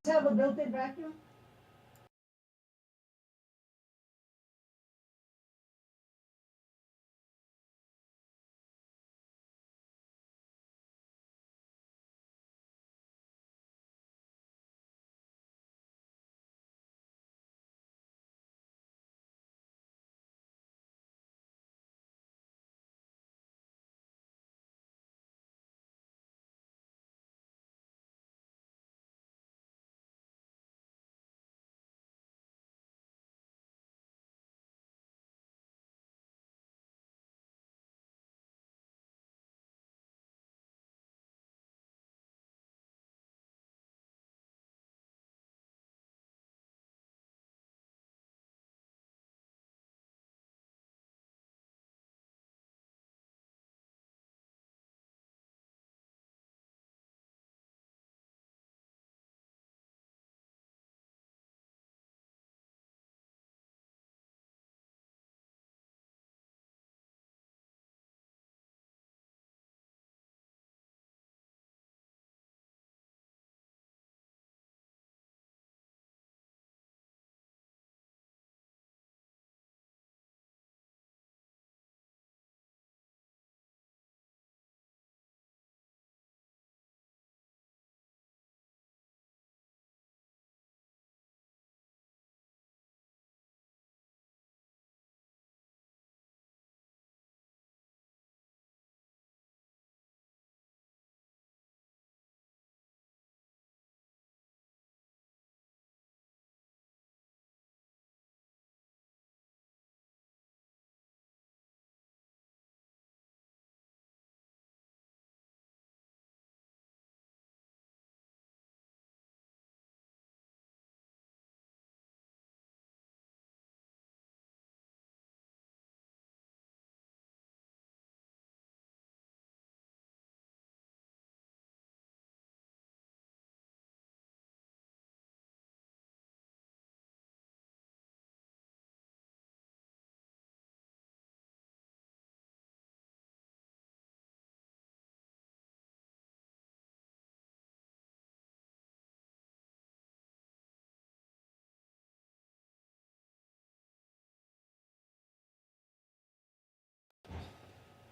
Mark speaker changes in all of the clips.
Speaker 1: Have a built-in vacuum?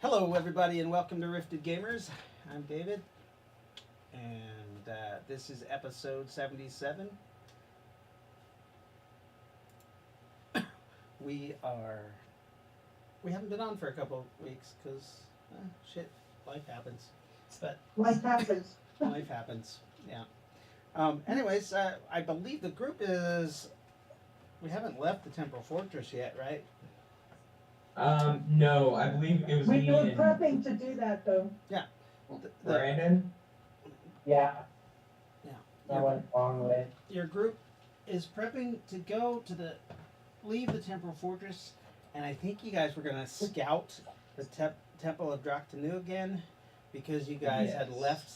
Speaker 2: Hello, everybody, and welcome to Rifted Gamers. I'm David, and this is episode 77. We haven't been on for a couple of weeks because shit, life happens. But
Speaker 1: Life happens.
Speaker 2: life happens, yeah. Anyways, I believe the group is. We haven't left the Temporal Fortress yet, right?
Speaker 3: No, I believe it was
Speaker 1: We
Speaker 3: me
Speaker 1: were
Speaker 3: and
Speaker 1: prepping to do that though.
Speaker 3: Brandon.
Speaker 4: Yeah,
Speaker 2: Yeah.
Speaker 4: that went a long way.
Speaker 2: Your group is prepping to go to leave the Temporal Fortress, and I think you guys were gonna scout the Temple of Drakhtanu again, because you guys had
Speaker 3: Yes.
Speaker 2: left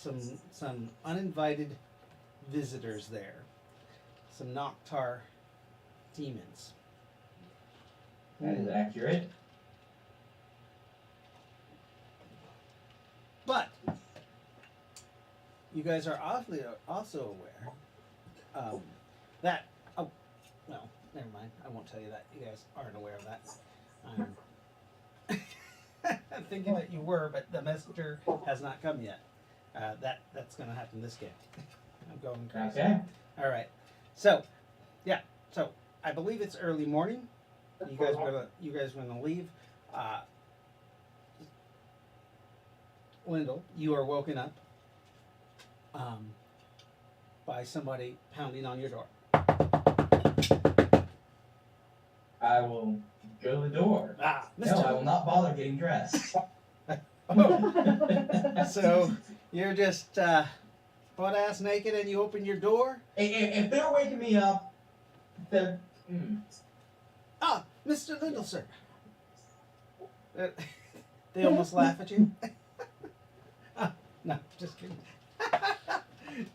Speaker 2: some uninvited visitors there, some Noctar demons.
Speaker 3: That is accurate.
Speaker 2: But you guys are also aware that well, never mind. I won't tell you that. You guys aren't aware of that. I'm thinking that you were, but the messenger has not come yet. That's going to happen this game. I'm going crazy.
Speaker 3: Okay.
Speaker 2: All right. So, yeah. So I believe it's early morning. You guys are gonna leave. Lyndall, you are woken up by somebody pounding on your door.
Speaker 3: I will go to the door.
Speaker 2: Mr.
Speaker 3: No, I will not bother getting dressed.
Speaker 2: So you're just butt ass naked and you open your door?
Speaker 3: If they're waking me up, then
Speaker 2: Mr. Lyndall, sir. They almost laugh at you. No, just kidding.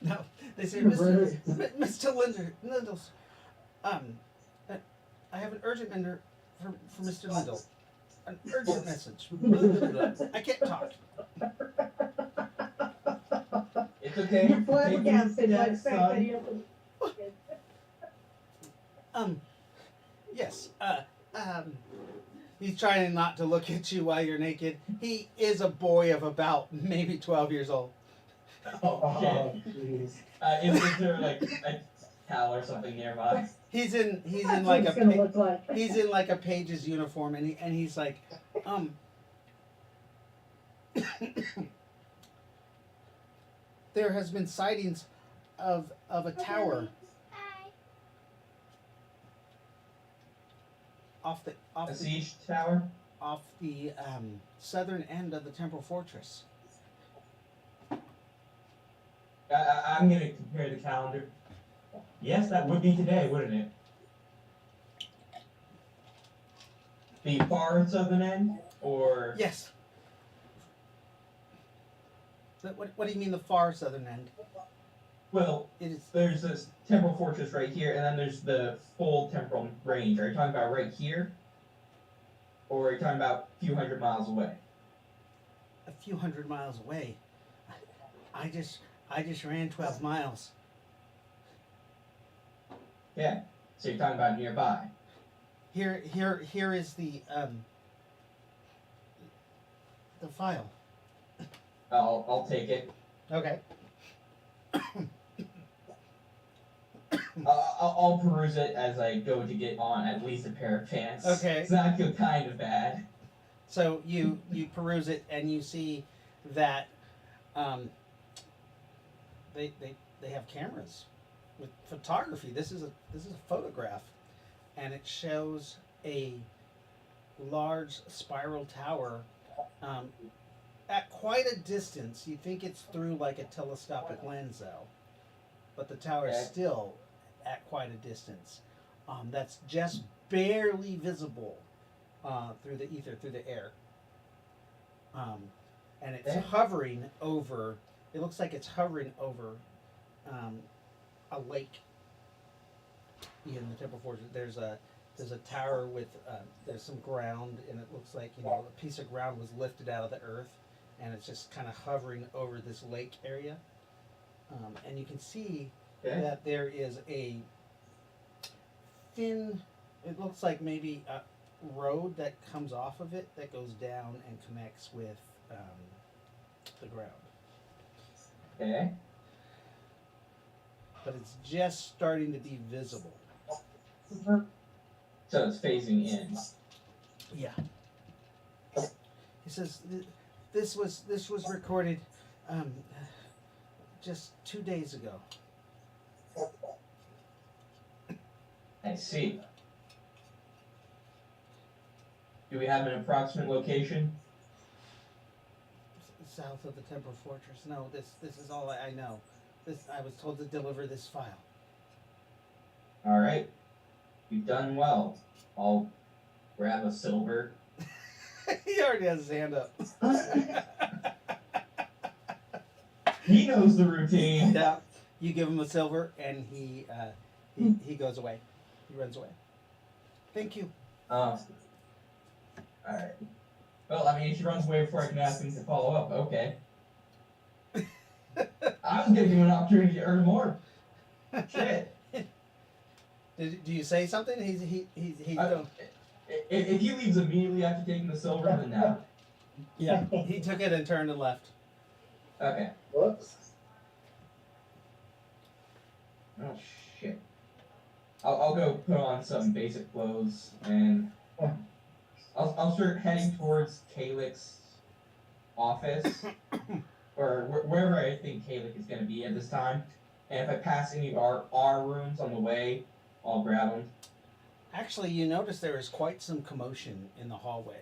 Speaker 2: No, they say, Mr. Lyndall, I have an urgent matter for Mr. Lyndall. An urgent message. I can't talk.
Speaker 3: it's okay.
Speaker 1: You're flabbergasted by the
Speaker 3: Yes,
Speaker 1: fact that
Speaker 3: son.
Speaker 1: he opened.
Speaker 2: Yes. He's trying not to look at you while you're naked. He is a boy of about maybe 12 years old.
Speaker 3: Oh, shit.
Speaker 4: Oh, jeez.
Speaker 3: Is there like a towel or something nearby?
Speaker 2: He's in
Speaker 1: That's
Speaker 2: like
Speaker 1: what
Speaker 2: a
Speaker 1: it's gonna
Speaker 2: pa-
Speaker 1: look like.
Speaker 2: he's in like a page's uniform, and he's like, there has been sightings of a tower off
Speaker 3: A siege tower?
Speaker 2: the southern end of the temple fortress.
Speaker 3: I'm gonna compare the calendar. Yes, that would be today, wouldn't it? The far southern end, or
Speaker 2: Yes. What do you mean the far southern end?
Speaker 3: well,
Speaker 2: It is.
Speaker 3: there's this temporal fortress right here, and then there's the full temporal range. Are you talking about right here, or are you talking about a few hundred miles away?
Speaker 2: A few hundred miles away. I just ran 12 miles.
Speaker 3: Yeah. So you're talking about nearby.
Speaker 2: Here is the file.
Speaker 3: I'll take it.
Speaker 2: Okay.
Speaker 3: I'll peruse it as I go to get on at least a pair of pants.
Speaker 2: Okay.
Speaker 3: So I feel kind of bad.
Speaker 2: So you peruse it and you see that they have cameras with photography. This is a photograph, and it shows a large spiral tower at quite a distance. You think it's through like a telescopic lens, though, but the tower is
Speaker 3: Okay.
Speaker 2: still at quite a distance. That's just barely visible through the ether, through the air. And it's
Speaker 3: Okay.
Speaker 2: hovering over. It looks like it's hovering over a lake in the Temple Fortress. There's a tower with there's some ground, and it looks like a piece of ground was lifted out of the earth, and it's just kind of hovering over this lake area. And you can see
Speaker 3: Okay.
Speaker 2: that there is a thin. It looks like maybe a road that comes off of it that goes down and connects with the ground.
Speaker 3: Okay.
Speaker 2: But it's just starting to be visible.
Speaker 3: So it's phasing in.
Speaker 2: Yeah. He says this was recorded just 2 days ago.
Speaker 3: I see. Do we have an approximate location?
Speaker 2: South of the Temple Fortress. No, this is all I know. I was told to deliver this file.
Speaker 3: All right. You've done well. I'll grab a silver.
Speaker 2: He already has his hand up.
Speaker 3: He knows the routine.
Speaker 2: Yeah. You give him a silver, and he goes away. He runs away. Thank you.
Speaker 3: All right. Well, I mean, she runs away before I can ask him to follow up. Okay. I was giving him an opportunity to earn more. Shit.
Speaker 2: Do you say something? He's
Speaker 3: Uh, If he leaves immediately after taking the silver, then no.
Speaker 2: yeah. He took it and turned and left.
Speaker 3: Okay.
Speaker 4: Whoops.
Speaker 3: Oh shit. I'll go put on some basic clothes and I'll start heading towards Kalik's office or wherever I think Kalik is gonna be at this time. And if I pass any of our rooms on the way, I'll grab them.
Speaker 2: Actually, you notice there is quite some commotion in the hallway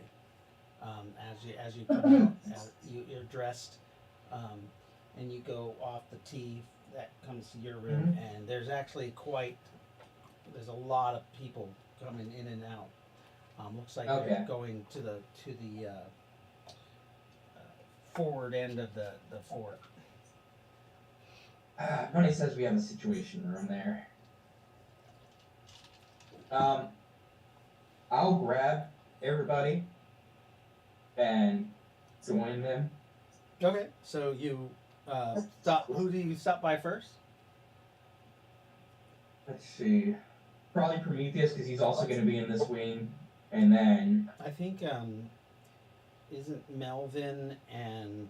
Speaker 2: as you come out. You're dressed, and you go off the T that comes to your room, and there's actually there's a lot of people coming in and out. Looks like
Speaker 3: Okay.
Speaker 2: they're going to the forward end of the fort.
Speaker 3: Money says we have a situation room there. I'll grab everybody and join them.
Speaker 2: Okay, so you stop. Who do you stop by first?
Speaker 3: Let's see. probably Prometheus because he's also going to be in this wing, and then
Speaker 2: I think isn't Melvin and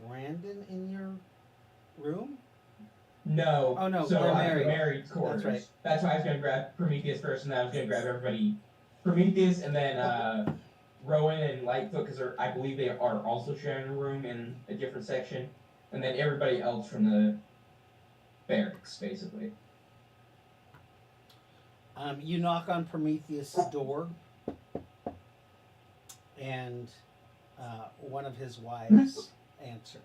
Speaker 2: Brandon in your room?
Speaker 3: no.
Speaker 2: Oh, no,
Speaker 3: so
Speaker 2: they're
Speaker 3: I'm
Speaker 2: married.
Speaker 3: married quarters.
Speaker 2: That's right.
Speaker 3: That's why I was going to grab Prometheus first, and then I was going to grab everybody. Prometheus, and then Rowan and Lightfoot because I believe they are also sharing a room in a different section, and then everybody else from the barracks, basically.
Speaker 2: You knock on Prometheus' door, and one of his wives answer.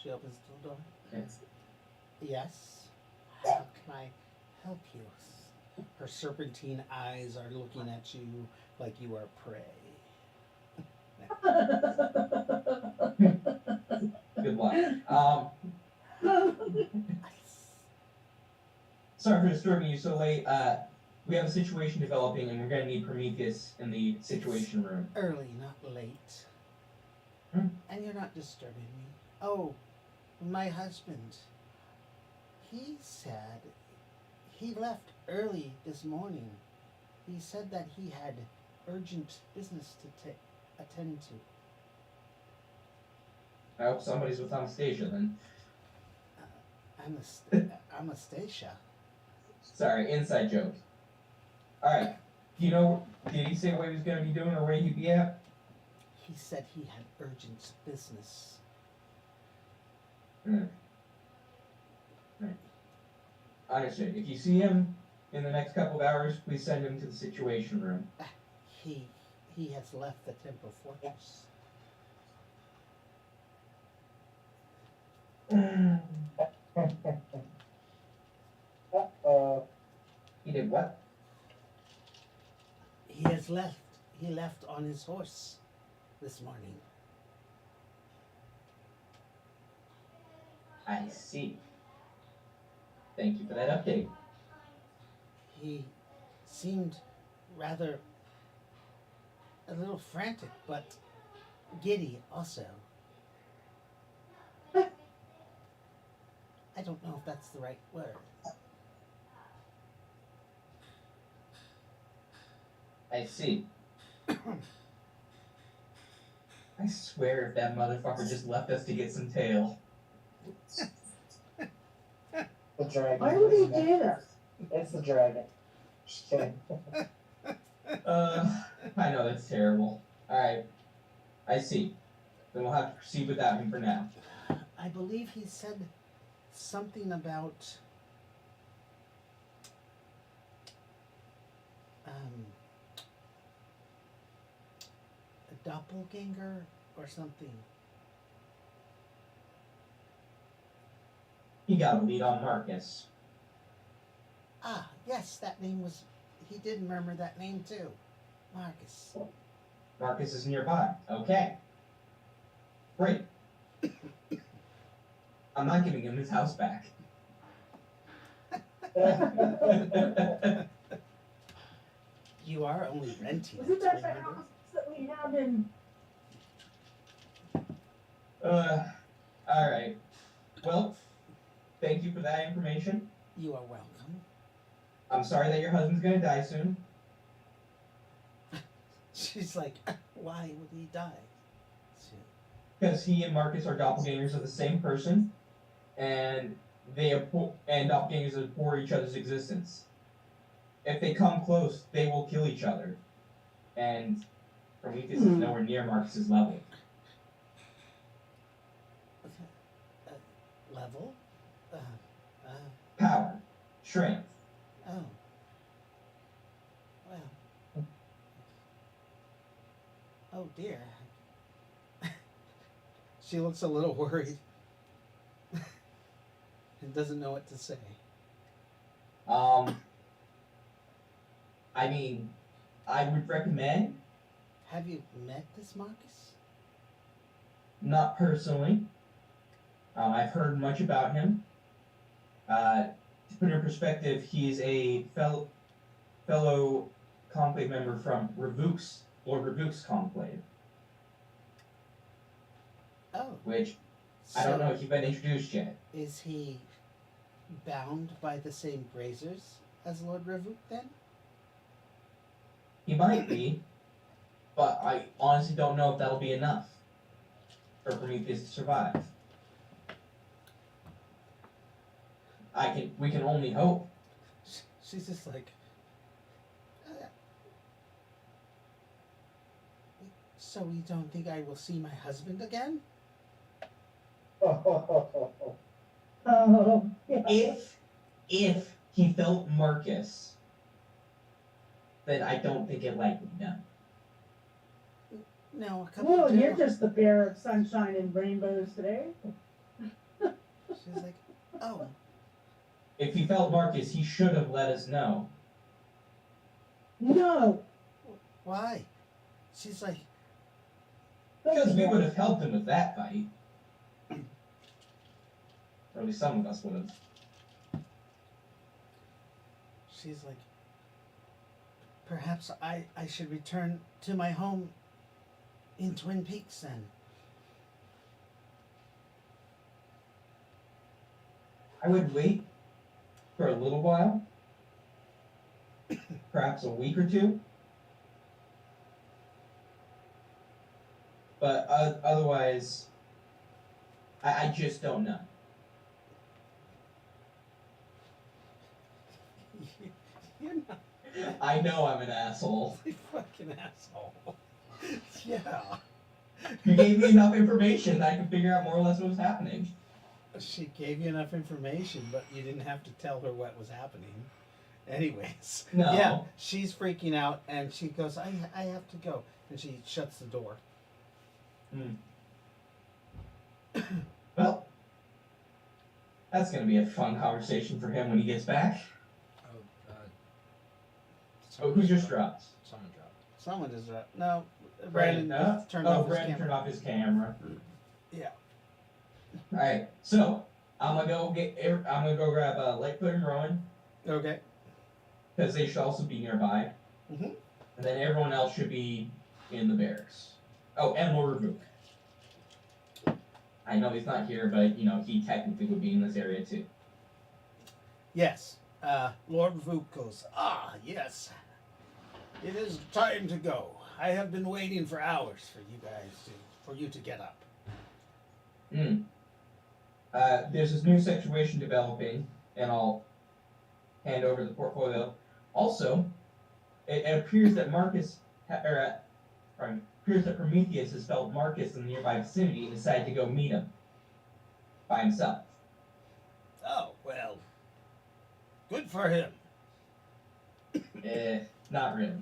Speaker 2: She opens the door.
Speaker 3: Yes.
Speaker 2: Yes. How can I help you? Her serpentine eyes are looking at you like you are prey.
Speaker 3: Good luck. Sorry for disturbing you so late. We have a situation developing, and we're going to need Prometheus in the situation room.
Speaker 2: Early, not late. And you're not disturbing me. Oh, my husband. He said he left early this morning. He said that he had urgent business to attend to.
Speaker 3: I hope somebody's with Anastasia then.
Speaker 2: Anastasia.
Speaker 3: Sorry, inside joke. Alright. Do you know, did he say what he was going to be doing or where he'd be at?
Speaker 2: He said he had urgent business.
Speaker 3: Understood. If you see him in the next couple of hours, please send him to the situation room.
Speaker 2: He has left the Temple Fortress.
Speaker 3: He did what?
Speaker 2: He has left. He left on his horse this morning.
Speaker 3: I see. Thank you for that update.
Speaker 2: He seemed rather a little frantic, but giddy also. I don't know if that's the right word.
Speaker 3: I see. I swear if that motherfucker just left us to get some tail.
Speaker 4: The dragon.
Speaker 1: Why would he
Speaker 4: isn't it?
Speaker 1: do that?
Speaker 4: It's the dragon. Just kidding.
Speaker 3: I know that's terrible. Alright. I see. Then we'll have to proceed without him for now.
Speaker 2: I believe he said something about a doppelganger or something.
Speaker 3: He got a lead on Marcus.
Speaker 2: Ah, yes, that name was. He did remember that name too. Marcus.
Speaker 3: Marcus is nearby. Okay. Great. I'm not giving him his house back.
Speaker 2: You are only renting
Speaker 1: Isn't
Speaker 2: it,
Speaker 1: that the
Speaker 2: remember?
Speaker 1: house that we have in?
Speaker 3: Alright. Well, thank you for that information.
Speaker 2: You are welcome.
Speaker 3: I'm sorry that your husband's gonna die soon.
Speaker 2: She's like, why would he die?
Speaker 3: Because he and Marcus are doppelgangers of the same person, and and doppelgangers abhor each other's existence. If they come close, they will kill each other. And Prometheus is nowhere near Marcus's level.
Speaker 2: Level?
Speaker 3: Power, strength.
Speaker 2: Oh. Well. Oh dear. She looks a little worried. And doesn't know what to say.
Speaker 3: I mean, I would recommend,
Speaker 2: Have you met this Marcus?
Speaker 3: not personally. I've heard much about him. To put it in perspective, he's a fellow conclave member from Revuk's, Lord Revuk's conclave,
Speaker 2: Oh.
Speaker 3: which I don't know if you've been introduced yet.
Speaker 2: Is he bound by the same grazers as Lord Revuk then?
Speaker 3: He might be, but I honestly don't know if that'll be enough for Prometheus to survive. We can only hope.
Speaker 2: She's just like, so you don't think I will see my husband again?
Speaker 1: Oh, yeah.
Speaker 3: If he felt Marcus, then I don't think it likely, no.
Speaker 2: No, a couple
Speaker 1: Well,
Speaker 2: of
Speaker 1: you're just the bearer of sunshine and rainbows today.
Speaker 2: She's like, oh,
Speaker 3: If he felt Marcus, he should have let us know.
Speaker 1: No.
Speaker 2: why? She's like,
Speaker 3: Because we would have helped him with that fight. Or at least some of us would have.
Speaker 2: she's like, perhaps I should return to my home in Twin Peaks then.
Speaker 3: I would wait for a little while. Perhaps a week or two. But otherwise, I just don't know.
Speaker 2: You're not
Speaker 3: I know I'm an asshole.
Speaker 2: a fucking asshole. Yeah.
Speaker 3: You gave me enough information that I could figure out more or less what was happening.
Speaker 2: She gave you enough information, but you didn't have to tell her what was happening. Anyways.
Speaker 3: No.
Speaker 2: Yeah, she's freaking out and she goes, I have to go. And she shuts the door.
Speaker 3: Well, that's gonna be a fun conversation for him when he gets back. Oh, who just dropped?
Speaker 5: Someone dropped.
Speaker 2: Someone just no, Brandon just turned off his
Speaker 3: Brandon
Speaker 2: camera.
Speaker 3: turned off his camera.
Speaker 2: Yeah.
Speaker 3: All right, so I'm gonna go grab Lightfoot and Rowan
Speaker 2: Okay.
Speaker 3: because they should also be nearby,
Speaker 2: Mhm.
Speaker 3: and then everyone else should be in the barracks. Oh, and Lord Revuk. I know he's not here, but you know he technically would be in this area too.
Speaker 2: Yes. Lord Vuk goes, yes. It is time to go. I have been waiting for hours for you to get up.
Speaker 3: There's this new situation developing, and I'll hand over the portfolio. Also, it appears that appears that Prometheus has felt Marcus in the nearby vicinity and decided to go meet him by himself.
Speaker 2: Oh, well. Good for him.
Speaker 3: Not really.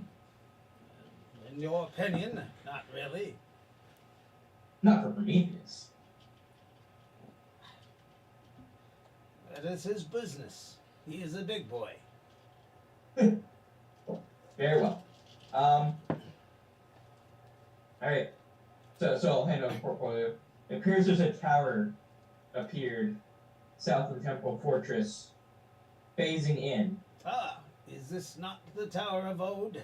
Speaker 2: In your opinion, not really.
Speaker 3: Not for Prometheus.
Speaker 2: That is his business. He is a big boy.
Speaker 3: Very well. Alright. So I'll hand over the portfolio. It appears there's a tower appeared south of the Temple Fortress, phasing in.
Speaker 2: Is this not the Tower of Ode?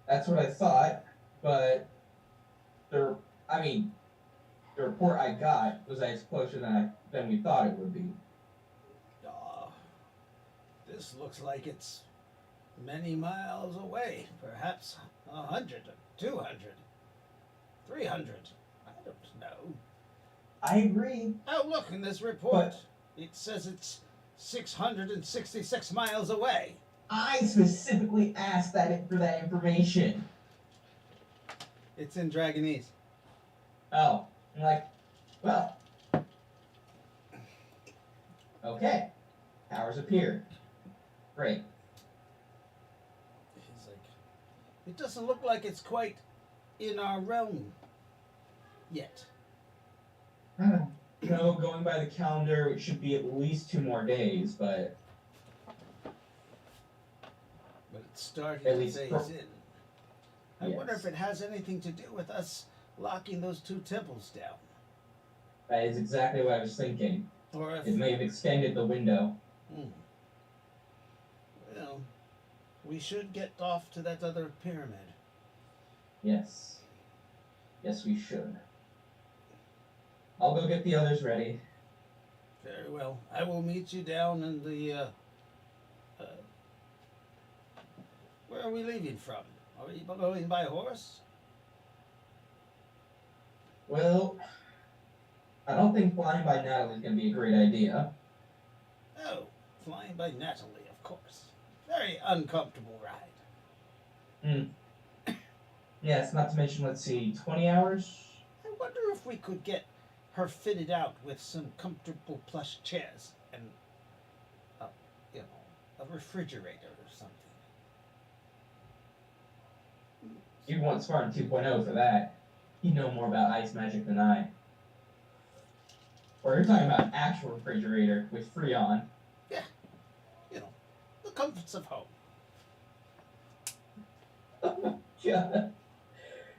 Speaker 3: That's what I thought, but the report I got was that it's closer than we thought it would be.
Speaker 2: This looks like it's many miles away. Perhaps 100, 200, 300. I don't know.
Speaker 3: I agree.
Speaker 2: Oh, look, in this report, it says it's 666 miles away.
Speaker 3: I specifically asked for that information.
Speaker 2: It's in Dragonese.
Speaker 3: Oh, I'm like, well, okay. Towers appear. Great.
Speaker 2: He's like, it doesn't look like it's quite in our realm yet.
Speaker 3: You know, going by the calendar, it should be at least 2 more days, but
Speaker 2: It's starting
Speaker 3: At
Speaker 2: to
Speaker 3: least
Speaker 2: phase
Speaker 3: for-
Speaker 2: in. I wonder if it has anything to do with us locking those 2 temples down.
Speaker 3: that is exactly what I was thinking.
Speaker 2: Or if,
Speaker 3: It may have extended the window.
Speaker 2: well, we should get off to that other pyramid.
Speaker 3: Yes. Yes, we should. I'll go get the others ready.
Speaker 2: Very well. I will meet you down in the are we leaving from? Are we going by horse?
Speaker 3: Well, I don't think flying by Natalie is going to be a great idea.
Speaker 2: Oh, flying by Natalie, of course. Very uncomfortable ride.
Speaker 3: Yes, not to mention, let's see, 20 hours?
Speaker 2: I wonder if we could get her fitted out with some comfortable plush chairs and, a refrigerator or something.
Speaker 3: You'd want Spartan 2.0 for that. You know more about ice magic than I. Or you're talking about an actual refrigerator with Freon.
Speaker 2: The comforts of home.
Speaker 3: Yeah.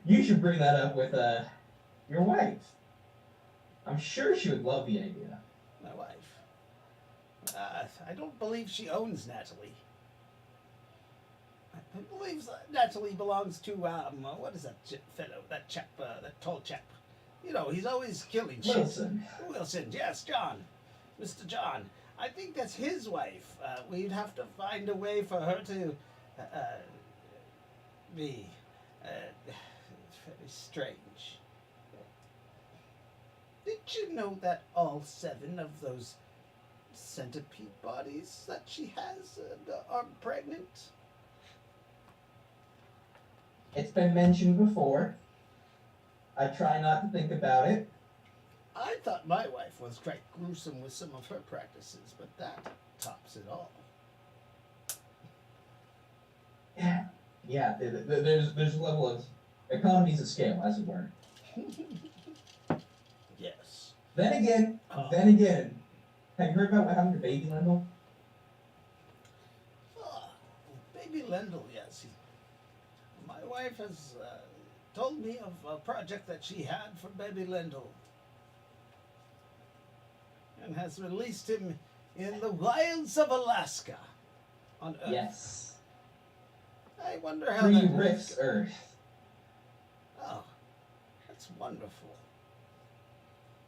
Speaker 3: You should bring that up with your wife. I'm sure she would love the idea.
Speaker 2: My wife. I don't believe she owns Natalie. I believe Natalie belongs to, what is that fellow? That chap, that tall chap. He's always killing shit.
Speaker 3: Wilson.
Speaker 2: Wilson, yes, John. Mr. John. I think that's his wife. We'd have to find a way for her to be. It's very strange. Did you know that all 7 of those centipede bodies that she has are pregnant?
Speaker 3: It's been mentioned before. I try not to think about it.
Speaker 2: I thought my wife was quite gruesome with some of her practices, but that tops it all.
Speaker 3: Yeah, there's a level of economies of scale, as it were.
Speaker 2: Yes.
Speaker 3: Then again,
Speaker 2: Oh.
Speaker 3: have you heard about what happened to Baby Lendl?
Speaker 2: Baby Lendl, yes. My wife has told me of a project that she had for Baby Lendl. And has released him in the wilds of Alaska on Earth.
Speaker 3: Yes.
Speaker 2: I wonder how
Speaker 3: Free
Speaker 2: that
Speaker 3: Rift's Earth.
Speaker 2: Oh, that's wonderful.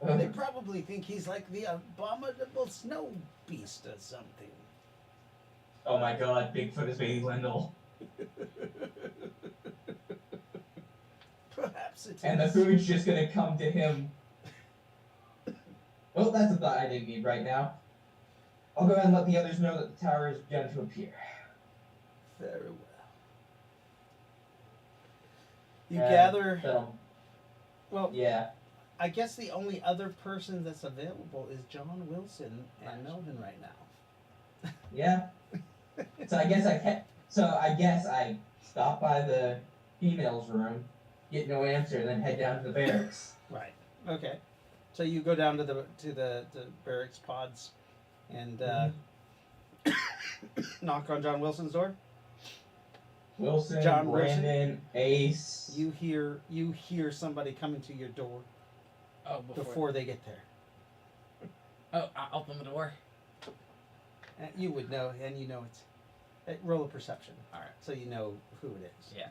Speaker 3: Ugh.
Speaker 2: They probably think he's like the abominable snow beast or something.
Speaker 3: Oh my god, Bigfoot is Baby Lendl.
Speaker 2: Perhaps it is.
Speaker 3: And the food's just gonna come to him. Well, that's a thought I didn't need right now. I'll go ahead and let the others know that the tower is begun to appear.
Speaker 2: Very well. You
Speaker 3: And
Speaker 2: gather.
Speaker 3: that'll-
Speaker 2: Well,
Speaker 3: yeah.
Speaker 2: I guess the only other person that's available is John Wilson and Melvin right now.
Speaker 3: Yeah. So I guess I stop by the females' room, get no answer, then head down to the barracks.
Speaker 2: Right. Okay. So you go down to the barracks pods, and knock on John Wilson's door.
Speaker 3: Wilson,
Speaker 2: John Wilson?
Speaker 3: Brandon, Ace.
Speaker 2: You hear somebody coming to your door
Speaker 5: Oh,
Speaker 2: before they get there.
Speaker 5: Oh, I open the door.
Speaker 2: You would know, and you know it's. Roll a perception.
Speaker 5: All right.
Speaker 2: So you know who it is.
Speaker 5: Yeah.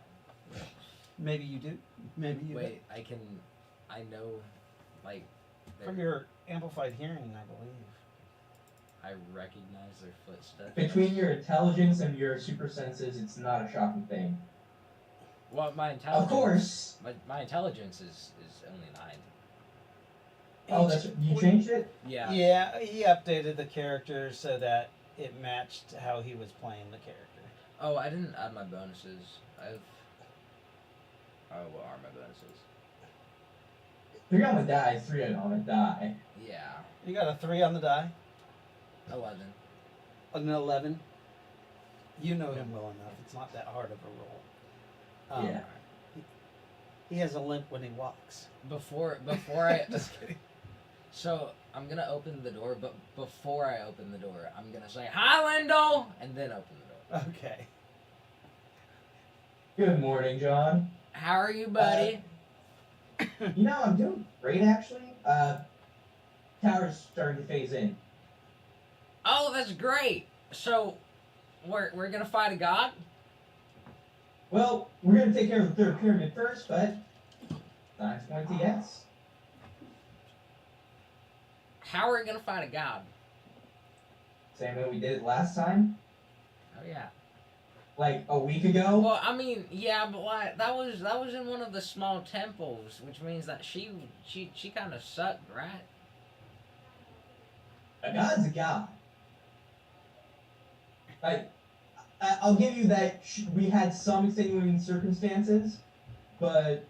Speaker 2: Maybe you do. Maybe you
Speaker 5: Wait, I know, like,
Speaker 2: don't. From your amplified hearing, I believe.
Speaker 5: I recognize their footsteps.
Speaker 3: Between your intelligence and your super senses, it's not a shocking thing.
Speaker 5: Well, my intelligence.
Speaker 3: Of course.
Speaker 5: My intelligence is only 9.
Speaker 3: Oh, you changed it?
Speaker 5: Yeah.
Speaker 2: Yeah, he updated the character so that it matched how he was playing the character.
Speaker 5: Oh, I didn't add my bonuses. What are my bonuses?
Speaker 3: 3 on the die, 3 on the die.
Speaker 5: Yeah.
Speaker 2: You got a 3 on the die,
Speaker 5: 11.
Speaker 2: an 11. You know him well enough. It's not that hard of a roll.
Speaker 3: Yeah.
Speaker 2: He has a limp when he walks.
Speaker 5: Before I.
Speaker 2: Just kidding.
Speaker 5: So I'm gonna open the door, but before I open the door, I'm gonna say "Hi, Lendl," and then open the door.
Speaker 2: Okay.
Speaker 3: Good morning, John.
Speaker 5: How are you, buddy?
Speaker 3: I'm doing great, actually. Tower's starting to phase in.
Speaker 5: Oh, that's great. So, we're gonna fight a god?
Speaker 3: Well, we're going to take care of the 3rd pyramid first, but signs point to yes.
Speaker 5: How are we gonna fight a god?
Speaker 3: Same way we did it last time.
Speaker 5: Oh yeah.
Speaker 3: like a week ago.
Speaker 5: Well, I mean, yeah, but like that was in one of the small temples, which means that she kind of sucked, right?
Speaker 3: A god's a god. Like, I'll give you that we had some extenuating circumstances, but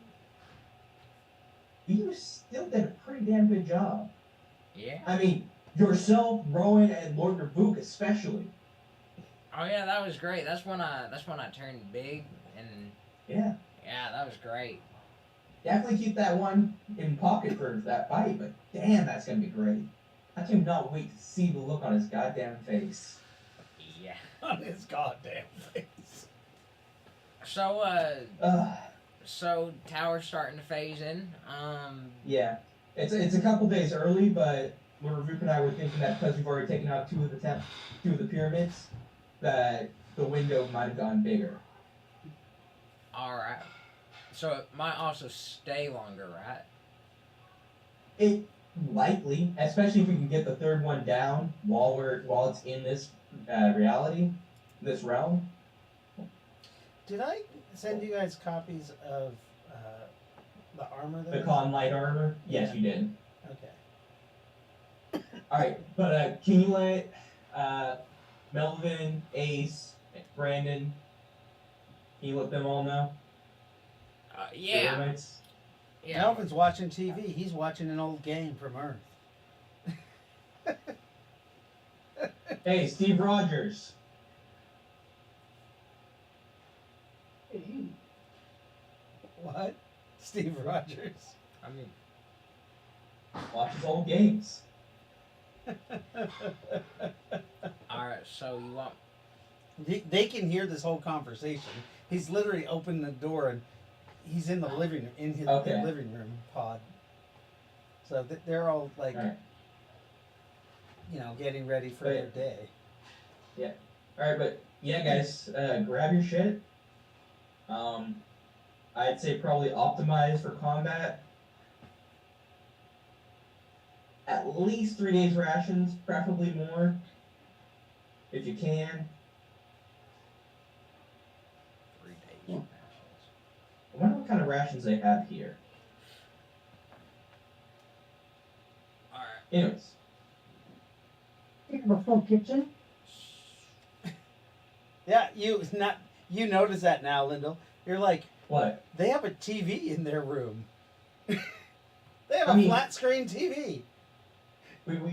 Speaker 3: you still did a pretty damn good job.
Speaker 5: Yeah.
Speaker 3: I mean, yourself, Rowan, and Lord Rebuke especially.
Speaker 5: Oh yeah, that was great. That's when I turned big, and
Speaker 3: Yeah.
Speaker 5: yeah, that was great.
Speaker 3: Definitely keep that one in pocket for that fight, but damn, that's gonna be great. I cannot wait to see the look on his goddamn face.
Speaker 5: Yeah.
Speaker 2: On his goddamn face.
Speaker 5: So
Speaker 3: Ugh.
Speaker 5: so tower's starting to phase in.
Speaker 3: Yeah. It's a couple days early, but Lord Rebuke and I were thinking that because we've already taken out two of the pyramids, that the window might have gone bigger.
Speaker 5: All right. So it might also stay longer, right?
Speaker 3: It likely, especially if we can get the third one down while it's in this reality, this realm.
Speaker 2: Did I send you guys copies of the armor?
Speaker 3: The con light armor. Yes, you did.
Speaker 2: Okay.
Speaker 3: All right, but can you let Melvin, Ace, Brandon, can you let them all know? Your
Speaker 5: Yeah.
Speaker 3: roommates?
Speaker 5: Yeah.
Speaker 2: Melvin's watching TV. He's watching an old game from Earth.
Speaker 3: Hey, Steve Rogers.
Speaker 2: What? Steve Rogers.
Speaker 5: I mean,
Speaker 3: Watches old games.
Speaker 5: all right. So you want?
Speaker 2: They can hear this whole conversation. He's literally opened the door and he's in the his
Speaker 3: Okay.
Speaker 2: living room pod. So they're all like,
Speaker 3: All right.
Speaker 2: getting ready for their day.
Speaker 3: All right, but yeah, guys, grab your shit. I'd say probably optimize for combat. At least 3 days rations, preferably more, if you can.
Speaker 5: 3 days. rations.
Speaker 3: I wonder what kind of rations they have here.
Speaker 5: All right.
Speaker 3: Anyways,
Speaker 1: You have a full kitchen?
Speaker 2: Yeah, you notice that now, Lyndall. You're like,
Speaker 3: what?
Speaker 2: they have a TV in their room. They have
Speaker 3: I
Speaker 2: a
Speaker 3: mean-
Speaker 2: flat screen TV.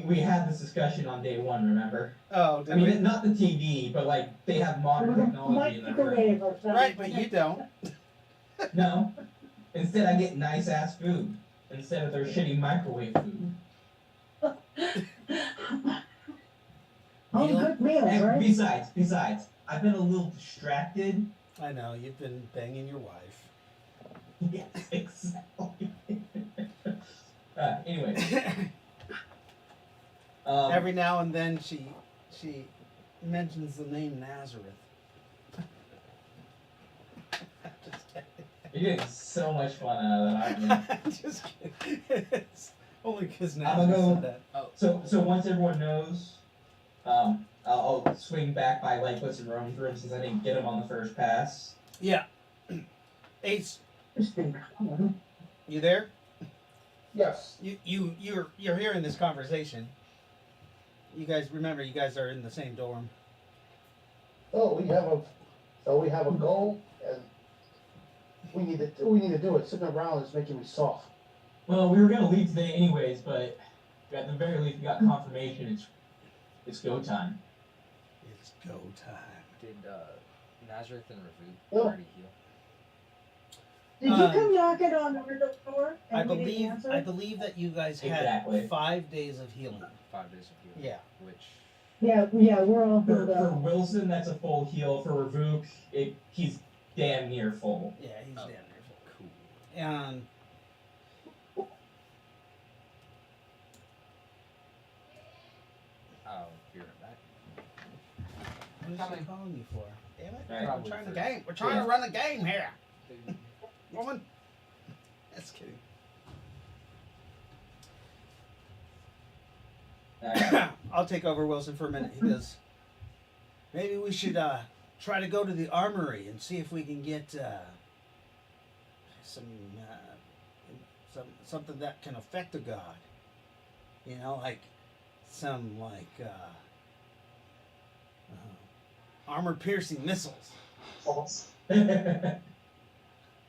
Speaker 3: We had this discussion on day one, remember?
Speaker 2: Oh,
Speaker 3: I
Speaker 2: did
Speaker 3: mean,
Speaker 2: we?
Speaker 3: not the TV, but like they have modern technology in their room.
Speaker 1: Microwave or something.
Speaker 2: Right, but you don't.
Speaker 3: No. Instead, I get nice ass food instead of their shitty microwave food.
Speaker 1: Home cooked meals,
Speaker 3: And
Speaker 1: right?
Speaker 3: besides, I've been a little distracted.
Speaker 2: I know, you've been banging your wife.
Speaker 3: Yes, exactly. Anyway,
Speaker 2: Every now and then she mentions the name Nazareth. Just kidding.
Speaker 3: you're getting so much fun out of that, aren't you?
Speaker 2: Just kidding. It's only because
Speaker 3: I'm
Speaker 2: Nazareth
Speaker 3: gonna
Speaker 2: said that.
Speaker 3: So once everyone knows, I'll swing back by Lightfoot's and Roman's room since I didn't get him on the first pass.
Speaker 2: Yeah. Ace,
Speaker 1: Interesting.
Speaker 2: you there?
Speaker 4: Yes.
Speaker 2: You're hearing this conversation. You guys remember you guys are in the same dorm.
Speaker 4: So we have a goal, and we need to do it. Sitting around is making me soft.
Speaker 3: Well, we were gonna leave today anyways, but at the very least, we got confirmation. It's go time.
Speaker 2: It's go time.
Speaker 5: Did Nazareth and Ravoot
Speaker 4: Oh.
Speaker 5: already heal?
Speaker 1: Did you come knocking on the window door?
Speaker 2: I
Speaker 1: and he didn't
Speaker 2: believe
Speaker 1: answer?
Speaker 2: I believe that you guys had
Speaker 3: Exactly.
Speaker 2: 5 days of healing.
Speaker 5: 5 days of healing.
Speaker 2: Yeah.
Speaker 5: Which
Speaker 1: Yeah, we're all
Speaker 3: For,
Speaker 1: healed
Speaker 3: for
Speaker 1: up.
Speaker 3: Wilson, that's a full heal. For Ravuk, he's damn near full.
Speaker 2: Yeah, he's
Speaker 5: Oh.
Speaker 2: down there for
Speaker 5: cool.
Speaker 2: And
Speaker 5: Oh, be right back.
Speaker 2: what is
Speaker 5: Coming.
Speaker 2: she calling you for? Damn it.
Speaker 3: Alright.
Speaker 2: We're
Speaker 5: Probably
Speaker 2: trying
Speaker 5: for-
Speaker 2: to game. We're trying
Speaker 3: Yeah.
Speaker 2: to run a game here. Woman. Just kidding.
Speaker 3: Alright.
Speaker 2: I'll take over Wilson for a minute. He goes, maybe we should try to go to the armory and see if we can get some something that can affect a god. You know, like some armor-piercing missiles.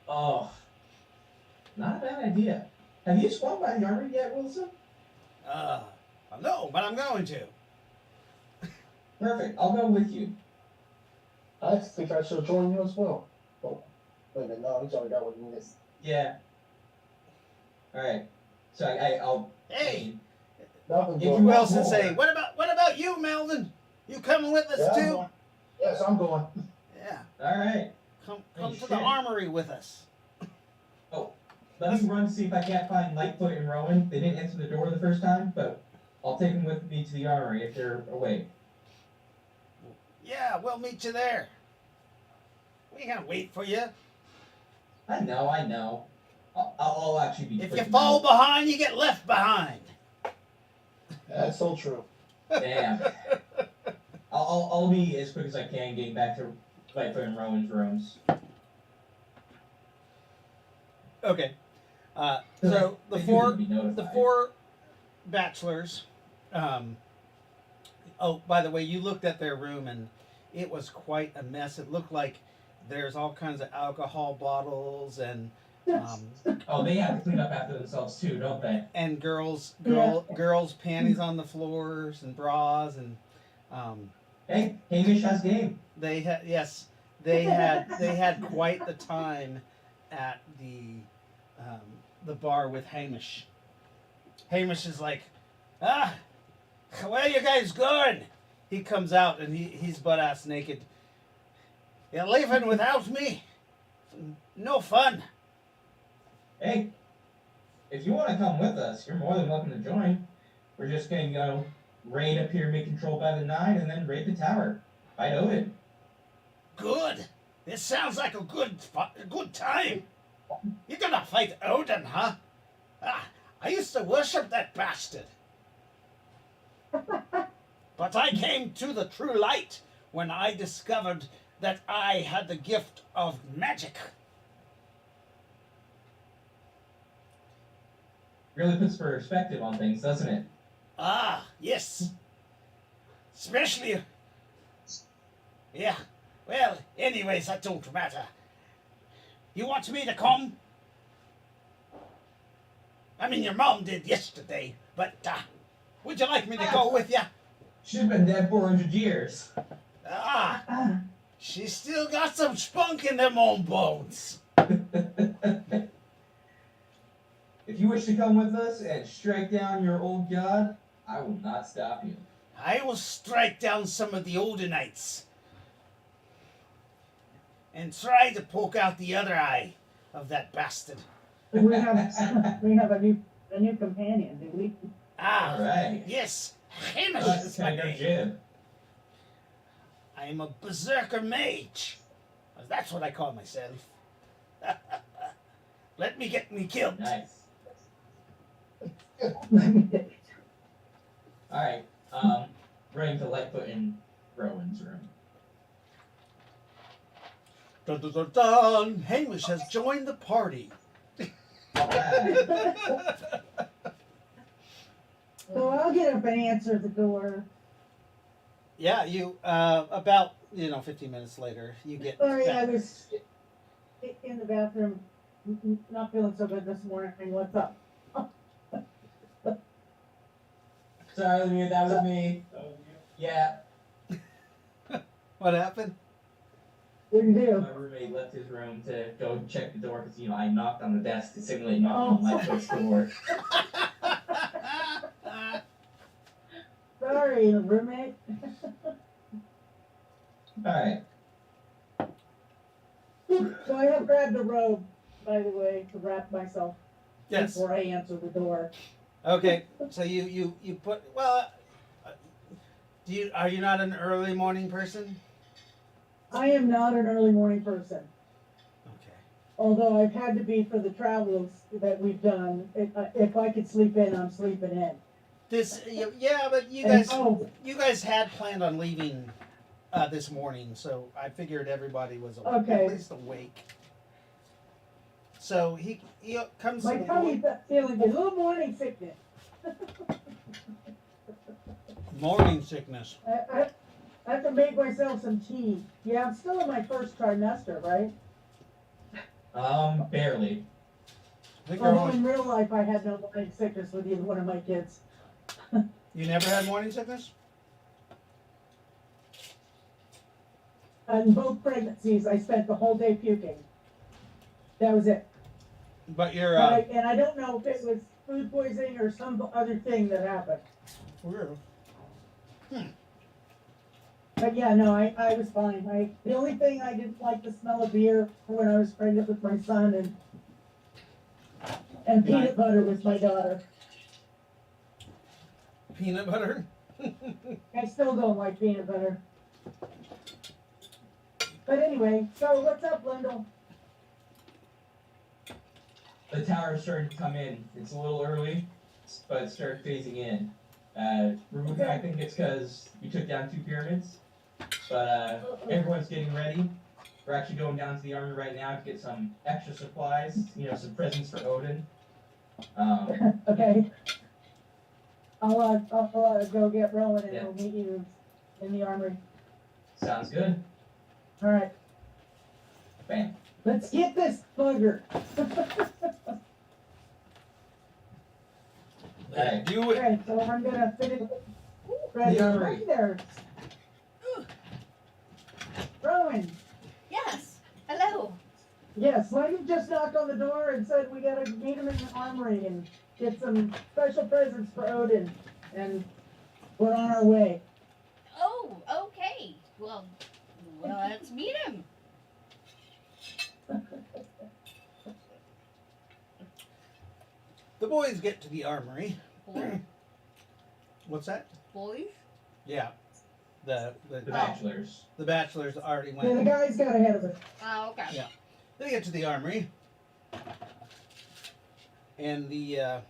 Speaker 3: Oh, not a bad idea. Have you swung by the armory yet, Wilson?
Speaker 2: No, but I'm going to.
Speaker 3: Perfect. I'll go with you.
Speaker 4: I think I should join you as well. Oh, wait a minute, no, he's already got what he needed.
Speaker 3: Yeah. All right. So I'll.
Speaker 2: Hey,
Speaker 4: Nothing
Speaker 3: If
Speaker 4: going
Speaker 3: you
Speaker 4: on.
Speaker 2: Wilson say, what about you, Melvin? You coming with us
Speaker 4: Yeah, I'm
Speaker 2: too?
Speaker 4: going. Yes, I'm going.
Speaker 2: Yeah,
Speaker 3: All right.
Speaker 2: come
Speaker 3: Oh,
Speaker 2: to the
Speaker 3: shit.
Speaker 2: armory with us.
Speaker 3: Let me run to see if I can't find Lightfoot and Rowan. They didn't answer the door the first time, but I'll take them with me to the armory if they're awake.
Speaker 2: Yeah, we'll meet you there. We ain't gonna wait for you.
Speaker 3: I know. I'll actually be.
Speaker 2: If
Speaker 3: quick
Speaker 2: you fall
Speaker 3: about
Speaker 2: behind, you get left behind.
Speaker 4: That's so true.
Speaker 3: it. Damn. I'll be as quick as I can getting back to Lightfoot and Rowan's rooms.
Speaker 2: Okay.
Speaker 3: 'Cause
Speaker 2: So
Speaker 3: they
Speaker 2: the
Speaker 3: do
Speaker 2: four
Speaker 3: need to be notified.
Speaker 2: the four bachelors. Oh, by the way, you looked at their room and it was quite a mess. It looked like there's all kinds of alcohol bottles and
Speaker 3: Oh, they have to clean up after themselves too, don't they?
Speaker 2: and girls panties on the floors and bras and
Speaker 3: Hey, Hamish has game.
Speaker 2: they had quite the time at the bar with Hamish. Hamish is like, where you guys going? He comes out and he's butt ass naked. You're leaving without me? No fun.
Speaker 3: Hey, if you want to come with us, you're more than welcome to join. We're just going to go raid a pyramid controlled by the Nine and then raid the tower. Fight Odin.
Speaker 2: Good. This sounds like a good time. You're gonna fight Odin, huh? I used to worship that bastard. But I came to the true light when I discovered that I had the gift of magic.
Speaker 3: Really puts perspective on things, doesn't it?
Speaker 2: Yes. Especially... Yeah. Well, anyways, that don't matter. You want me to come? I mean, your mom did yesterday, but would you like me to go with you?
Speaker 3: She's been dead 400 years.
Speaker 2: She's still got some spunk in them old bones.
Speaker 3: If you wish to come with us and strike down your old god, I will not stop you.
Speaker 2: I will strike down some of the Odinites and try to poke out the other eye of that bastard.
Speaker 1: We have a new companion, do we?
Speaker 3: Alright.
Speaker 2: Yes, Hamish
Speaker 3: That's
Speaker 2: is my
Speaker 3: kind of
Speaker 2: name.
Speaker 3: Jim.
Speaker 2: I am a berserker mage. That's what I call myself. Let me get me killed.
Speaker 3: Nice. Alright, running to Lightfoot and Rowan's room.
Speaker 2: Dun, dun, dun, dun. Hamish has joined the party.
Speaker 3: Alright.
Speaker 1: So I'll get up and answer the door.
Speaker 2: Yeah, you about 15 minutes later, you get
Speaker 1: Sorry, I
Speaker 2: back.
Speaker 1: was in the bathroom, not feeling so good this morning. What's up?
Speaker 3: Sorry, Olivia, that was me. Yeah,
Speaker 2: What happened?
Speaker 1: What do you do?
Speaker 3: my roommate left his room to go check the door because, I knocked on the desk to simulate knocking on Lightfoot's door.
Speaker 1: Sorry, roommate.
Speaker 3: Alright.
Speaker 1: So I have grabbed a robe, by the way, to wrap myself
Speaker 2: Yes.
Speaker 1: before I answer the door.
Speaker 2: Okay. So you put are you not an early morning person?
Speaker 1: I am not an early morning person,
Speaker 2: Okay.
Speaker 1: although I've had to be for the travels that we've done. If I could sleep in, I'm sleeping in.
Speaker 2: But you
Speaker 1: And,
Speaker 2: guys had planned on leaving this morning, so I figured everybody was
Speaker 1: Okay.
Speaker 2: at least awake. So he comes
Speaker 1: My
Speaker 2: to the
Speaker 1: tummy's
Speaker 2: door.
Speaker 1: feeling a little morning sickness.
Speaker 2: Morning sickness.
Speaker 1: I have to make myself some tea. Yeah, I'm still in my first trimester, right?
Speaker 3: Barely.
Speaker 2: I think you're
Speaker 1: Although
Speaker 2: only,
Speaker 1: in real life, I had no morning sickness with either one of my kids.
Speaker 2: you never had morning sickness?
Speaker 1: In both pregnancies, I spent the whole day puking. That was it.
Speaker 2: But you're
Speaker 1: And I don't know if it was food poisoning or some other thing that happened.
Speaker 2: weird.
Speaker 1: But yeah, no, I was fine. The only thing I didn't like the smell of beer when I was pregnant with my son and peanut butter with my daughter.
Speaker 2: Peanut butter.
Speaker 1: I still don't like peanut butter. But anyway, so what's up, Lindell?
Speaker 3: The tower started to come in. It's a little early, but it started phasing in. I think it's because we took down 2 pyramids. But everyone's getting ready. We're actually going down to the army right now to get some extra supplies, some presents for Odin.
Speaker 1: Okay. I'll go get Rowan and
Speaker 3: Yeah.
Speaker 1: we'll meet you in the armory.
Speaker 3: Sounds good.
Speaker 1: All right,
Speaker 3: Bam.
Speaker 1: let's get this bugger.
Speaker 3: Alright.
Speaker 2: Do it.
Speaker 1: Okay, so I'm gonna finish. Ready?
Speaker 3: The armory.
Speaker 1: Hi there. Rowan.
Speaker 6: Yes. Hello.
Speaker 1: Yes, Lenny just knocked on the door and said we gotta meet him in the armory and get some special presents for Odin, and we're on our way.
Speaker 6: Oh, okay. Well, let's meet him.
Speaker 2: The boys get to the armory.
Speaker 6: Boy,
Speaker 2: What's that?
Speaker 6: boys.
Speaker 2: Yeah. The
Speaker 3: The bachelors.
Speaker 2: the bachelors already
Speaker 1: Yeah, the
Speaker 2: went.
Speaker 1: guys got ahead of us.
Speaker 6: Oh, okay.
Speaker 2: Yeah. They get to the armory, and the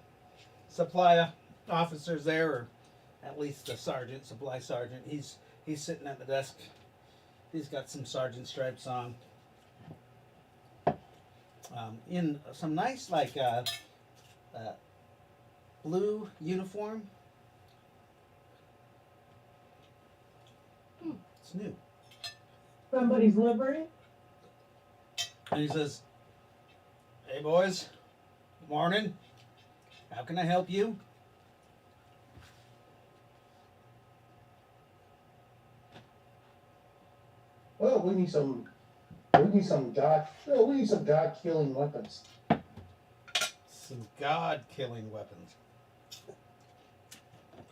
Speaker 2: supply officer's there, or at least the sergeant, supply sergeant. He's sitting at the desk. He's got some sergeant stripes on. In some nice blue uniform. It's new.
Speaker 1: Somebody's livery.
Speaker 2: And he says, "Hey boys, good morning. How can I help you?"
Speaker 4: Well, we need some God killing weapons.
Speaker 2: Some god-killing weapons.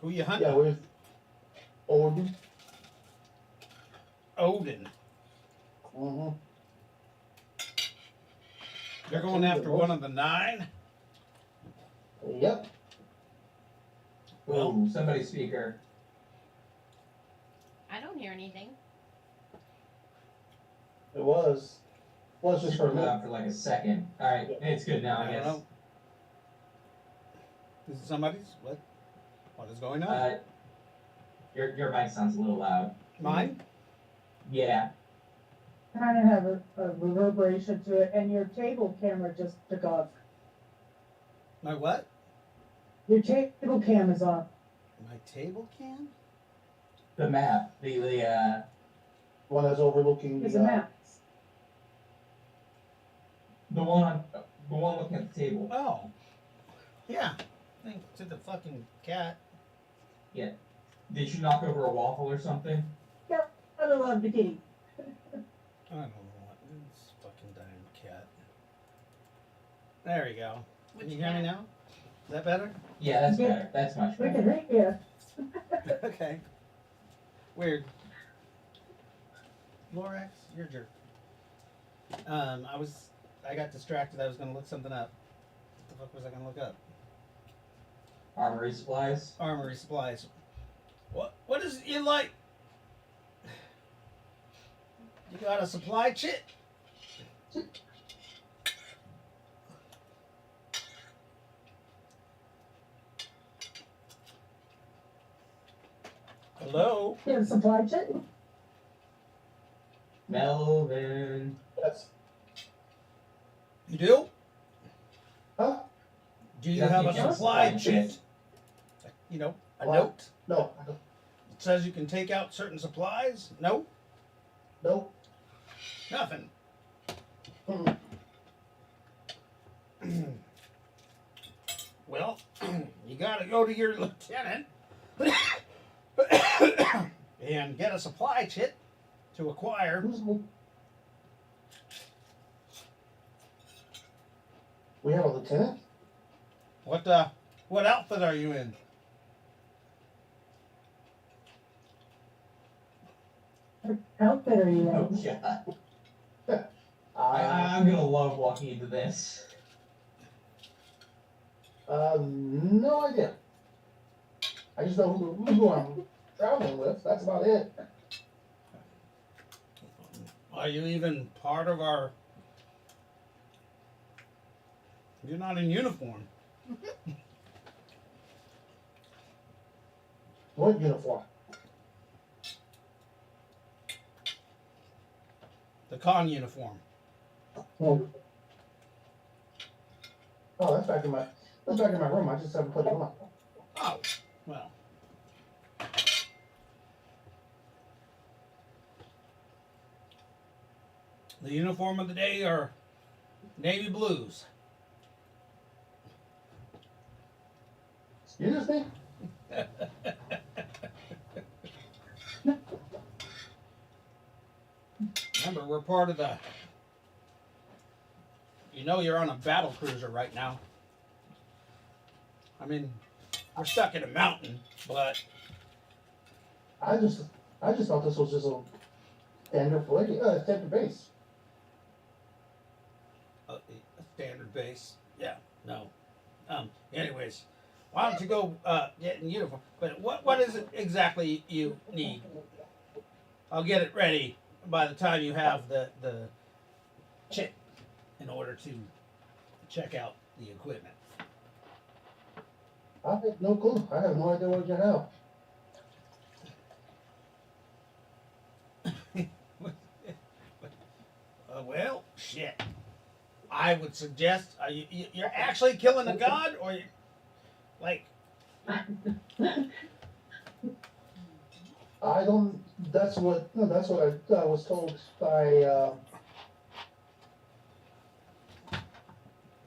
Speaker 2: Who you hunting?
Speaker 4: Yeah, with Odin.
Speaker 2: Odin.
Speaker 4: Mm-hmm.
Speaker 2: You're going after one of the 9?
Speaker 4: Yep.
Speaker 2: Well-
Speaker 3: Ooh, somebody's speaker.
Speaker 6: I don't hear anything.
Speaker 4: It was. Was just for
Speaker 3: Scrolled
Speaker 4: me.
Speaker 3: out for like a second. Alright, it's good now, I
Speaker 2: I don't
Speaker 3: guess.
Speaker 2: know. Is it somebody's? What? What is going on?
Speaker 3: Your mic sounds a little loud.
Speaker 2: Mine?
Speaker 3: Yeah.
Speaker 1: Kind of have a reverberation to it, and your table camera just took off.
Speaker 2: My what?
Speaker 1: Your table cam is off.
Speaker 2: My table cam?
Speaker 3: The map. The
Speaker 4: One that's overlooking
Speaker 1: It's
Speaker 4: the.
Speaker 1: a map.
Speaker 3: the one looking at the table.
Speaker 2: Oh. Yeah. Thanks to the fucking cat.
Speaker 3: Did you knock over a waffle or something?
Speaker 1: I love the kitty.
Speaker 2: I don't know what. This fucking damn cat. There you go. Can you hear me now? Is that better?
Speaker 3: Yeah, that's
Speaker 1: Yeah.
Speaker 3: better. That's much
Speaker 1: We
Speaker 3: better.
Speaker 1: can read you.
Speaker 2: Okay. Weird. Lorax, you're a jerk. I got distracted. I was gonna look something up. What the fuck was I gonna look up?
Speaker 3: Armory supplies.
Speaker 2: Armory supplies. What is it you like? You got a supply chit? Hello?
Speaker 1: You have a supply chain?
Speaker 3: Melvin.
Speaker 4: That's,
Speaker 2: You do?
Speaker 4: huh?
Speaker 2: Do you
Speaker 3: Yeah,
Speaker 2: have
Speaker 3: you
Speaker 2: a
Speaker 3: can
Speaker 2: supply
Speaker 3: supply
Speaker 2: sheet?
Speaker 3: kit.
Speaker 2: You know, a
Speaker 4: What?
Speaker 2: note
Speaker 4: No, I don't,
Speaker 2: that says you can take out certain supplies? No?
Speaker 4: no.
Speaker 2: Nothing.
Speaker 4: Mm-mm.
Speaker 2: Well, you gotta go to your lieutenant and get a supply kit to acquire.
Speaker 4: Who's we have a lieutenant?
Speaker 2: What outfit are you in?
Speaker 1: What outfit are you
Speaker 3: Oh,
Speaker 1: in?
Speaker 3: yeah. I'm gonna love walking into this.
Speaker 4: No idea. I just know who I'm traveling with. That's about it.
Speaker 2: Are you even part of our? You're not in uniform.
Speaker 4: What uniform?
Speaker 2: The con uniform.
Speaker 4: Oh, that's back in my room. I just haven't put it on.
Speaker 2: Oh, well. The uniform of the day are navy blues.
Speaker 4: Excuse me?
Speaker 2: Remember, we're part of the. You know, you're on a battle cruiser right now. I mean, we're stuck in a mountain, but
Speaker 4: I just thought this was just a standard base.
Speaker 2: a standard base. Yeah, no. Anyways, why don't you go get in uniform? But what is it exactly you need? I'll get it ready by the time you have the chip in order to check out the equipment.
Speaker 4: I have no clue. I have no idea what you have.
Speaker 2: Well, shit. I would suggest you're actually killing a god, or you, like,
Speaker 4: I don't. That's what I was told by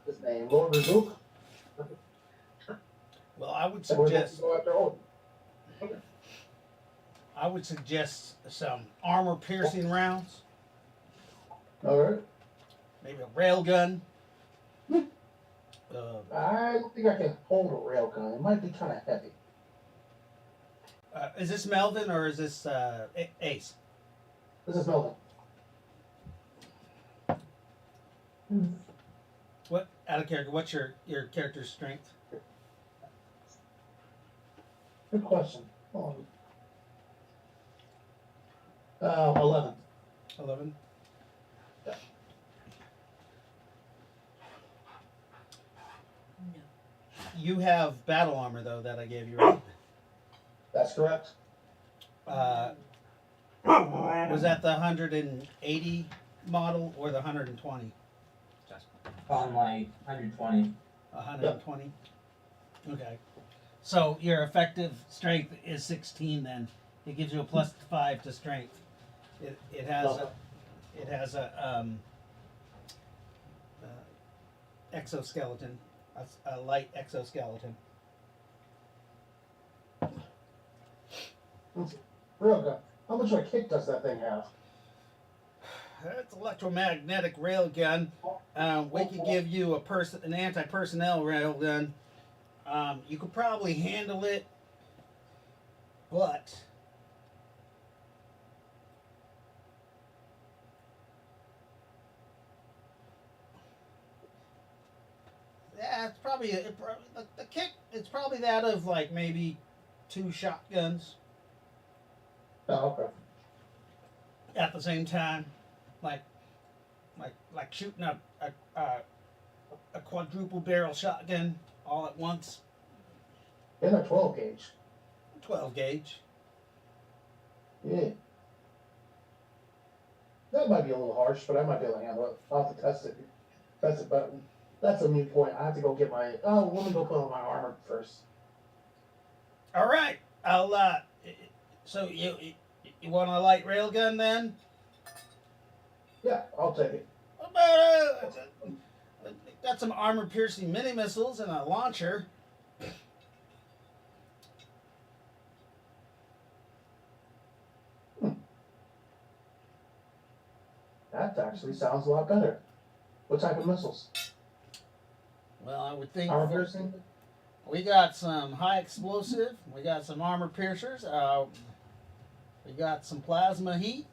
Speaker 4: his name, Lord Razuk.
Speaker 2: well, I would
Speaker 4: That we're going to
Speaker 2: suggest
Speaker 4: go after Odin.
Speaker 2: some armor-piercing rounds,
Speaker 4: All right.
Speaker 2: maybe a rail gun.
Speaker 4: I don't think I can hold a railgun. It might be kind of heavy.
Speaker 2: Is this Melvin or is this Ace?
Speaker 4: This is Melvin.
Speaker 2: What out of character? What's your character's strength?
Speaker 4: Good question. 11.
Speaker 2: 11.
Speaker 6: No.
Speaker 2: You have battle armor though that I gave you, right?
Speaker 4: That's correct.
Speaker 2: Was that the 180 model or the 120?
Speaker 3: On my 120.
Speaker 2: 120. Okay. So your effective strength is 16. Then it gives you a +5 to strength. It has a exoskeleton, a light exoskeleton.
Speaker 4: Railgun. How much of a kick does that thing have?
Speaker 2: It's electromagnetic railgun. We could give you an anti-personnel railgun. You could probably handle it, but yeah, it's probably the kick. It's probably that of like maybe 2 shotguns
Speaker 4: Oh, okay.
Speaker 2: at the same time, like shooting a quadruple barrel shotgun all at once.
Speaker 4: In a 12 gauge.
Speaker 2: 12 gauge.
Speaker 4: Yeah. That might be a little harsh, but I might be able to handle it. I'll have to test it. Test it, but that's a moot point. I have to go get my. Oh, let me go put on my armor first.
Speaker 2: All right. I'll. So you want a light railgun then?
Speaker 4: Yeah, I'll take it.
Speaker 2: What about got some armor-piercing mini missiles and a launcher.
Speaker 4: That actually sounds a lot better. What type of missiles?
Speaker 2: Well, I would think
Speaker 4: Armor piercing?
Speaker 2: we got some high explosive. We got some armor piercers. We got some plasma heat.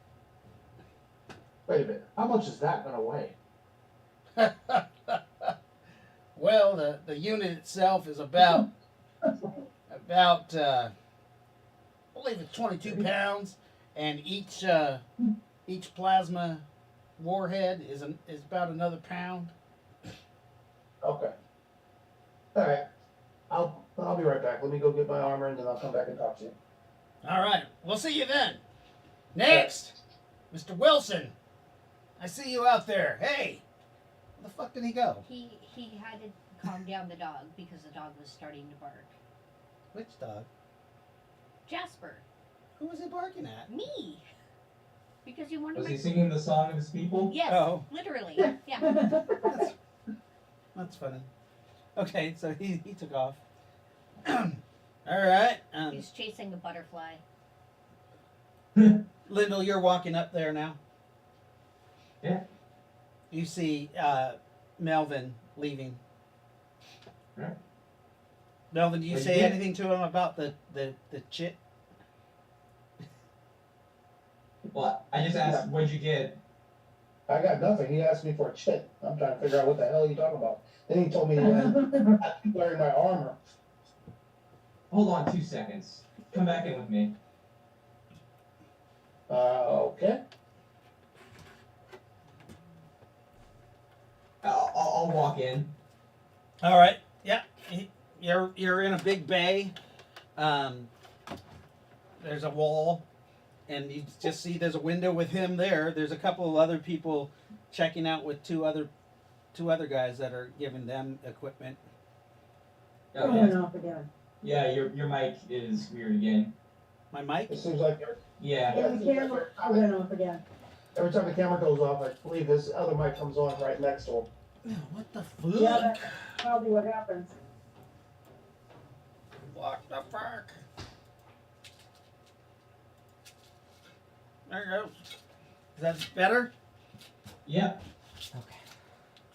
Speaker 4: Wait a minute. How much is that gonna weigh?
Speaker 2: Well, the unit itself is about I believe it's 22 pounds, and each plasma warhead is about another pound.
Speaker 4: Okay. All right. I'll be right back. Let me go get my armor and then I'll come back and talk to you.
Speaker 2: All right, we'll see you then. Next, Mr. Wilson, I see you out there. Hey, where the fuck did he go?
Speaker 6: He had to calm down the dog because the dog was starting to bark.
Speaker 2: Which dog?
Speaker 6: Jasper,
Speaker 2: Who was he barking at?
Speaker 6: me, because you wanted
Speaker 3: Was
Speaker 6: my.
Speaker 3: he singing the song of his people?
Speaker 6: Yes,
Speaker 2: Oh.
Speaker 6: literally. Yeah.
Speaker 2: That's funny. Okay, so he took off. All right.
Speaker 6: He's chasing a butterfly.
Speaker 2: Lyndall, you're walking up there now.
Speaker 3: Yeah.
Speaker 2: You see Melvin leaving.
Speaker 3: Right.
Speaker 2: Melvin, do you
Speaker 3: Well,
Speaker 2: say
Speaker 3: you did.
Speaker 2: anything to him about the chit?
Speaker 3: Well, I just asked, what'd you get?
Speaker 4: I got nothing. He asked me for a chit. I'm trying to figure out what the hell you talking about. Then he told me I'm wearing my armor.
Speaker 3: Hold on 2 seconds. Come back in with me.
Speaker 4: Okay.
Speaker 3: I'll walk in.
Speaker 2: All right. Yeah. You're in a big bay. There's a wall, and you just see there's a window with him there. There's a couple of other people checking out with two other guys that are giving them equipment.
Speaker 1: Oh,
Speaker 3: Okay.
Speaker 1: went off again.
Speaker 3: Yeah, your mic is weird again.
Speaker 2: My mic?
Speaker 4: It seems like every
Speaker 3: Yeah.
Speaker 1: And the camera went off again.
Speaker 4: time the camera goes off, I believe this other mic comes on right next to him.
Speaker 2: What the
Speaker 1: Yeah,
Speaker 2: fuck?
Speaker 1: that's probably what happens.
Speaker 2: What the fuck? There you go. Is that better?
Speaker 3: Yep.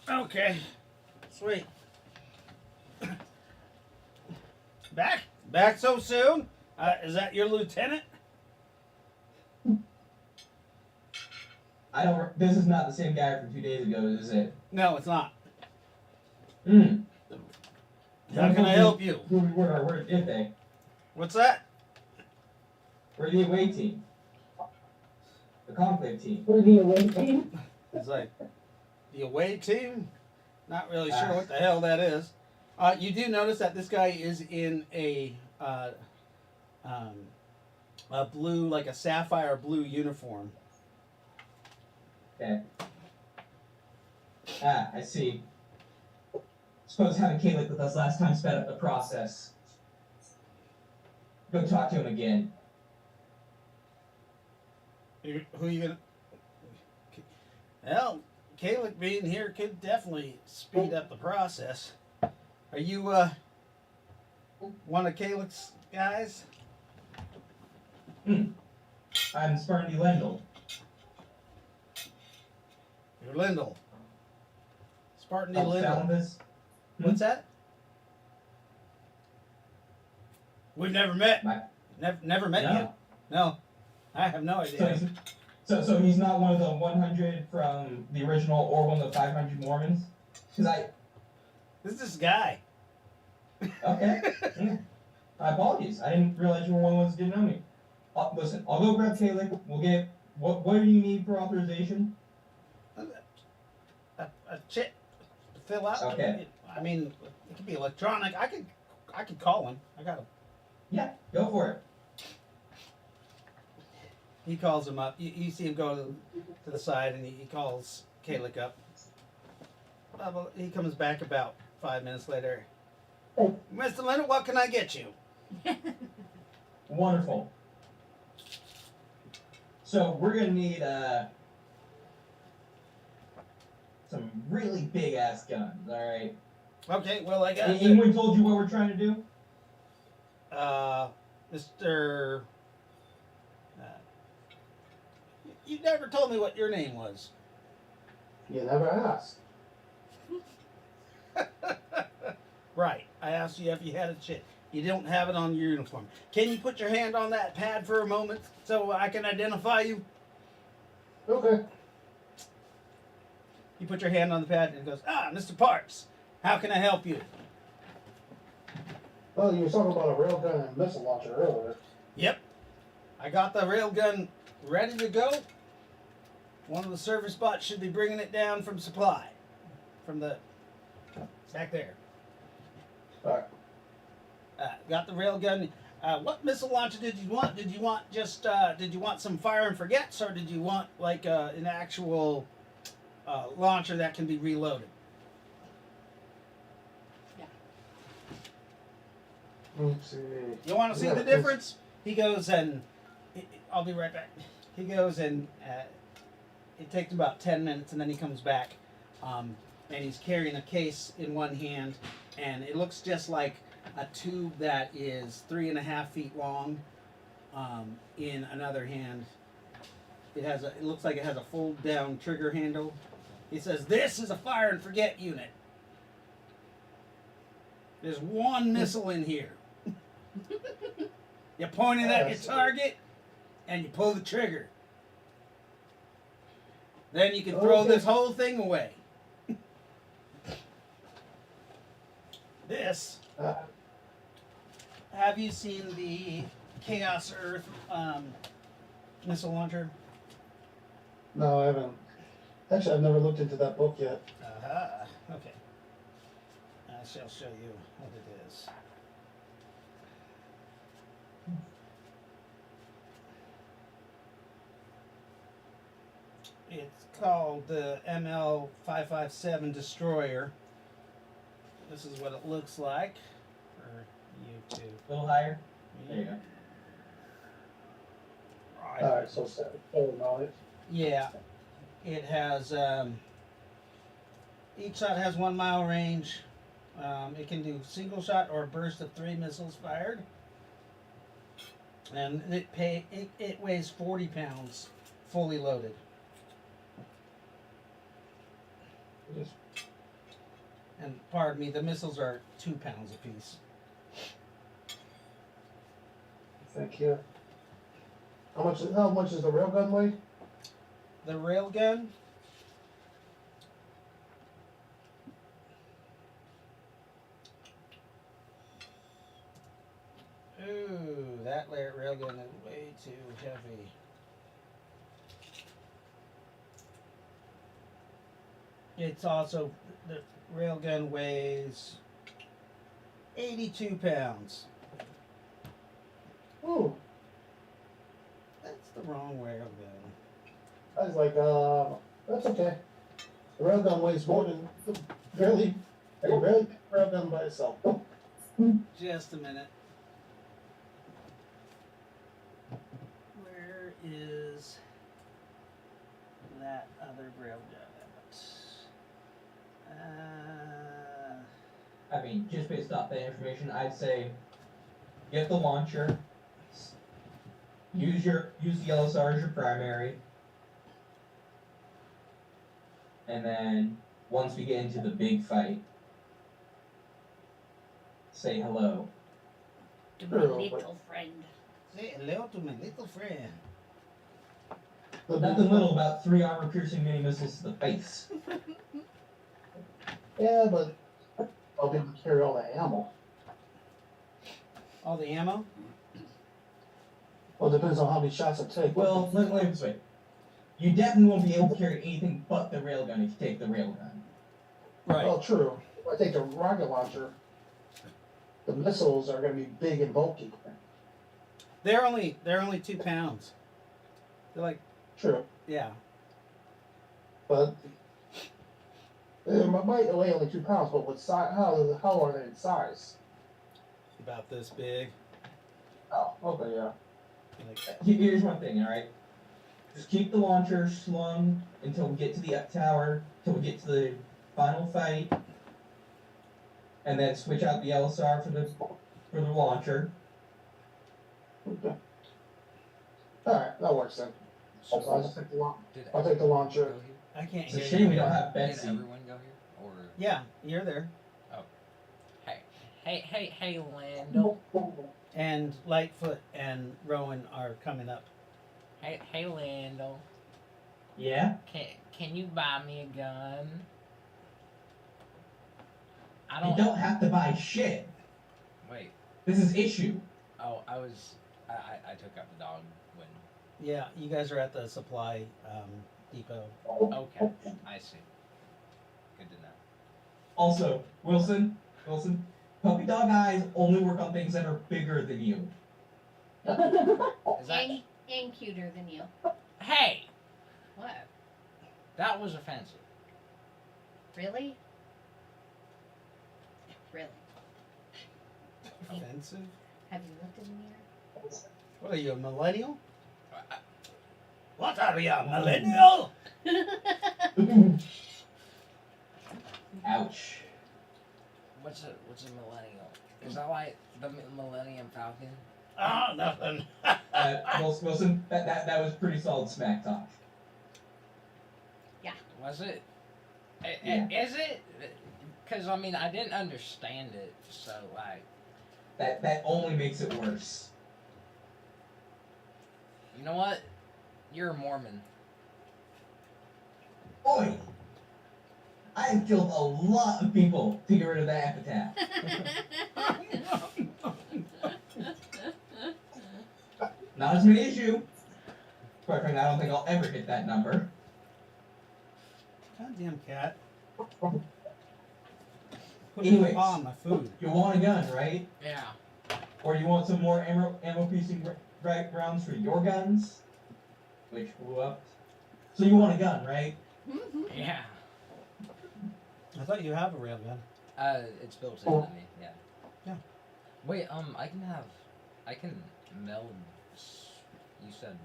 Speaker 2: Okay. Sweet. Back so soon? Is that your lieutenant?
Speaker 3: I don't. This is not the same guy from 2 days ago, is it?
Speaker 2: No, it's not.
Speaker 3: Hmm.
Speaker 2: How can I help you?
Speaker 3: Where did they?
Speaker 2: What's that?
Speaker 3: Where the away team? The conclave team.
Speaker 1: We're the away team.
Speaker 2: It's like the away team. Not really sure what the hell that is. You do notice that this guy is in a blue, like a sapphire blue uniform.
Speaker 3: Okay. I see. Suppose having Caleb with us last time sped up the process. Go talk to him again.
Speaker 2: Who you gonna? Well, Caleb being here could definitely speed up the process. Are you one of Caleb's guys?
Speaker 3: I'm Spartan Lendl.
Speaker 2: You're Lyndall. Spartan D.
Speaker 3: Help
Speaker 2: Lyndall.
Speaker 3: found this.
Speaker 2: What's that? We've never met.
Speaker 3: My-
Speaker 2: Never met
Speaker 3: No.
Speaker 2: you. No, I have no
Speaker 3: So
Speaker 2: idea.
Speaker 3: so he's not one of the 100 from the original or one of the 500 Mormons? Because
Speaker 2: This is this guy.
Speaker 3: okay. Yeah. My apologies. I didn't realize you were one of the ones who didn't know me. Listen, I'll go grab Caleb. We'll get, what do you need for authorization?
Speaker 2: A chit to fill out.
Speaker 3: Okay.
Speaker 2: I mean, it could be electronic. I could call him. I got him.
Speaker 3: Yeah, go for it.
Speaker 2: He calls him up. You see him go to the side, and he calls Kalik up. He comes back about 5 minutes later. Mr. Leonard, what can I get you?
Speaker 3: Wonderful. So we're gonna need some really big ass guns. All right.
Speaker 2: Okay, well I got
Speaker 3: Anyone told you what we're trying to do?
Speaker 2: Mr. You never told me what your name was.
Speaker 4: You never asked.
Speaker 2: Right. I asked you if you had a chip. You don't have it on your uniform. Can you put your hand on that pad for a moment so I can identify you?
Speaker 4: Okay.
Speaker 2: You put your hand on the pad and it goes, Mr. Parks, how can I help you?
Speaker 4: Well, you were talking about a railgun and missile launcher earlier.
Speaker 2: Yep. I got the railgun ready to go. One of the service bots should be bringing it down from supply. From the back there.
Speaker 4: Alright.
Speaker 2: Got the railgun. What missile launcher did you want? Did you want just did you want some fire and forgets, or did you want like an actual launcher that can be reloaded?
Speaker 4: Let's see.
Speaker 2: You want to see
Speaker 4: Yeah,
Speaker 2: the difference? He goes and I'll be right back. He goes and it takes about 10 minutes, and then he comes back, and he's carrying a case in one hand, and it looks just like a tube that is 3.5 feet long. In another hand, it looks like it has a fold down trigger handle. He says, "This is a fire and forget unit. There's one missile in here. You point it at your target, and you pull the trigger. Then you can throw
Speaker 4: Okay.
Speaker 2: this whole thing away." This. Have you seen the Chaos Earth missile launcher?
Speaker 4: No, I haven't. Actually, I've never looked into that book yet.
Speaker 2: Okay. I shall show you what it is. It's called the ML557 Destroyer. This is what it looks like for you to.
Speaker 3: A little higher. There you go.
Speaker 2: Right.
Speaker 4: Alright, so knowledge.
Speaker 2: Yeah, it has. Each shot has 1 mile range. It can do single shot or a burst of 3 missiles fired, and it weighs 40 pounds, fully loaded.
Speaker 4: Just
Speaker 2: And pardon me, the missiles are 2 pounds apiece.
Speaker 4: think here. How much is the railgun weigh?
Speaker 2: The railgun. Ooh, that railgun is way too heavy. It's also, the railgun weighs 82 pounds.
Speaker 4: Ooh,
Speaker 2: That's the wrong railgun.
Speaker 4: I was like, that's okay. The railgun weighs more than barely railgun by itself.
Speaker 2: Just a minute. Where is that other railgun at?
Speaker 3: I mean, just based off that information, I'd say get the launcher. Use the LSR as your primary. And then once we get into the big fight, say hello.
Speaker 6: To my
Speaker 4: Sure,
Speaker 6: little friend.
Speaker 2: Say hello to my little friend.
Speaker 3: Nothing little about 3 armor-piercing mini missiles to the face.
Speaker 4: Yeah, but I'll be able to carry all the ammo.
Speaker 2: All the ammo?
Speaker 4: Well, it depends on how many shots I take.
Speaker 3: Well, let me put it this way. You definitely won't be able to carry anything but the railgun if you take the railgun.
Speaker 2: Right.
Speaker 4: Well, true. If I take the rocket launcher, the missiles are going to be big and bulky.
Speaker 2: They're only 2 pounds. They're like,
Speaker 4: True.
Speaker 2: yeah.
Speaker 4: But they might weigh only 2 pounds, but with size, how are they in size?
Speaker 2: About this big.
Speaker 4: Oh, okay, yeah.
Speaker 2: Like,
Speaker 3: Here's one thing, alright? Just keep the launcher slung until we get to the up tower, till we get to the final fight, and then switch out the LSR for the launcher.
Speaker 4: Okay. Alright, that works then. So I'll just take the
Speaker 5: Did
Speaker 4: I'll take the
Speaker 5: everyone
Speaker 4: launcher.
Speaker 5: go here?
Speaker 2: I can't
Speaker 3: It's a
Speaker 2: hear
Speaker 3: shame
Speaker 2: you.
Speaker 3: we don't have
Speaker 5: Did
Speaker 3: Betsy.
Speaker 5: everyone go here? Or
Speaker 2: Yeah, you're there.
Speaker 5: hey, Lando.
Speaker 2: And Lightfoot and Rowan are coming up.
Speaker 5: Hey, Lando.
Speaker 3: Yeah?
Speaker 5: Can you buy me a gun? I
Speaker 3: You don't have to buy shit.
Speaker 5: Wait.
Speaker 3: This is issue.
Speaker 5: Oh, I took out the dog when.
Speaker 2: Yeah, you guys are at the supply depot.
Speaker 5: Okay, I see. Good to know.
Speaker 3: Also, Wilson, puppy dog eyes only work on things that are bigger than you.
Speaker 5: Is that?
Speaker 6: And cuter than you.
Speaker 5: Hey,
Speaker 6: What?
Speaker 5: that was offensive.
Speaker 6: Really? Really?
Speaker 2: Offensive?
Speaker 6: Have you looked in the mirror?
Speaker 2: What are you, a millennial? What are you, a millennial?
Speaker 3: Ouch.
Speaker 5: What's a millennial? Is that like the Millennium Falcon?
Speaker 2: Oh, nothing.
Speaker 3: Wilson, that was pretty solid smack talk.
Speaker 5: Was it?
Speaker 3: Yeah.
Speaker 5: Is it? Because I mean, I didn't understand it, so like,
Speaker 3: That only makes it worse.
Speaker 5: you know what? You're a Mormon.
Speaker 3: Oi! I have killed a lot of people to get rid of that epitaph. Not as many as you. Quite frankly, I don't think I'll ever hit that number.
Speaker 2: Goddamn cat. Put
Speaker 3: Anyways.
Speaker 2: a paw on my food.
Speaker 3: You want a gun, right?
Speaker 5: Yeah.
Speaker 3: Or you want some more ammo piercing rounds for your guns? Which blew up. So you want a gun, right?
Speaker 5: Yeah.
Speaker 2: I thought you have a railgun.
Speaker 5: It's built into me. Yeah.
Speaker 2: Yeah.
Speaker 5: Wait. I can meld. You said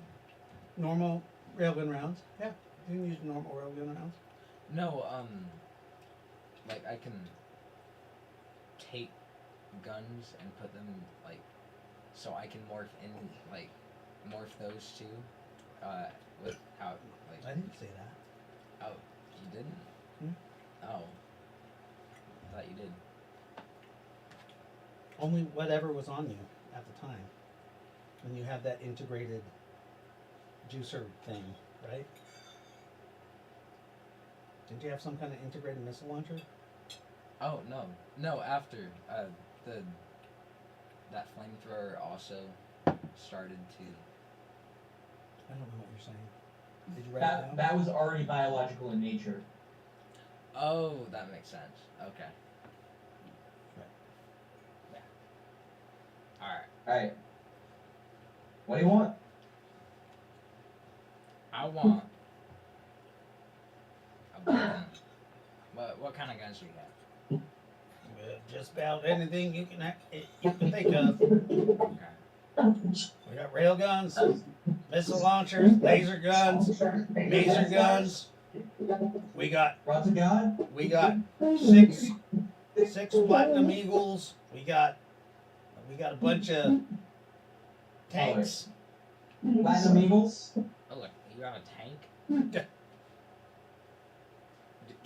Speaker 2: Normal railgun rounds. Yeah, you can use normal railgun rounds.
Speaker 5: no. Like I can take guns and put them like, so I can morph those two. With how
Speaker 2: I didn't say that.
Speaker 5: Oh, you didn't? Oh. I thought you did.
Speaker 2: Only whatever was on you at the time. When you had that integrated juicer thing, right? Didn't you have some kind of integrated missile launcher?
Speaker 5: Oh, no, after, that flamethrower also started to,
Speaker 2: I don't know what you're saying. Did you write it down?
Speaker 3: That was already biological in nature.
Speaker 5: oh, that makes sense, okay.
Speaker 2: Right.
Speaker 5: Yeah. Alright,
Speaker 3: Alright. What do you want?
Speaker 5: I want a gun. What kind of guns do you have?
Speaker 2: Well, just about anything you can think of.
Speaker 5: Okay.
Speaker 2: We got rail guns, missile launchers, laser guns, laser guns. We got
Speaker 3: Rods of God?
Speaker 2: six Platinum Eagles. We got a bunch of tanks.
Speaker 3: Platinum Eagles?
Speaker 5: Oh, look, you got a tank?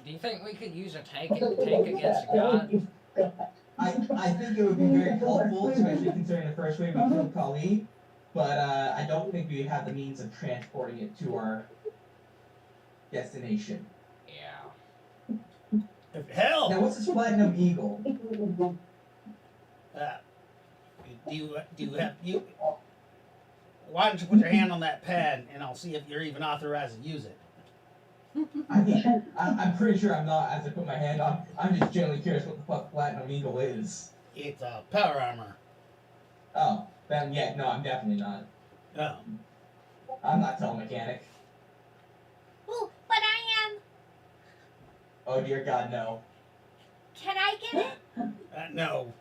Speaker 5: Do you think we could use a tank against a god?
Speaker 3: I think it would be very helpful, especially considering the first wave we killed Kali, but I don't think we have the means of transporting it to our destination.
Speaker 5: Yeah.
Speaker 2: Hell,
Speaker 3: Now, what's this Platinum Eagle?
Speaker 2: do you have you? Why don't you put your hand on that pad and I'll see if you're even authorized to use it.
Speaker 3: I'm pretty sure I'm not, as I put my hand on. I'm just generally curious what the fuck Platinum Eagle is.
Speaker 2: It's a power armor.
Speaker 3: Oh, then yeah, no, I'm definitely not.
Speaker 2: Oh.
Speaker 3: I'm not telemechanic.
Speaker 6: Well, but I am.
Speaker 3: Oh dear God, no.
Speaker 6: Can I get it?
Speaker 2: No,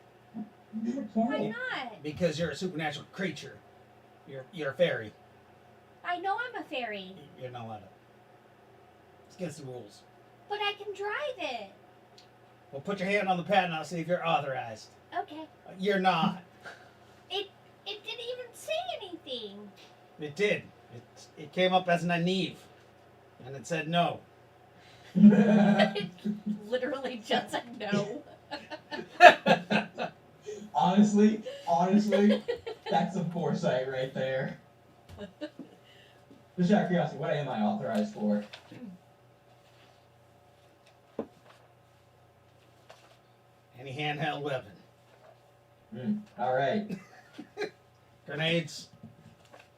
Speaker 6: Why not?
Speaker 2: because you're a supernatural creature. You're a fairy.
Speaker 6: I know I'm a fairy,
Speaker 2: You're not allowed to. It's against the rules.
Speaker 6: but I can drive it.
Speaker 2: Well, put your hand on the pad and I'll see if you're authorized.
Speaker 6: Okay.
Speaker 2: You're not.
Speaker 6: It didn't even say anything.
Speaker 2: It did. It came up as an Aniv, and it said no.
Speaker 6: It literally just said no.
Speaker 3: honestly, that's some foresight right there. Just out of curiosity, what am I authorized for?
Speaker 2: Any handheld weapon.
Speaker 3: Alright.
Speaker 2: Grenades,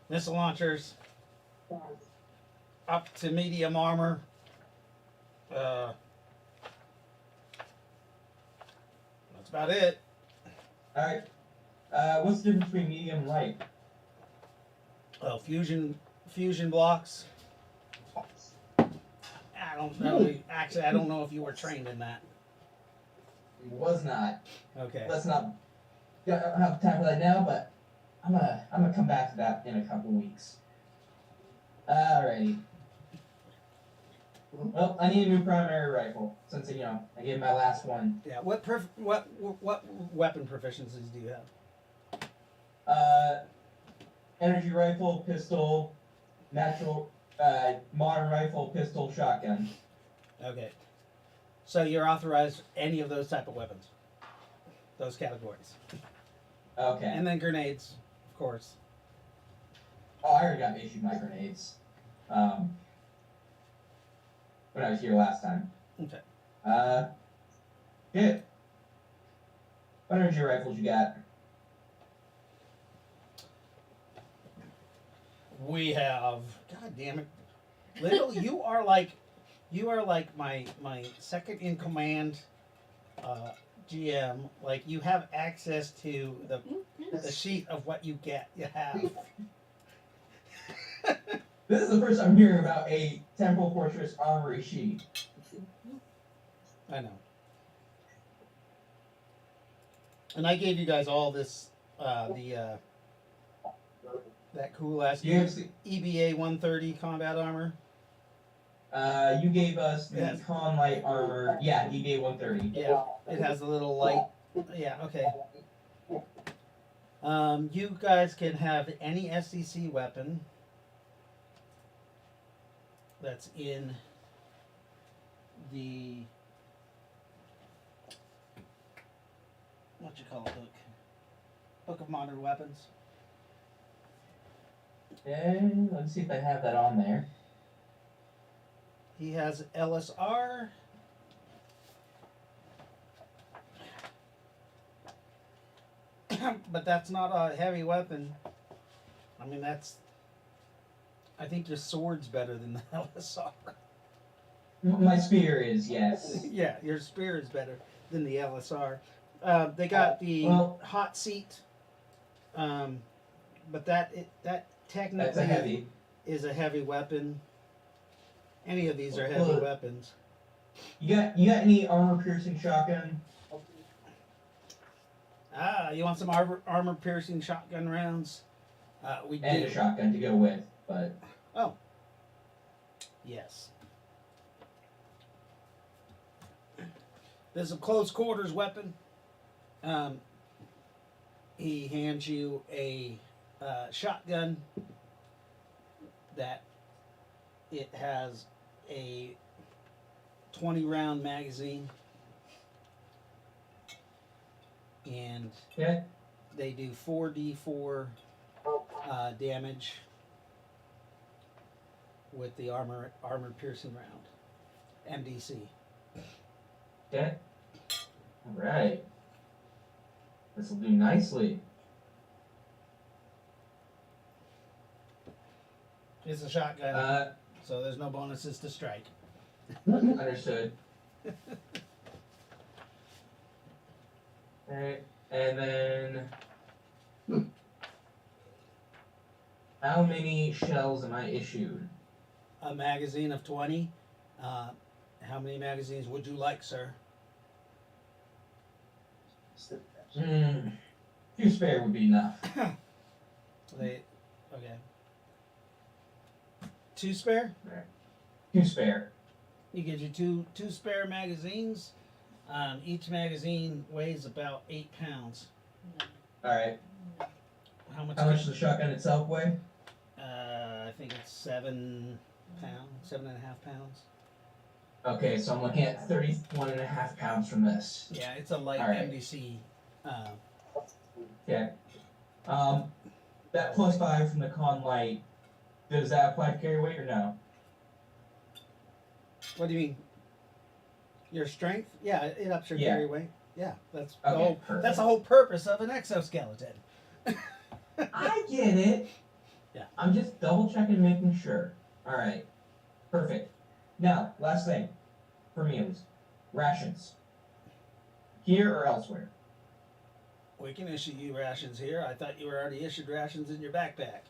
Speaker 2: missile launchers, up to medium armor. That's about it.
Speaker 3: Alright. What's the difference between medium and light?
Speaker 2: Oh, fusion blocks. I don't know. Actually, I don't know if you were trained in that.
Speaker 3: Was not.
Speaker 2: Okay.
Speaker 3: Let's not. I don't have time for that now, but I'm gonna come back to that in a couple weeks. Alrighty. Well, I need a new primary rifle since I gave my last one.
Speaker 2: Yeah. What weapon proficiencies do you have?
Speaker 3: Energy rifle, pistol, natural, modern rifle, pistol, shotgun.
Speaker 2: Okay. So you're authorized any of those type of weapons. Those categories.
Speaker 3: Okay.
Speaker 2: And then grenades, of course.
Speaker 3: Oh, I already got issued my grenades. When I was here last time.
Speaker 2: Okay.
Speaker 3: Good. What energy rifles you got?
Speaker 2: We have. God damn it, Little. You are like my second in command, GM. Like you have access to the sheet of what you get. You have.
Speaker 3: This is the first I'm hearing about a Temple Fortress armory sheet.
Speaker 2: I know. And I gave you guys all this, that cool ass
Speaker 3: You have,
Speaker 2: EBA 130 combat armor.
Speaker 3: you gave us the
Speaker 2: Yes.
Speaker 3: Con Light armor. Yeah, EBA 130.
Speaker 2: Yeah, it has a little light. Yeah, okay. You guys can have any SCC weapon that's in the what you call it book of modern weapons.
Speaker 3: Okay, let's see if I have that on there.
Speaker 2: He has LSR. But that's not a heavy weapon. I mean, I think your sword's better than the LSR.
Speaker 3: My spear is, yes.
Speaker 2: Yeah, your spear is better than the LSR. They got the
Speaker 3: well-
Speaker 2: hot seat, but that technically
Speaker 3: That's a heavy.
Speaker 2: is a heavy weapon. Any of these are heavy
Speaker 3: Well-
Speaker 2: weapons.
Speaker 3: You got any armor piercing shotgun?
Speaker 2: You want some armor piercing shotgun rounds? We do.
Speaker 3: And a shotgun to go with, but
Speaker 2: Yes. There's a close quarters weapon. He hands you a shotgun that it has a 20 round magazine, and
Speaker 3: yeah.
Speaker 2: they do 4d4 damage with the armor piercing round, MDC.
Speaker 3: Okay. Alright. This will do nicely.
Speaker 2: It's a shotgun, so there's no bonuses to strike.
Speaker 3: Understood. Alright, and then How many shells am I issued?
Speaker 2: A magazine of 20. How many magazines would you like, sir?
Speaker 3: Two spare would be enough.
Speaker 2: Okay. 2 spare?
Speaker 3: Two spare.
Speaker 2: He gives you two spare magazines. Each magazine weighs about 8 pounds.
Speaker 3: Alright.
Speaker 2: How much?
Speaker 3: How much does the shotgun itself weigh?
Speaker 2: I think it's 7 pounds, 7.5 pounds.
Speaker 3: Okay, so I'm looking at 31.5 pounds from this.
Speaker 2: Yeah, it's a light
Speaker 3: Alright.
Speaker 2: MDC.
Speaker 3: Okay. That +5 from the con light, does that apply to carry weight or no?
Speaker 2: What do you mean? Your strength? Yeah, it ups your
Speaker 3: Yeah.
Speaker 2: carry weight. Yeah, that's
Speaker 3: Okay, perfect.
Speaker 2: that's the whole purpose of an exoskeleton.
Speaker 3: I get it.
Speaker 2: Yeah.
Speaker 3: I'm just double checking, making sure. Alright. Perfect. Now, last thing. For me at least. Rations. Here or elsewhere?
Speaker 2: We can issue you rations here. I thought you were already issued rations in your backpack.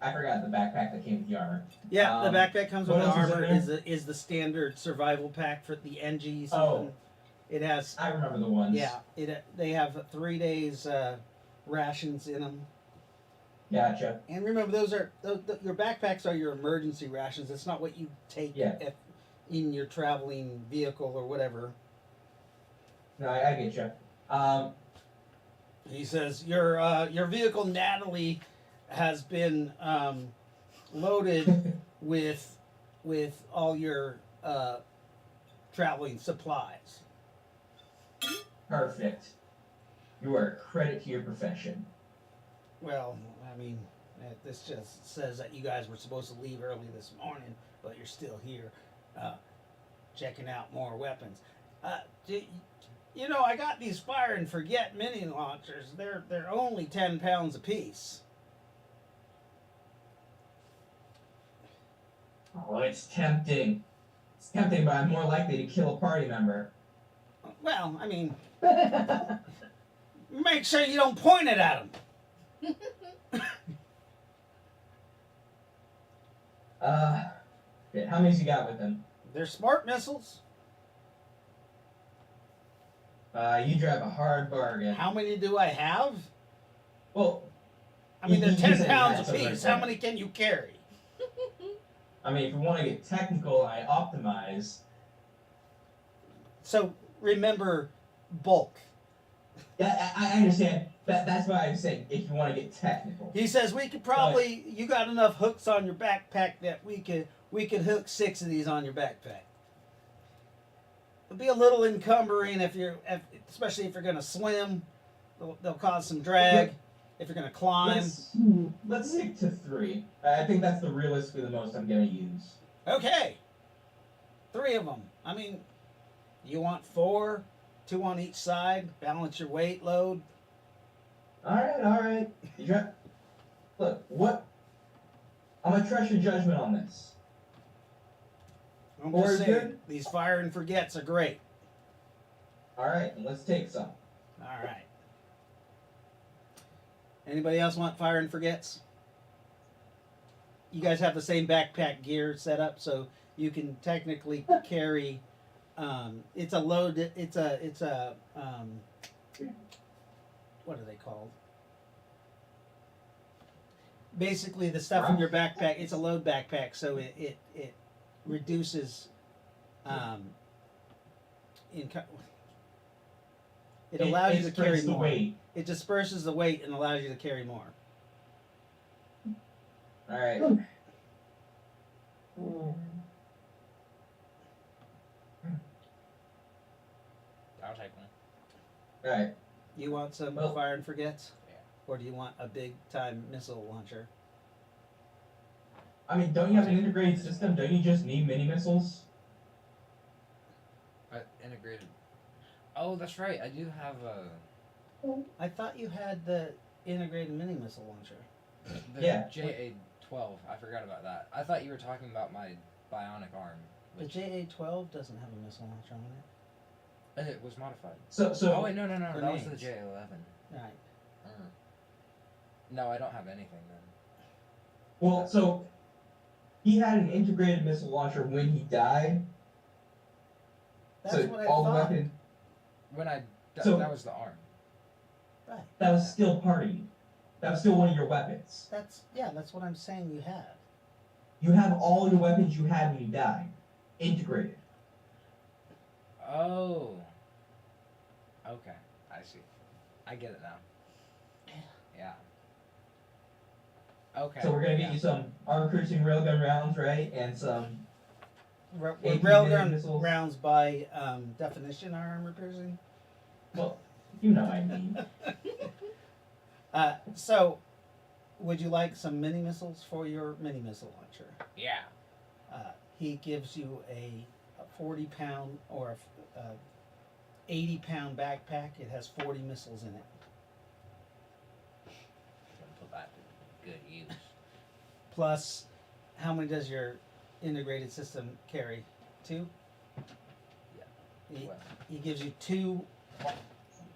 Speaker 3: I forgot the backpack that came with the armor.
Speaker 2: Yeah, the backpack comes with
Speaker 3: what else is in
Speaker 2: armor.
Speaker 3: there?
Speaker 2: Is the standard survival pack for the NG.
Speaker 3: Oh.
Speaker 2: It has.
Speaker 3: I remember the ones.
Speaker 2: Yeah, they have 3 days rations in them.
Speaker 3: Gotcha.
Speaker 2: And remember, those are your backpacks are your emergency rations. It's not what you take
Speaker 3: Yeah.
Speaker 2: in your traveling vehicle or whatever.
Speaker 3: No, I get you.
Speaker 2: He says your vehicle, Natalie, has been loaded with all your traveling supplies.
Speaker 3: Perfect. You are a credit to your profession.
Speaker 2: Well, I mean, this just says that you guys were supposed to leave early this morning, but you're still here, checking out more weapons. You know, I got these fire and forget mini launchers. They're only 10 pounds apiece.
Speaker 3: Oh, it's tempting. It's tempting, but I'm more likely to kill a party member.
Speaker 2: Well, I mean, make sure you don't point it at them.
Speaker 3: Okay, how many's you got with him?
Speaker 2: They're smart missiles.
Speaker 3: You drive a hard bargain.
Speaker 2: How many do I have?
Speaker 3: Well,
Speaker 2: I mean, they're
Speaker 3: You
Speaker 2: 10
Speaker 3: said
Speaker 2: pounds
Speaker 3: that, so
Speaker 2: apiece.
Speaker 3: they're
Speaker 2: How
Speaker 3: 10.
Speaker 2: many can you carry?
Speaker 3: I mean, if you want to get technical, I optimize.
Speaker 2: So remember, bulk.
Speaker 3: Yeah, I understand. That's why I'm saying if you want to get technical.
Speaker 2: He says we could probably. You got enough hooks on your backpack that we could hook 6 of these on your backpack. It'll be a little encumbering especially if you're gonna swim. They'll cause some drag. If you're gonna climb.
Speaker 3: Let's stick to 3. I think that's the realistically the most I'm gonna use.
Speaker 2: Okay. 3 of them. I mean, you want 4, 2 on each side. Balance your weight load.
Speaker 3: All right. Look, what? I'm gonna trust your judgment on this.
Speaker 2: I'm
Speaker 3: Or
Speaker 2: just
Speaker 3: is
Speaker 2: saying,
Speaker 3: good?
Speaker 2: these fire and forgets are great.
Speaker 3: All right, let's take some.
Speaker 2: All right. Anybody else want fire and forgets? You guys have the same backpack gear set up, so you can technically carry. It's a load. It's a. What are they called? Basically, the stuff in your backpack. It's a load backpack, so it reduces. It allows you to carry
Speaker 3: spreads the
Speaker 2: more.
Speaker 3: weight.
Speaker 2: It disperses the weight and allows you to carry more.
Speaker 3: All right.
Speaker 5: I'll take one.
Speaker 3: All right.
Speaker 2: You want some
Speaker 3: Well-
Speaker 2: fire and forgets?
Speaker 5: Yeah.
Speaker 2: Or do you want a big time missile launcher?
Speaker 3: I mean, don't you have an integrated system? Don't you just need mini missiles?
Speaker 5: Integrated. Oh, that's right. I do have a.
Speaker 2: I thought you had the integrated mini missile launcher.
Speaker 5: The
Speaker 3: Yeah.
Speaker 5: JA-12. I forgot about that. I thought you were talking about my bionic arm,
Speaker 2: The
Speaker 5: which
Speaker 2: JA-12 doesn't have a missile launcher on it.
Speaker 5: it was modified.
Speaker 3: So
Speaker 5: Oh wait, no. That was the
Speaker 2: Grenades.
Speaker 5: JA-11.
Speaker 2: Right.
Speaker 5: No, I don't have anything then.
Speaker 3: Well, so he had an integrated missile launcher when he died.
Speaker 2: That's
Speaker 3: so
Speaker 2: what I
Speaker 3: all the
Speaker 2: thought.
Speaker 3: weapons
Speaker 5: When I
Speaker 3: So-
Speaker 5: that was the arm.
Speaker 2: Right.
Speaker 3: that was still part of you. That was still one of your weapons.
Speaker 2: That's what I'm saying. You have.
Speaker 3: You have all your weapons you had when you died, integrated.
Speaker 5: Oh. Okay, I see. I get it now. Yeah. Okay.
Speaker 3: So we're gonna get
Speaker 5: yeah.
Speaker 3: you some armor-piercing railgun rounds, right, and some.
Speaker 2: Were
Speaker 3: 18
Speaker 2: railgun
Speaker 3: missiles.
Speaker 2: rounds by definition are armor piercing?
Speaker 3: Well, you know what I mean.
Speaker 2: So, would you like some mini missiles for your mini missile launcher?
Speaker 5: Yeah.
Speaker 2: He gives you a 40-pound or a 80-pound backpack. It has 40 missiles in it.
Speaker 5: Gonna put that to good use.
Speaker 2: Plus, how many does your integrated system carry? 2?
Speaker 5: Yeah.
Speaker 2: He,
Speaker 5: Well,
Speaker 2: he gives you 2.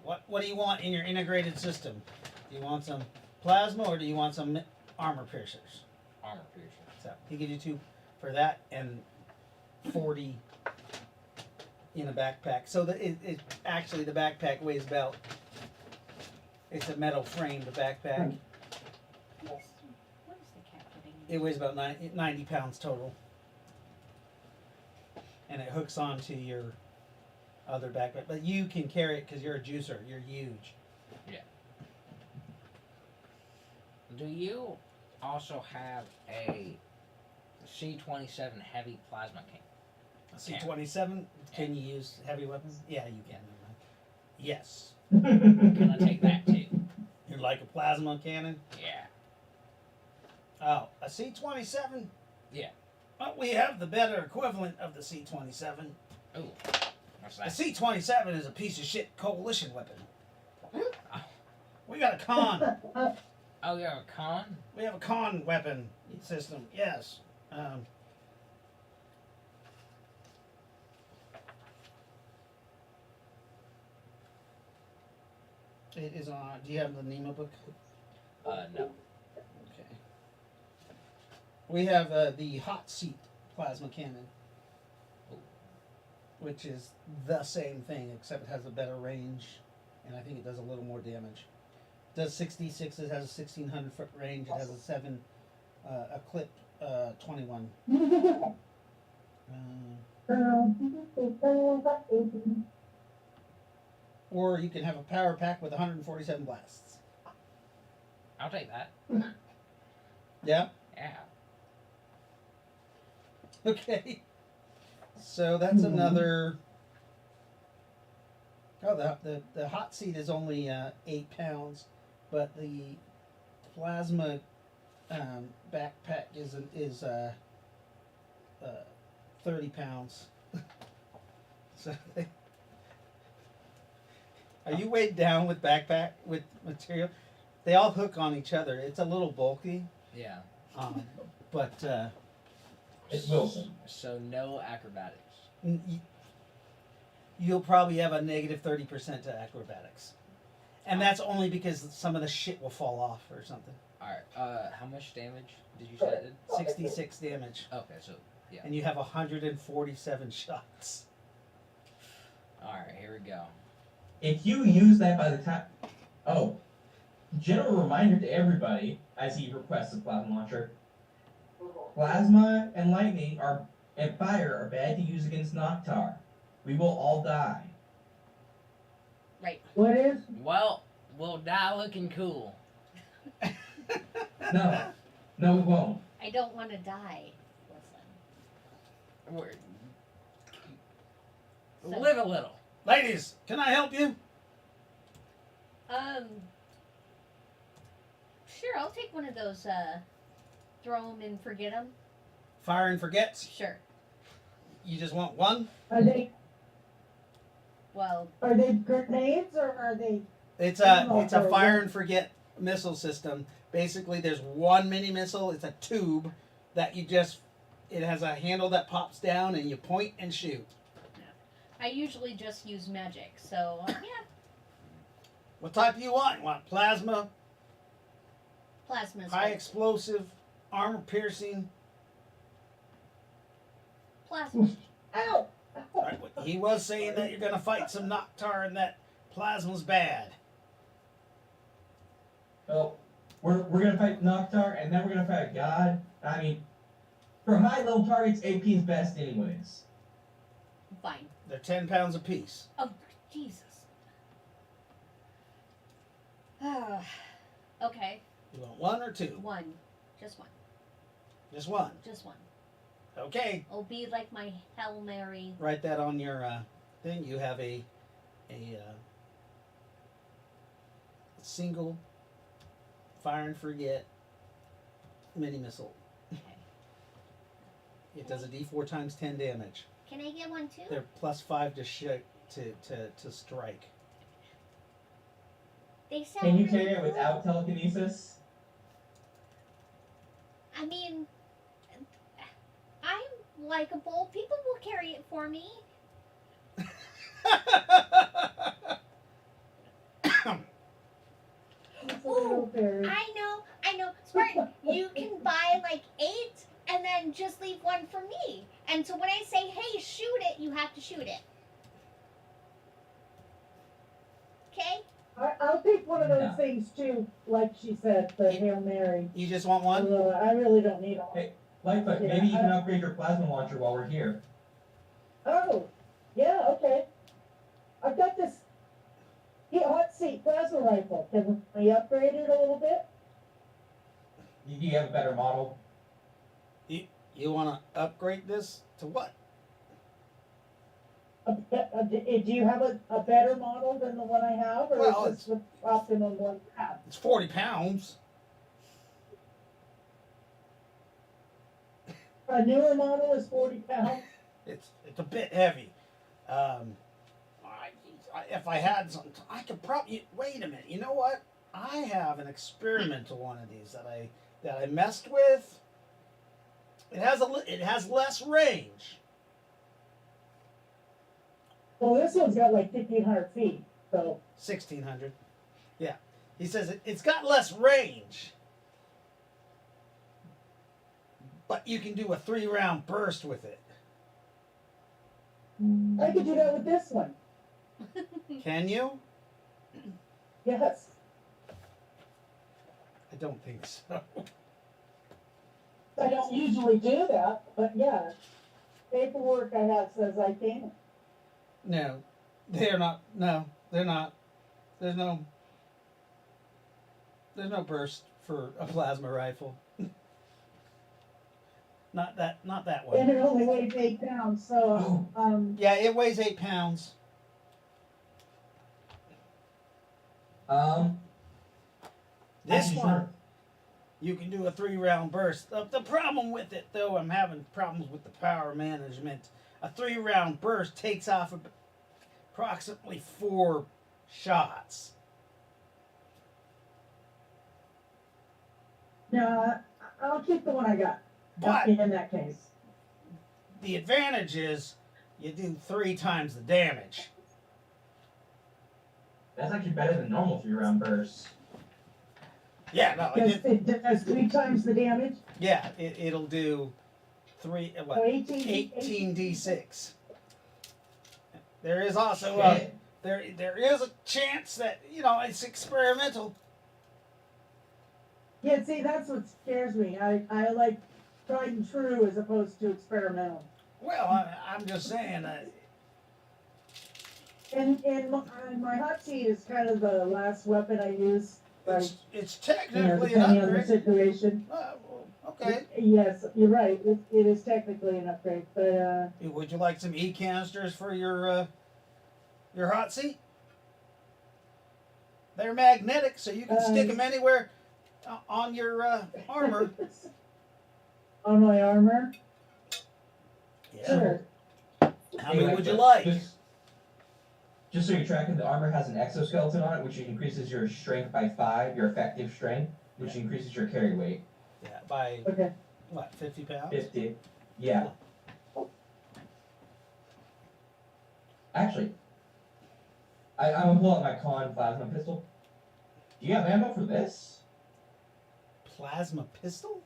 Speaker 2: What do you want in your integrated system? Do you want some plasma or do you want some armor piercers?
Speaker 5: armor piercer.
Speaker 2: So he gives you 2 for that and 40 in a backpack. So it actually the backpack weighs about. It's a metal framed backpack.
Speaker 6: What is the cat getting?
Speaker 2: It weighs about 90 pounds total. And it hooks onto your other backpack. But you can carry it because you're a juicer. You're huge.
Speaker 5: Do you also have a C-27 heavy plasma can?
Speaker 2: C-27, can you use heavy weapons? Yeah, you can. Yes.
Speaker 5: Can I take that too?
Speaker 2: You're like a plasma cannon?
Speaker 5: Yeah.
Speaker 2: Oh, a C-27?
Speaker 5: Yeah.
Speaker 2: Well, we have the better equivalent of the C-27.
Speaker 5: Ooh. What's
Speaker 2: The
Speaker 5: that?
Speaker 2: C-27 is a piece of shit coalition weapon. We got a con.
Speaker 5: Oh, you're a con?
Speaker 2: We have a con weapon system. Yes. It is on. Do you have the NEMA book?
Speaker 5: No.
Speaker 2: Okay. We have the hot seat plasma cannon, which is the same thing except it has a better range, and I think it does a little more damage. It does 66. It has a 1,600 foot range. It has a clip 21. Or you can have a power pack with 147 blasts.
Speaker 5: I'll take that.
Speaker 2: Yeah.
Speaker 5: Yeah.
Speaker 2: Okay. So that's another. Oh, the hot seat is only 8 pounds, but the plasma backpack is 30 pounds. So, are you weighed down with backpack with material? They all hook on each other. It's a little bulky,
Speaker 5: Yeah.
Speaker 2: but
Speaker 3: It's Wilson.
Speaker 5: So no acrobatics.
Speaker 2: you'll probably have a negative 30% to acrobatics, and that's only because some of the shit will fall off or something.
Speaker 5: Alright, how much damage did you say it did?
Speaker 2: 66 damage,
Speaker 5: Okay, so, yeah.
Speaker 2: and you have 147 shots.
Speaker 5: Alright, here we go.
Speaker 3: If you use that by the time. Oh. General reminder to everybody as he requests a plasma launcher. Plasma and lightning and fire are bad to use against Noctar. We will all die.
Speaker 6: Right.
Speaker 1: What is?
Speaker 5: Well, we'll die looking cool.
Speaker 3: No. No, we won't.
Speaker 6: I don't want to die. Listen. So-
Speaker 5: Live a little.
Speaker 2: Ladies, can I help you?
Speaker 6: Sure, I'll take one of those, throw them and forget them.
Speaker 2: Fire and forgets.
Speaker 6: Sure.
Speaker 2: You just want one?
Speaker 1: Are they
Speaker 6: Well,
Speaker 1: grenades or are they?
Speaker 2: It's a fire and forget missile system. Basically, there's one mini missile. It's a tube that it has a handle that pops down and you point and shoot.
Speaker 6: I usually just use magic, so, yeah.
Speaker 2: What type do you want? You want plasma?
Speaker 6: Plasma's
Speaker 2: high
Speaker 6: good.
Speaker 2: explosive, armor piercing.
Speaker 6: Plasma.
Speaker 1: Ow!
Speaker 2: Right? He was saying that you're gonna fight some Noctar and that plasma's bad.
Speaker 3: Well, we're gonna fight Noctar, and then we're gonna fight a god. I mean, for high level targets, AP is best anyways.
Speaker 6: Fine.
Speaker 2: They're 10 pounds apiece.
Speaker 6: Oh, Jesus. Okay.
Speaker 2: You want one or two?
Speaker 6: One. Just one.
Speaker 2: Just one.
Speaker 6: Just one.
Speaker 2: Okay.
Speaker 6: It'll be like my Hail Mary.
Speaker 2: Write that on your thing. You have a single fire and forget mini missile.
Speaker 6: Okay.
Speaker 2: It does a D4 times 10 damage.
Speaker 6: Can I get one too?
Speaker 2: They're +5 to to strike.
Speaker 6: They sound
Speaker 3: Can you
Speaker 6: really
Speaker 3: carry it
Speaker 6: cool.
Speaker 3: without telekinesis?
Speaker 6: I mean, I'm likable. People will carry it for me.
Speaker 1: It's a little fairy.
Speaker 6: I know. Spartan, you can buy like 8 and then just leave one for me. And so when I say, hey, shoot it, you have to shoot it. Okay?
Speaker 1: I'll take one of those
Speaker 3: No.
Speaker 1: things too, like she said, the Hail Mary.
Speaker 2: You just want one?
Speaker 1: I really don't need all.
Speaker 3: Hey, Lightfoot,
Speaker 1: Yeah,
Speaker 3: maybe you
Speaker 1: I
Speaker 3: can
Speaker 1: don't-
Speaker 3: upgrade your plasma launcher while we're here.
Speaker 1: Oh, yeah, okay. I've got this hot seat plasma rifle. Can we upgrade it a little bit?
Speaker 3: Do you have a better model?
Speaker 2: You want to upgrade this to what?
Speaker 1: Do you have a better model than the one I have, or
Speaker 2: Well,
Speaker 1: is this the optimum one you have?
Speaker 2: It's 40 pounds.
Speaker 1: A newer model is 40 pounds.
Speaker 2: It's a bit heavy. If I had some, I could probably wait a minute. You know what? I have an experimental one of these that I messed with. It has less range.
Speaker 1: Well, this one's got like 1,500 feet, so
Speaker 2: 1600. Yeah, he says it's got less range, but you can do a 3-round burst with it.
Speaker 1: I could do that with this one.
Speaker 2: Can you?
Speaker 1: Yes.
Speaker 2: I don't think so.
Speaker 1: I don't usually do that, but yeah. Paperwork I have says I can.
Speaker 2: No, they're not. No, they're not. There's no burst for a plasma rifle. Not that
Speaker 1: And
Speaker 2: one.
Speaker 1: it only weighs 8 pounds, so,
Speaker 2: Yeah, it weighs 8 pounds. This
Speaker 3: actually,
Speaker 2: one, you can do a 3-round burst. The problem with it, though, I'm having problems with the power management. A 3-round burst takes off approximately 4 shots.
Speaker 1: no, I'll keep the one I got.
Speaker 2: But
Speaker 1: In that case.
Speaker 2: the advantage is you do 3 times the damage.
Speaker 3: That's actually better than normal 3-round bursts.
Speaker 2: Yeah, no,
Speaker 1: It does 3 times the damage.
Speaker 2: yeah, it'll do 3
Speaker 1: So
Speaker 2: what
Speaker 1: 18
Speaker 2: 18d6. There is also
Speaker 3: Shit.
Speaker 2: there is a chance that it's experimental.
Speaker 1: Yeah, see, that's what scares me. I like tried and true as opposed to experimental.
Speaker 2: Well, I'm just saying.
Speaker 1: And my hot seat is kind of the last weapon I use. Like,
Speaker 2: It's
Speaker 1: you know,
Speaker 2: technically an
Speaker 1: depending on the
Speaker 2: upgrade.
Speaker 1: situation.
Speaker 2: Okay.
Speaker 1: Yes, you're right. It is technically an upgrade, but
Speaker 2: Would you like some e-canisters for your hot seat? They're magnetic, so you can stick them anywhere on your armor.
Speaker 1: on my armor,
Speaker 2: Yeah.
Speaker 1: sure.
Speaker 2: How many
Speaker 3: Hey,
Speaker 2: would you
Speaker 3: Lightfoot,
Speaker 2: like?
Speaker 3: Just so you're tracking, the armor has an exoskeleton on it, which increases your strength by 5, your effective strength, which increases your carry weight.
Speaker 2: Yeah, by
Speaker 1: Okay.
Speaker 2: what, 50 pounds?
Speaker 3: 50. Yeah. Actually, I'm gonna pull out my con plasma pistol. Do you have ammo for this?
Speaker 2: plasma pistol?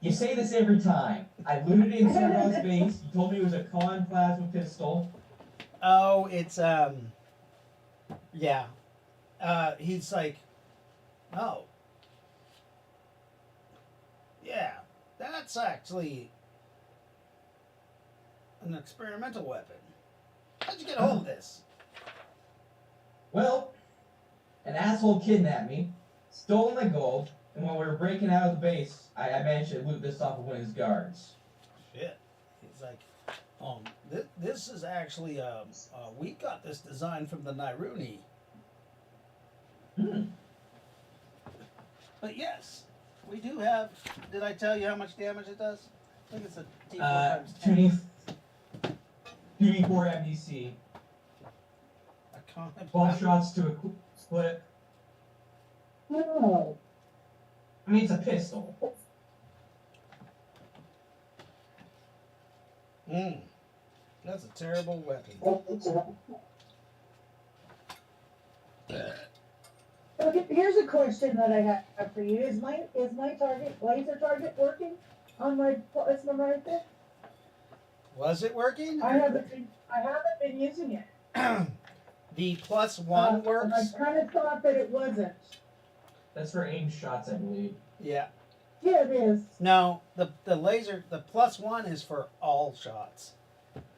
Speaker 3: You say this every time. I looted it in Sergon's base. You told me it was a con plasma pistol.
Speaker 2: Oh, it's yeah. He's like, oh, yeah, that's actually an experimental weapon. How'd you get a hold of this?
Speaker 3: Well, an asshole kidnapped me, stole my gold, and when we were breaking out of the base, I managed to loot this off of one of his guards.
Speaker 2: Shit. He's like, this is actually we got this design from the Nairuni.
Speaker 3: Hmm.
Speaker 2: But yes, we do have. Did I tell you how much damage it does? I think it's a D4 times 10.
Speaker 3: 2d4 MDC.
Speaker 2: A con-
Speaker 3: 12 shots to a clip.
Speaker 1: No.
Speaker 3: I mean, it's a pistol.
Speaker 2: That's a terrible weapon.
Speaker 1: Okay, here's a question that I have for you. Is my laser target working on my plasma rifle?
Speaker 2: Was it working?
Speaker 1: I haven't been using it.
Speaker 2: The +1
Speaker 1: And
Speaker 2: works.
Speaker 1: I kind of thought that it wasn't.
Speaker 3: That's for aim shots, I believe.
Speaker 2: Yeah.
Speaker 1: Yeah, it is.
Speaker 2: No, the laser, the +1 is for all shots.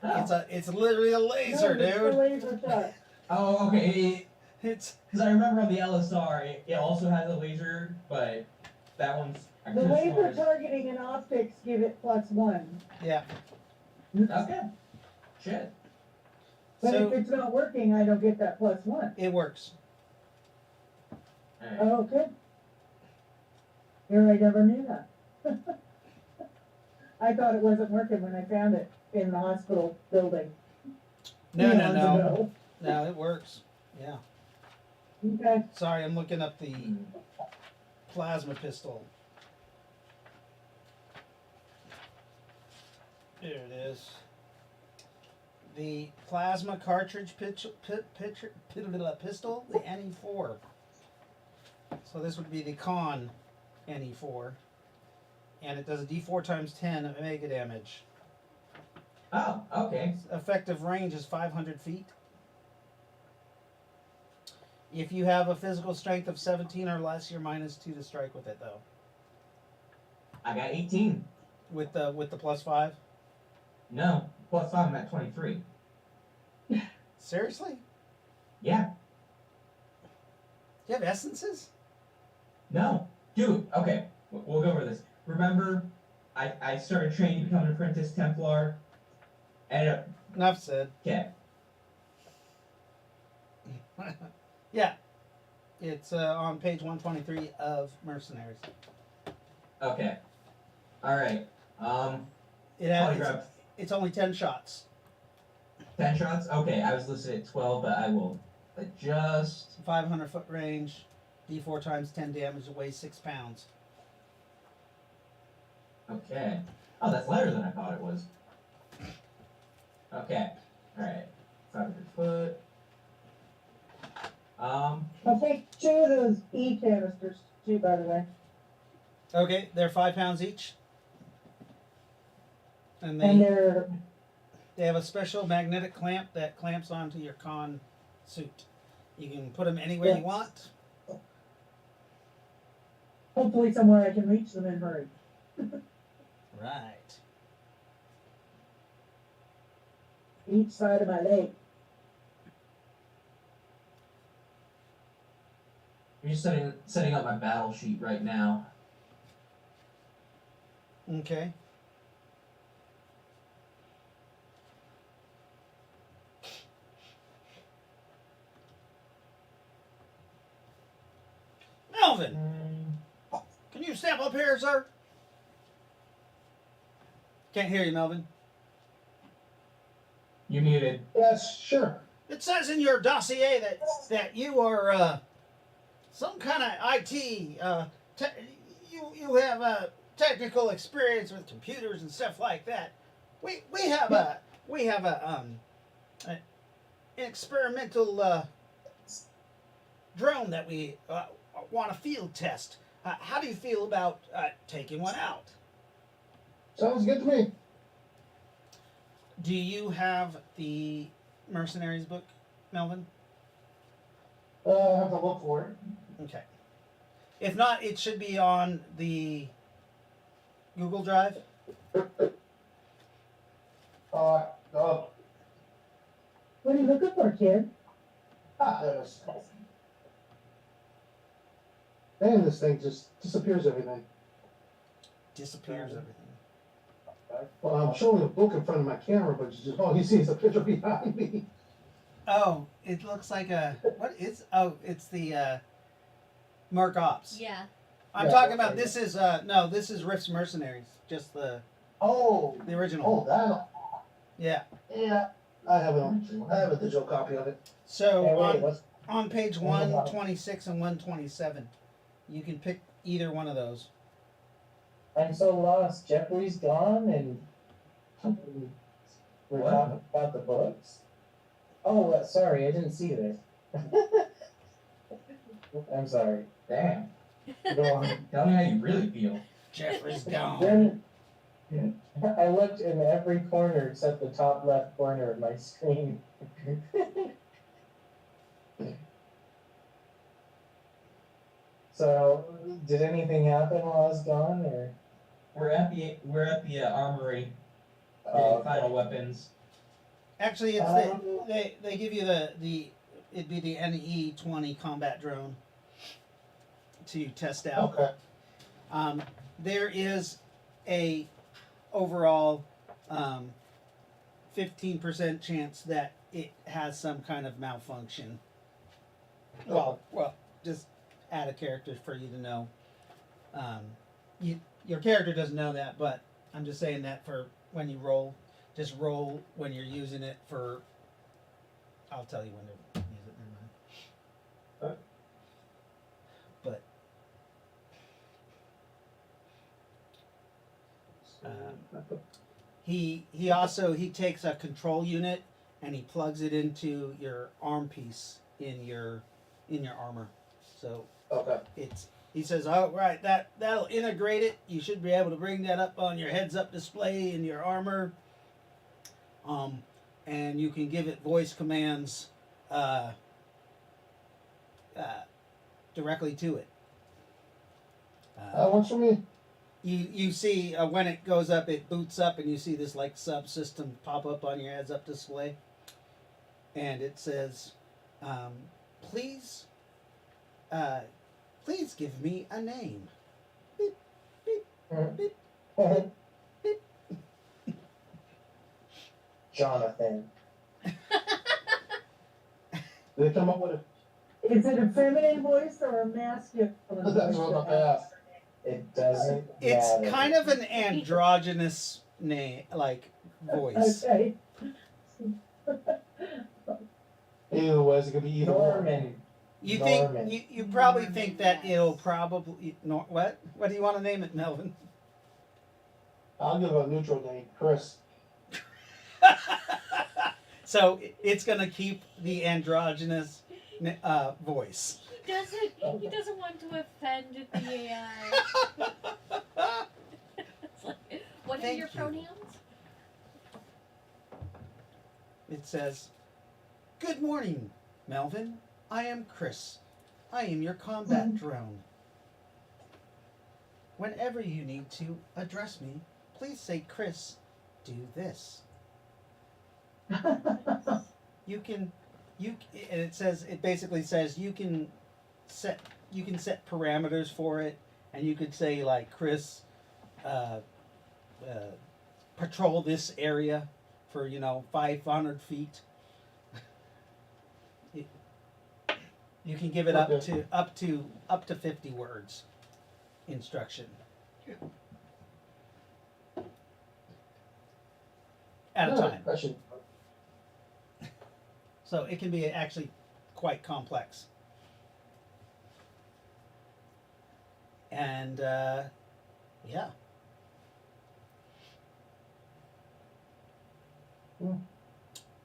Speaker 3: Oh,
Speaker 2: It's literally a laser,
Speaker 1: No, it's the
Speaker 2: dude.
Speaker 1: laser shot.
Speaker 3: oh okay.
Speaker 2: It's
Speaker 3: Because I remember on the LSR, it also has a laser, but that one's. I
Speaker 1: The
Speaker 3: could've
Speaker 1: laser
Speaker 3: sworn it was-
Speaker 1: targeting and optics give it +1.
Speaker 2: yeah.
Speaker 3: Okay. Shit.
Speaker 1: But if
Speaker 2: So
Speaker 1: it's not working, I don't get that +1.
Speaker 2: it works.
Speaker 3: Alright.
Speaker 1: Oh, okay. Here, I never knew that. I thought it wasn't working when I found it in the hospital building.
Speaker 2: No,
Speaker 1: eons
Speaker 2: no.
Speaker 1: ago.
Speaker 2: No, it works. Yeah.
Speaker 1: Okay.
Speaker 2: Sorry, I'm looking up the
Speaker 3: Hmm.
Speaker 2: plasma pistol. There it is. The plasma cartridge pistol, the NE4. So this would be the Con NE4. And it does a D4 times 10 of mega damage.
Speaker 3: Oh, okay.
Speaker 2: Effective range is 500 feet. If you have a physical strength of 17 or less, you're -2 to strike with it, though.
Speaker 3: I got 18.
Speaker 2: With the +5.
Speaker 3: No, +5, I'm at 23.
Speaker 2: Seriously?
Speaker 3: Yeah.
Speaker 2: You have essences?
Speaker 3: No. Dude, okay. We'll go over this. Remember, I started training to become an apprentice Templar. Ended up.
Speaker 2: Enough said.
Speaker 3: Okay.
Speaker 2: Yeah. It's on page 123 of Mercenaries.
Speaker 3: Okay. Alright.
Speaker 2: It has,
Speaker 3: Probably grab
Speaker 2: it's only 10 shots.
Speaker 3: 10 shots? Okay, I was listed at 12, but I will adjust.
Speaker 2: 500 foot range. D4 times 10 damage. It weighs 6 pounds.
Speaker 3: Okay. Oh, that's lighter than I thought it was. Okay. Alright. 500 foot.
Speaker 1: I'll take 2 of those canisters too, by the way.
Speaker 2: Okay, they're 5 pounds each. And
Speaker 1: And
Speaker 2: they
Speaker 1: they're
Speaker 2: have a special magnetic clamp that clamps onto your con suit. You can put them anywhere you want.
Speaker 1: hopefully somewhere I can reach them and hurry.
Speaker 2: Right.
Speaker 1: Each side of my leg.
Speaker 3: I'm just setting up my battle sheet right now.
Speaker 2: Okay. Melvin, can you step up here, sir? Can't hear you, Melvin.
Speaker 3: You muted.
Speaker 4: Yes, sure.
Speaker 2: It says in your dossier that you are some kind of IT. You have technical experience with computers and stuff like that. We have an experimental drone that we want to field test. How do you feel about taking one out?
Speaker 4: Sounds good to me.
Speaker 2: Do you have the Mercenaries book, Melvin?
Speaker 4: I have to look for it.
Speaker 2: Okay. If not, it should be on the Google Drive.
Speaker 4: Uh,
Speaker 1: What are you looking for, kid?
Speaker 4: there it is. Man, this thing just disappears everything.
Speaker 2: Disappears everything.
Speaker 4: Well, I'm showing a book in front of my camera, but all you see is a picture behind me.
Speaker 2: Oh, it looks like a what is? Oh, it's the Mark Ops.
Speaker 6: Yeah.
Speaker 2: I'm
Speaker 4: Yeah,
Speaker 2: talking
Speaker 4: okay.
Speaker 2: about this is no, this is Rift's Mercenaries, just the
Speaker 4: Oh,
Speaker 2: original.
Speaker 4: that.
Speaker 2: Yeah.
Speaker 4: Yeah, I have a digital copy of it.
Speaker 2: So
Speaker 4: Hey, wait,
Speaker 2: on,
Speaker 4: what's
Speaker 2: on page 126 and 127, you can pick either one of those.
Speaker 7: I'm so lost. Jeffrey's gone, and we're
Speaker 3: What?
Speaker 7: talking about the books. Oh, sorry, I didn't see this. I'm sorry.
Speaker 3: Damn.
Speaker 7: Go on.
Speaker 3: Tell me how you really feel.
Speaker 2: Jeffrey's gone.
Speaker 7: Then I looked in every corner except the top left corner of my screen. So, did anything happen while I was gone, or?
Speaker 3: We're at the armory.
Speaker 7: Oh,
Speaker 3: Final weapons.
Speaker 2: Actually, it's they give you the it'd be the NE-20 combat drone to test out.
Speaker 4: okay.
Speaker 2: There is a overall 15% chance that it has some kind of malfunction. Well, just add a character for you to know. Your character doesn't know that, but I'm just saying that for when you roll. Just roll when you're using it for. I'll tell you when to use it. Never mind. But he also takes a control unit and he plugs it into your arm piece in your armor. So
Speaker 4: Okay.
Speaker 2: he says, oh right, that'll integrate it. You should be able to bring that up on your heads up display in your armor. And you can give it voice commands directly to it.
Speaker 4: That works for me.
Speaker 2: You see when it goes up, it boots up, and you see this like subsystem pop up on your heads up display, and it says, "Please, please give me a name." Beep, beep, beep, beep, beep.
Speaker 7: Jonathan.
Speaker 4: Did they come up with
Speaker 1: Is it a feminine voice or a masculine voice?
Speaker 4: That's what I'm about to ask.
Speaker 7: It doesn't
Speaker 2: It's
Speaker 7: matter.
Speaker 2: kind of an androgynous name, like voice.
Speaker 1: Okay.
Speaker 4: Either way, it's gonna be either or.
Speaker 7: Norman.
Speaker 2: You
Speaker 7: Norman.
Speaker 2: think you probably think that it'll probably what? What do you want to name it, Melvin?
Speaker 4: I'll give a neutral name, Chris.
Speaker 2: So it's gonna keep the androgynous voice.
Speaker 8: He doesn't want to offend the AI. It's like, what are
Speaker 2: Thank
Speaker 8: your
Speaker 2: you.
Speaker 8: pronouns?
Speaker 2: It says, "Good morning, Melvin. I am Chris. I am your combat drone. Whenever you need to address me, please say, 'Chris, do this.' And it basically says you can set parameters for it, and you could say like, 'Chris, patrol this area for 500 feet.' You can give it up to 50 words instruction at a time.
Speaker 4: That should.
Speaker 2: So it can be actually quite complex. And yeah.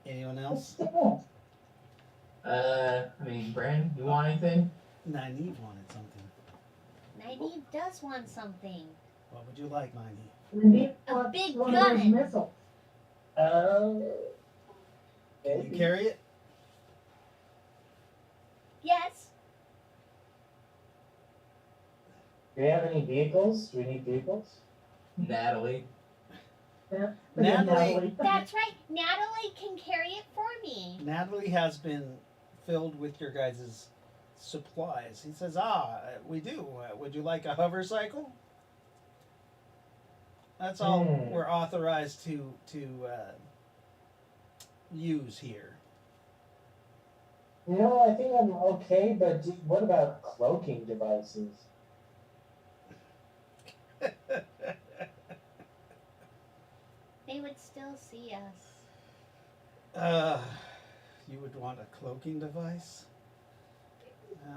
Speaker 2: Anyone else?
Speaker 9: I mean, Brandon, you want anything?
Speaker 2: Nynaeve wanted something.
Speaker 6: Nynaeve does want something.
Speaker 2: What would you like, Miney?
Speaker 1: Indeed,
Speaker 6: A big
Speaker 1: one of those
Speaker 6: gun.
Speaker 1: missiles.
Speaker 2: Can you
Speaker 7: Maybe.
Speaker 2: carry it?
Speaker 6: Yes.
Speaker 7: Do we have any vehicles? Do we need vehicles?
Speaker 3: Natalie.
Speaker 2: Natalie-
Speaker 6: That's right. Natalie can carry it for me.
Speaker 2: Natalie has been filled with your guys' supplies. He says, we do. Would you like a hover cycle? That's all we're authorized to use here.
Speaker 7: No, I think I'm okay, but what about cloaking devices?
Speaker 6: They would still see us.
Speaker 2: You would want a cloaking device?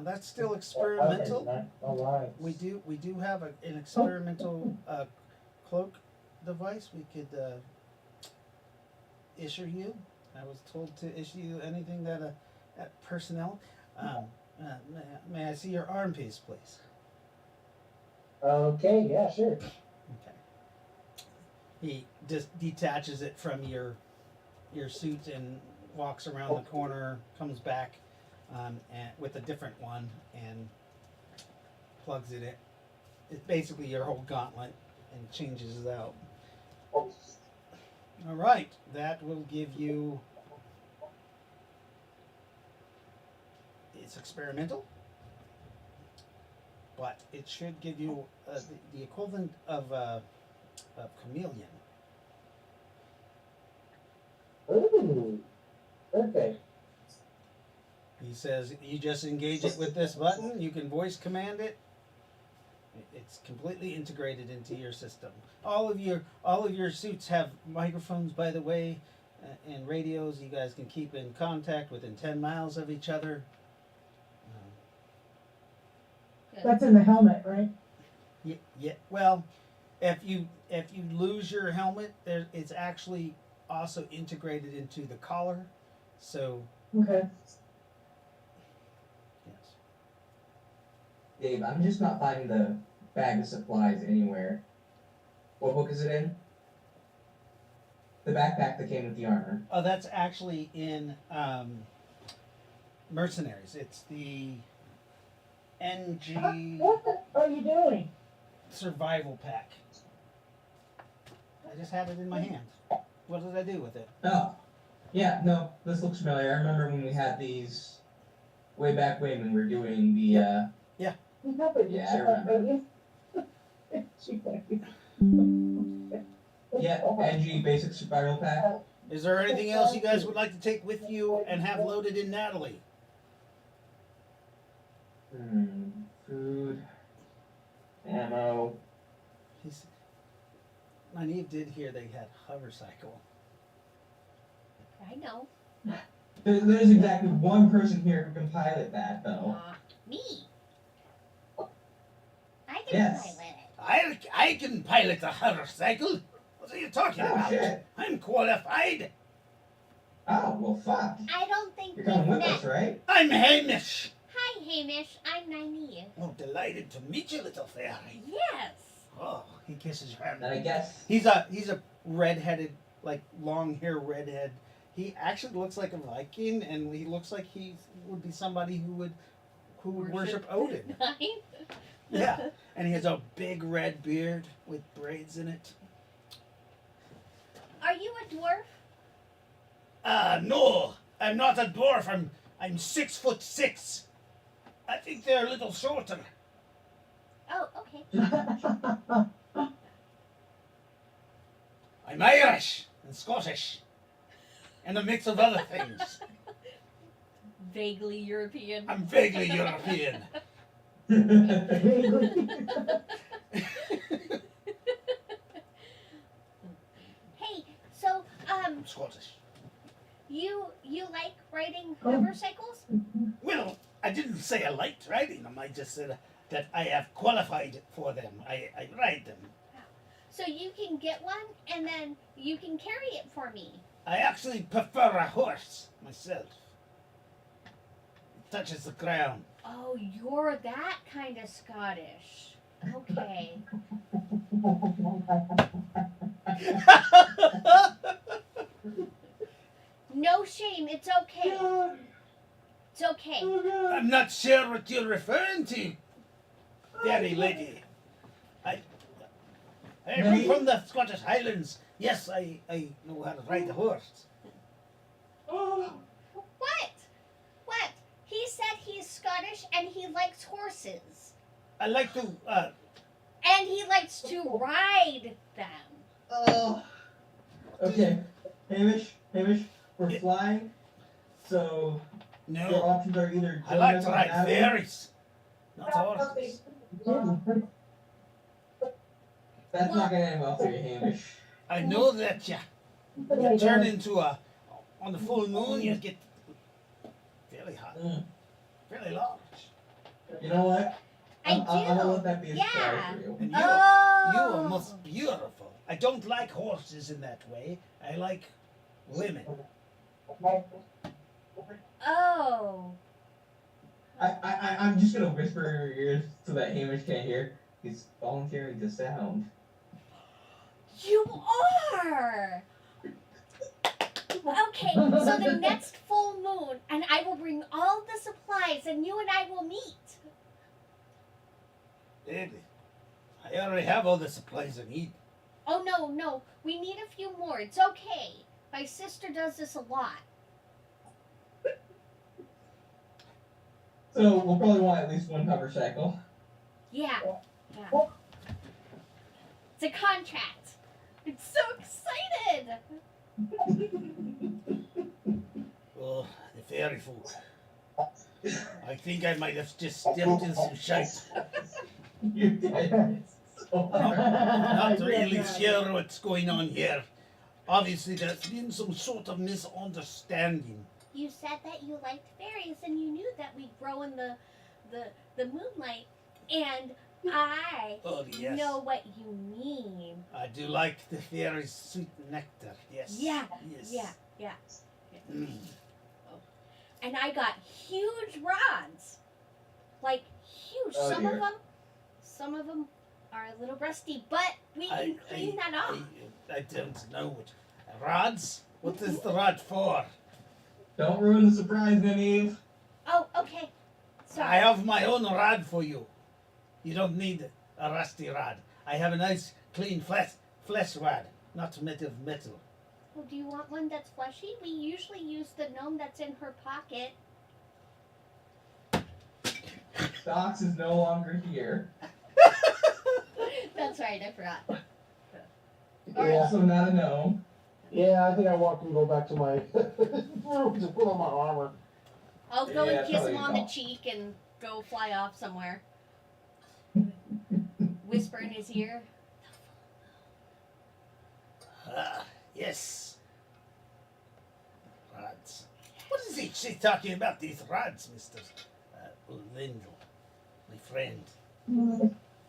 Speaker 2: That's still experimental.
Speaker 7: No lines.
Speaker 2: We do have an experimental cloak device we could issue you. I was told to issue you anything that personnel. May I see your arm piece, please?
Speaker 7: Okay, yeah, sure.
Speaker 2: Okay. He just detaches it from your suit and walks around the corner, comes back and with a different one and plugs it in. It's basically your whole gauntlet and changes it out. All right, that will give you. It's experimental, but it should give you the equivalent of chameleon.
Speaker 7: Ooh, perfect.
Speaker 2: He says you just engage it with this button. You can voice command it. It's completely integrated into your system. All of your suits have microphones, by the way, and radios. You guys can keep in contact within 10 miles of each other.
Speaker 1: That's in the helmet, right?
Speaker 2: Yeah. Well, if you lose your helmet, it's actually also integrated into the collar. So
Speaker 1: Okay.
Speaker 2: yes.
Speaker 3: Dave, I'm just not finding the bag of supplies anywhere. What book is it in? The backpack that came with the armor.
Speaker 2: Oh, that's actually in Mercenaries. It's the NG
Speaker 1: What are you doing?
Speaker 2: survival pack. I just had it in my hand. What did I do with it?
Speaker 3: Oh, yeah, no, this looks familiar. I remember when we had these way back when we were doing the,
Speaker 1: Yeah,
Speaker 3: Yeah, I remember. NG basic survival pack.
Speaker 2: Is there anything else you guys would like to take with you and have loaded in Natalie?
Speaker 3: Food, ammo.
Speaker 2: Nynaeve did hear they had hover cycle.
Speaker 6: I know.
Speaker 3: There's exactly one person here who can pilot that, though.
Speaker 6: Me. I can
Speaker 3: Yes.
Speaker 6: pilot it.
Speaker 2: I can pilot a hover cycle. What are you talking
Speaker 3: Oh,
Speaker 2: about?
Speaker 3: shit.
Speaker 2: I'm qualified.
Speaker 3: Oh, well, fuck.
Speaker 6: I don't think
Speaker 3: You're
Speaker 6: we've
Speaker 3: coming with
Speaker 6: met.
Speaker 3: us, right?
Speaker 2: I'm Hamish.
Speaker 6: Hi, Hamish. I'm Nynaeve.
Speaker 2: Oh, delighted to meet you, little fairy.
Speaker 6: Yes.
Speaker 2: Oh, he kisses your hand.
Speaker 3: Then I guess.
Speaker 2: He's a redheaded, like long hair redhead. He actually looks like a Viking, and he looks like he would be somebody who would worship Odin.
Speaker 6: Nice.
Speaker 2: Yeah, and he has a big red beard with braids in it.
Speaker 6: Are you a dwarf?
Speaker 2: No, I'm not a dwarf. I'm 6'6". I think they're a little shorter.
Speaker 6: Oh, okay.
Speaker 2: I'm Irish and Scottish, and a mix of other things.
Speaker 8: Vaguely European.
Speaker 2: I'm vaguely European.
Speaker 6: Hey, so
Speaker 2: I'm Scottish.
Speaker 6: you like riding motorcycles?
Speaker 2: Well, I didn't say I liked riding them. I just said that I have qualified for them. I ride them.
Speaker 6: So you can get one and then you can carry it for me.
Speaker 2: I actually prefer a horse myself. It touches the ground.
Speaker 6: Oh, you're that kind of Scottish. Okay. No shame. It's okay. It's okay.
Speaker 2: I'm not sure what you're referring to, fairy lady. I'm from the Scottish Highlands. Yes, I know how to ride a horse.
Speaker 6: What? What? He said he's Scottish and he likes horses.
Speaker 2: I like to,
Speaker 6: And he likes to ride them.
Speaker 3: Oh. Okay. Hamish, we're flying. So your
Speaker 2: no,
Speaker 3: options are either
Speaker 2: I like
Speaker 3: join us
Speaker 2: to
Speaker 3: on
Speaker 2: ride
Speaker 3: Avalon-
Speaker 2: fairies, not horses.
Speaker 3: That's not gonna end well for you, Hamish.
Speaker 2: I know that you turn into on the full moon, you get fairly hot,
Speaker 3: Mm.
Speaker 2: fairly large.
Speaker 3: You know what? I'm gonna
Speaker 6: do.
Speaker 3: let that be a surprise
Speaker 6: Yeah.
Speaker 3: for you.
Speaker 2: And you
Speaker 6: Oh.
Speaker 2: are most beautiful. I don't like horses in that way. I like women.
Speaker 6: Oh.
Speaker 3: I'm just gonna whisper in your ears so that Hamish can't hear. He's volunteering to sound.
Speaker 6: You are. Okay, so the next full moon, and I will bring all the supplies, and you and I will meet.
Speaker 2: Baby, I already have all the supplies I need.
Speaker 6: Oh no, we need a few more. It's okay. My sister does this a lot.
Speaker 3: So we'll probably want at least one hover cycle.
Speaker 6: Yeah. It's a contract. I'm so excited.
Speaker 2: Oh, the fairy folk. I think I might have just stepped in some shite.
Speaker 3: You did.
Speaker 2: Not really sure what's going on here. Obviously, there's been some sort of misunderstanding.
Speaker 6: You said that you liked fairies and you knew that we grow in the moonlight, and I
Speaker 2: Oh, yes.
Speaker 6: know what you mean.
Speaker 2: I do like the fairy's sweet nectar, yes.
Speaker 6: Yeah,
Speaker 2: Yes.
Speaker 6: yeah.
Speaker 2: Mm.
Speaker 6: And I got huge rods. Like huge.
Speaker 3: Oh,
Speaker 6: some
Speaker 3: dear.
Speaker 6: of them are a little rusty, but we can clean that off.
Speaker 2: I don't know what. Rods? What is the rod for?
Speaker 3: Don't ruin the surprise, then, Eve.
Speaker 6: Oh, okay. So
Speaker 2: I have my own rod for you. You don't need a rusty rod. I have a nice, clean, flesh rod, not made of metal.
Speaker 6: well, do you want one that's fleshy? We usually use the gnome that's in her pocket.
Speaker 3: Docs is no longer here.
Speaker 6: That's right, I forgot.
Speaker 4: Yeah,
Speaker 3: Also not a gnome.
Speaker 4: yeah, I think I walked and go back to my room to put on my armor.
Speaker 6: I'll go
Speaker 3: Yeah,
Speaker 6: and kiss
Speaker 3: probably
Speaker 6: him on the
Speaker 3: not.
Speaker 6: cheek and go fly off somewhere. Whisper in his ear.
Speaker 2: Ah, yes. Rods. What is she talking about, these rods, Mr. Lindell, my friend?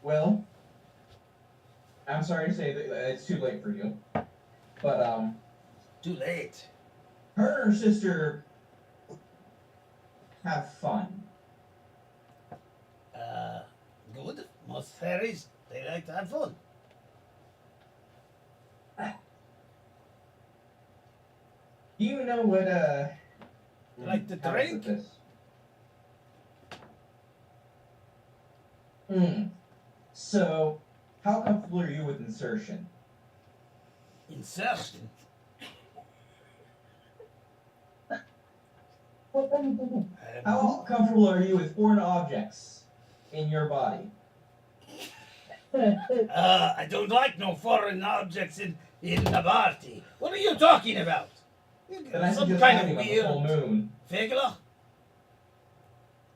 Speaker 3: Well, I'm sorry to say that it's too late for you. But,
Speaker 2: Too late.
Speaker 3: her and her sister have fun.
Speaker 2: Good. Most fairies, they like to have fun.
Speaker 3: Do you know what,
Speaker 2: Like to
Speaker 3: how do I
Speaker 2: drink?
Speaker 3: put this? So, how comfortable are you with insertion?
Speaker 2: Insertion.
Speaker 3: How comfortable are you with foreign objects in your body?
Speaker 2: I don't like no foreign objects in the party. What are you talking about?
Speaker 3: Then I
Speaker 2: Some
Speaker 3: suggest
Speaker 2: kind
Speaker 3: having
Speaker 2: of
Speaker 3: a
Speaker 2: weird
Speaker 3: full moon.
Speaker 2: figure?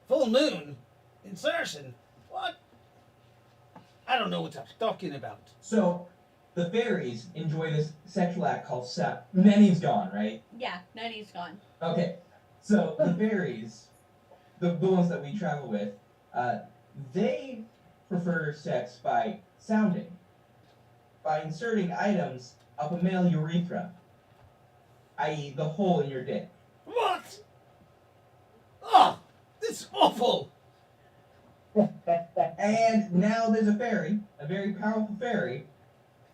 Speaker 2: Full moon? Insertion? What? I don't know what you're talking about.
Speaker 3: So, the fairies enjoy this sexual act called sap. Nenny's gone, right?
Speaker 6: Yeah, Nanny's gone.
Speaker 3: Okay. So, the fairies, the ones that we travel with, they prefer sex by sounding, by inserting items up a male urethra, i.e., the hole in your dick.
Speaker 2: What? Oh, this is awful.
Speaker 3: And now there's a fairy, a very powerful fairy,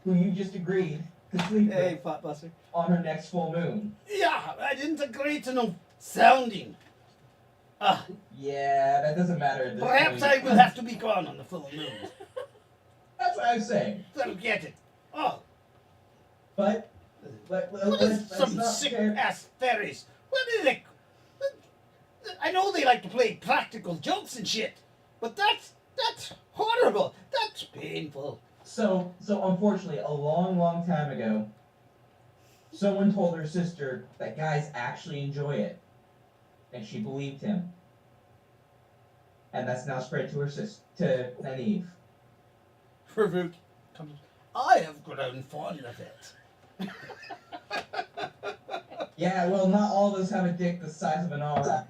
Speaker 3: who you just agreed to sleep
Speaker 2: Hey,
Speaker 3: with
Speaker 2: Potbuster.
Speaker 3: on her next full moon.
Speaker 2: Yeah, I didn't agree to no sounding. Ah,
Speaker 3: Yeah, that doesn't matter at this
Speaker 2: perhaps I
Speaker 3: point.
Speaker 2: will have to be gone on the full moon.
Speaker 3: That's what I'm saying.
Speaker 2: Forget it. Oh,
Speaker 3: But
Speaker 2: what
Speaker 3: let's
Speaker 2: is some
Speaker 3: not
Speaker 2: sick
Speaker 3: tear-
Speaker 2: ass fairies? What is it? I know they like to play practical jokes and shit, but that's horrible. That's painful.
Speaker 3: So unfortunately, a long time ago, someone told her sister that guys actually enjoy it, and she believed him. And that's now spread to her to Nynaeve.
Speaker 2: Farouk comes. I have grown fond of it.
Speaker 3: Yeah, well, not all of us have a dick the size of an arm.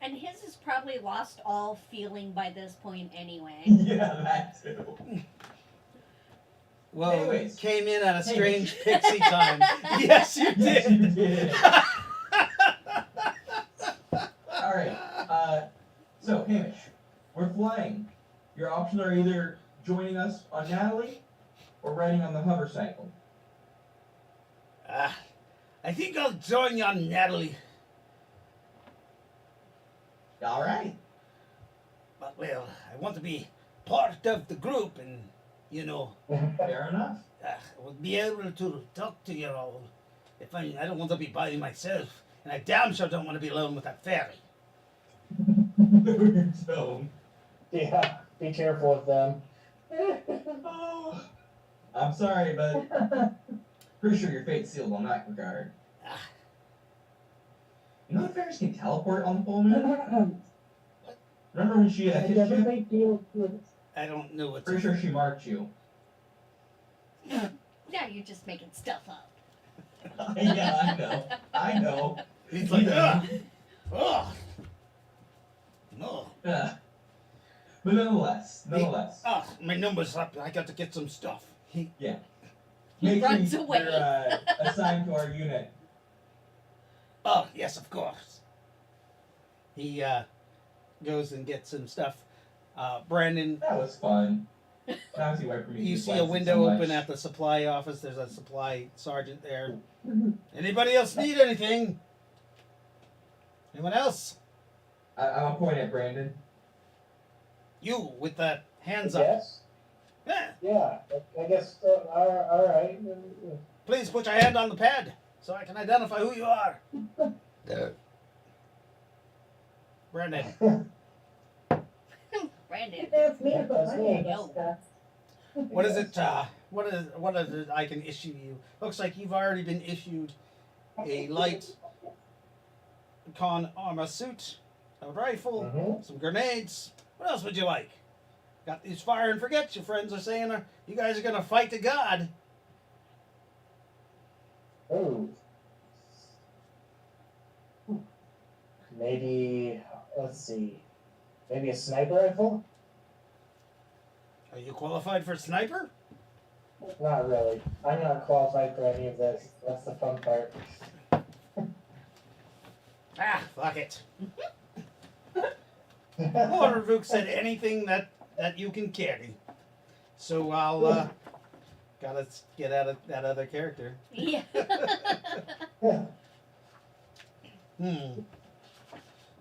Speaker 6: And his has probably lost all feeling by this point anyway.
Speaker 3: Yeah, that too.
Speaker 2: Well,
Speaker 3: Anyways.
Speaker 2: came in at a
Speaker 3: Hey.
Speaker 2: strange pixie time. Yes, you
Speaker 3: Yes,
Speaker 2: did.
Speaker 3: you did. All right. So Hamish, we're flying. Your options are either joining us on Natalie or riding on the hover cycle.
Speaker 2: I think I'll join you on Natalie.
Speaker 3: All right.
Speaker 2: But, well, I want to be part of the group and, you know,
Speaker 3: Fair enough.
Speaker 2: we'll be able to talk to you all. I don't want to be by myself. And I damn sure don't want to be alone with that fairy.
Speaker 3: No, you don't.
Speaker 7: Yeah, be careful with them.
Speaker 3: Oh, I'm sorry, but pretty sure your fate's sealed on that regard.
Speaker 2: Ah,
Speaker 3: You know the fairies can teleport on the full moon? Remember when she hit you?
Speaker 2: I don't know what's
Speaker 3: Pretty sure she marked you.
Speaker 6: Now you're just making stuff up.
Speaker 3: Yeah, I know.
Speaker 2: He's like, ugh. Ugh. No.
Speaker 3: But nonetheless,
Speaker 2: My number's up. I got to get some stuff.
Speaker 6: He
Speaker 3: make
Speaker 6: runs
Speaker 3: sure
Speaker 6: away.
Speaker 3: you're assigned to our unit.
Speaker 2: Oh, yes, of course. He goes and gets some stuff. Brandon,
Speaker 3: That was fun. Now I see why for me.
Speaker 2: you see a window open at the supply office. There's a supply sergeant there. Anybody else need anything? Anyone else?
Speaker 3: I'm gonna point at Brandon.
Speaker 2: You with the hands up.
Speaker 7: Yes?
Speaker 2: Yeah.
Speaker 7: Yeah, I guess, alright.
Speaker 2: Please put your hand on the pad so I can identify who you are. Brandon,
Speaker 6: Brandon.
Speaker 1: That's me, but
Speaker 7: That's
Speaker 1: my
Speaker 7: me.
Speaker 1: name
Speaker 6: Yo.
Speaker 1: is Scott.
Speaker 2: what is it? What is it I can issue you? Looks like you've already been issued a light con armor suit, a rifle,
Speaker 7: Mhm.
Speaker 2: some grenades. What else would you like? Got these fire and forget. Your friends are saying you guys are gonna fight to God.
Speaker 7: Oh. Maybe, let's see. Maybe a sniper rifle?
Speaker 2: Are you qualified for sniper?
Speaker 7: Not really. I'm not qualified for any of this. That's the fun part.
Speaker 2: Ah, fuck it. Waterrook said anything that you can carry. So I'll gotta get out of that other character.
Speaker 6: Yeah.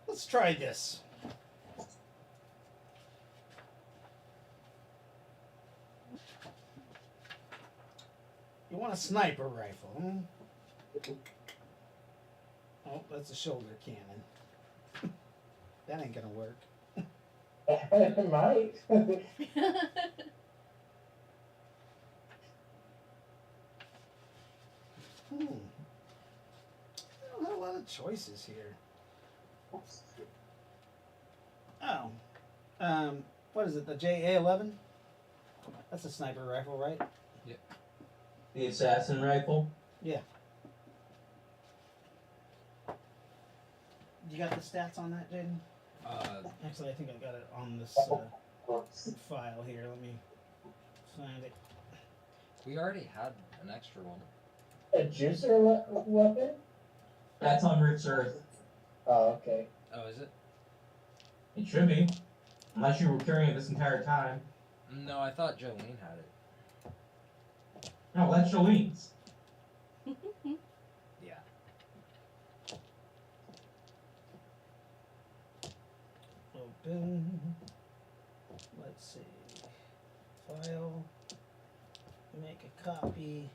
Speaker 2: Let's try this. You want a sniper rifle? Hmm? Oh, that's a shoulder cannon. That ain't gonna work.
Speaker 7: It might.
Speaker 2: I don't have a lot of choices here. Oh. What is it? The JA-11? That's a sniper rifle, right?
Speaker 3: The assassin rifle.
Speaker 2: You got the stats on that, Jaden? Actually, I think I got it on this file here. Let me find it.
Speaker 5: We already had an extra one.
Speaker 7: A juicer weapon?
Speaker 3: That's on Rick's Earth.
Speaker 7: Oh, okay.
Speaker 5: Oh, is it?
Speaker 3: It should be. Unless you were carrying it this entire time.
Speaker 5: No, I thought Jolene had it.
Speaker 3: No, that's Jolene's.
Speaker 5: Yeah.
Speaker 2: Open. Let's see. File. Make a copy.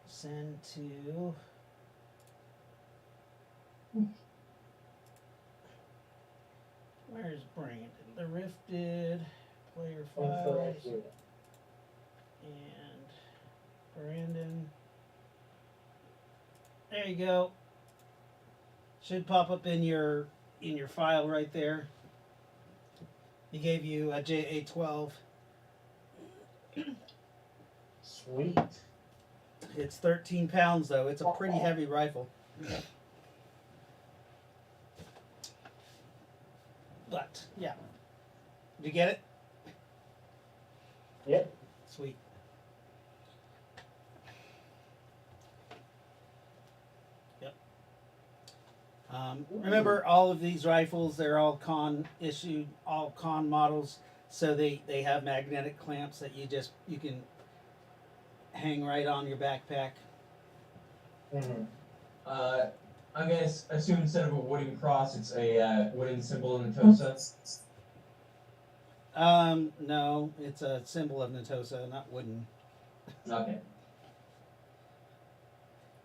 Speaker 2: Send to. Where's Brandon? The Rifted player files and Brandon. There you go. Should pop up in your file right there. He gave you a JA-12.
Speaker 7: Sweet.
Speaker 2: It's 13 pounds though. It's a pretty heavy rifle. But yeah, did you get it?
Speaker 7: Yep.
Speaker 2: Sweet. Yep. Remember, all of these rifles, they're all con issued, all con models, so they have magnetic clamps that you can hang right on your backpack.
Speaker 7: Mm-hmm.
Speaker 3: I'm gonna assume instead of a wooden cross, it's a wooden symbol in the Tosa.
Speaker 2: No, it's a symbol of Natosa, not wooden.
Speaker 3: Okay.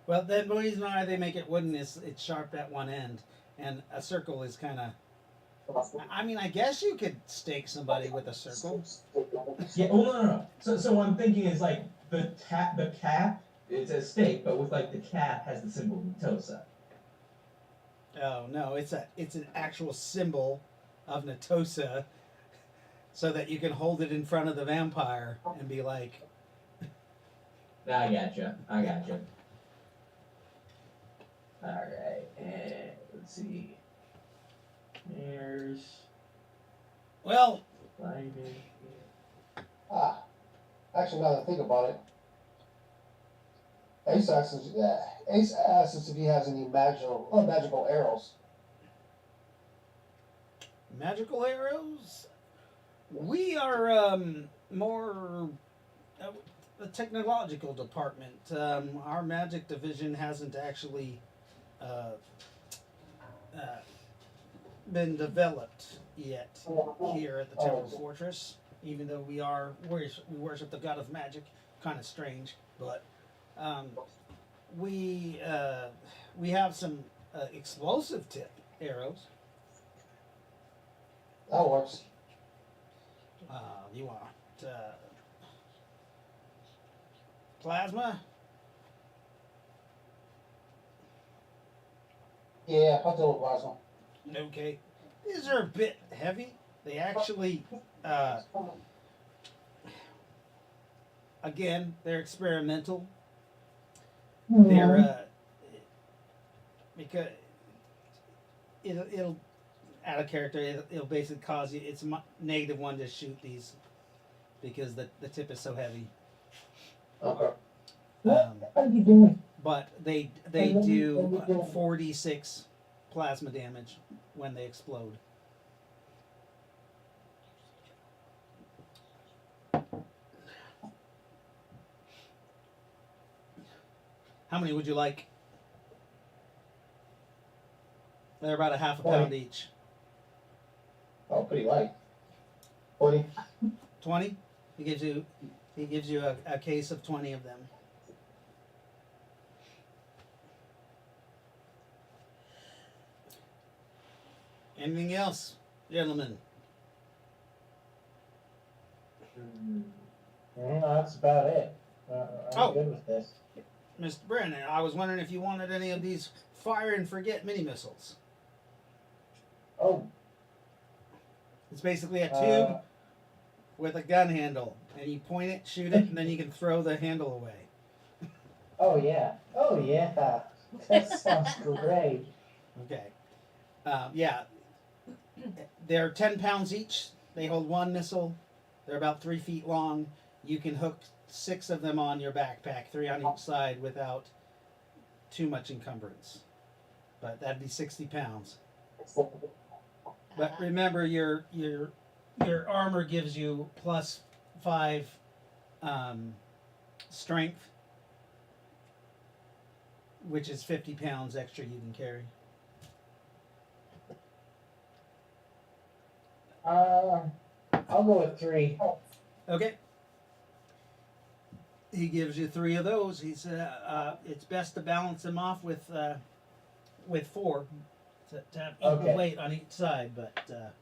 Speaker 2: Well, the reason why they make it wooden is it's sharp at one end, and a circle is kind of. I mean, I guess you could stake somebody with a circle.
Speaker 3: Yeah. Oh no. So what I'm thinking is like the cap. It's a stake, but with like the cap has the symbol of Tosa.
Speaker 2: Oh no, it's an actual symbol of Natosa, so that you can hold it in front of the vampire and be like.
Speaker 3: I gotcha. Alright, and let's see. There's
Speaker 2: Well,
Speaker 3: lighting.
Speaker 4: Actually, now that I think about it, Ace asks if he has any magical arrows.
Speaker 2: magical arrows. We are more the technological department. Our magic division hasn't actually been developed yet here at the Temple Fortress. Even though we worship the god of magic, kind of strange, but we have some explosive tip arrows.
Speaker 4: That works.
Speaker 2: You want plasma?
Speaker 4: Yeah, I'll deal with plasma.
Speaker 2: Okay. These are a bit heavy. They actually, again, they're experimental. They're, because it'll out of character, it'll basically cause you, it's -1 to shoot these because the tip is so heavy.
Speaker 4: Okay.
Speaker 2: Um,
Speaker 7: What are you doing?
Speaker 2: but they do 4d6 plasma damage when they explode. How many would you like? They're about a half a pound each.
Speaker 4: Oh, pretty light. 40.
Speaker 2: 20? He gives you a case of 20 of them. Anything else, gentlemen?
Speaker 7: No, that's about it. I'm good with this.
Speaker 2: Mr. Brennan, I was wondering if you wanted any of these fire and forget mini missiles.
Speaker 7: Oh,
Speaker 2: It's basically a tube with a gun handle, and you point it, shoot it, and then you can throw the handle away.
Speaker 7: oh yeah. Oh yeah. That sounds great.
Speaker 2: Okay. Yeah. They're 10 pounds each. They hold one missile. They're about 3 feet long. You can hook 6 of them on your backpack, 3 on each side, without too much encumbrance. But that'd be 60 pounds. But remember, your armor gives you +5 strength, which is 50 pounds extra you can carry.
Speaker 7: I'll go with 3.
Speaker 2: Okay. He gives you 3 of those. He said it's best to balance them off with 4 to have equal
Speaker 7: Okay.
Speaker 2: weight on each side. But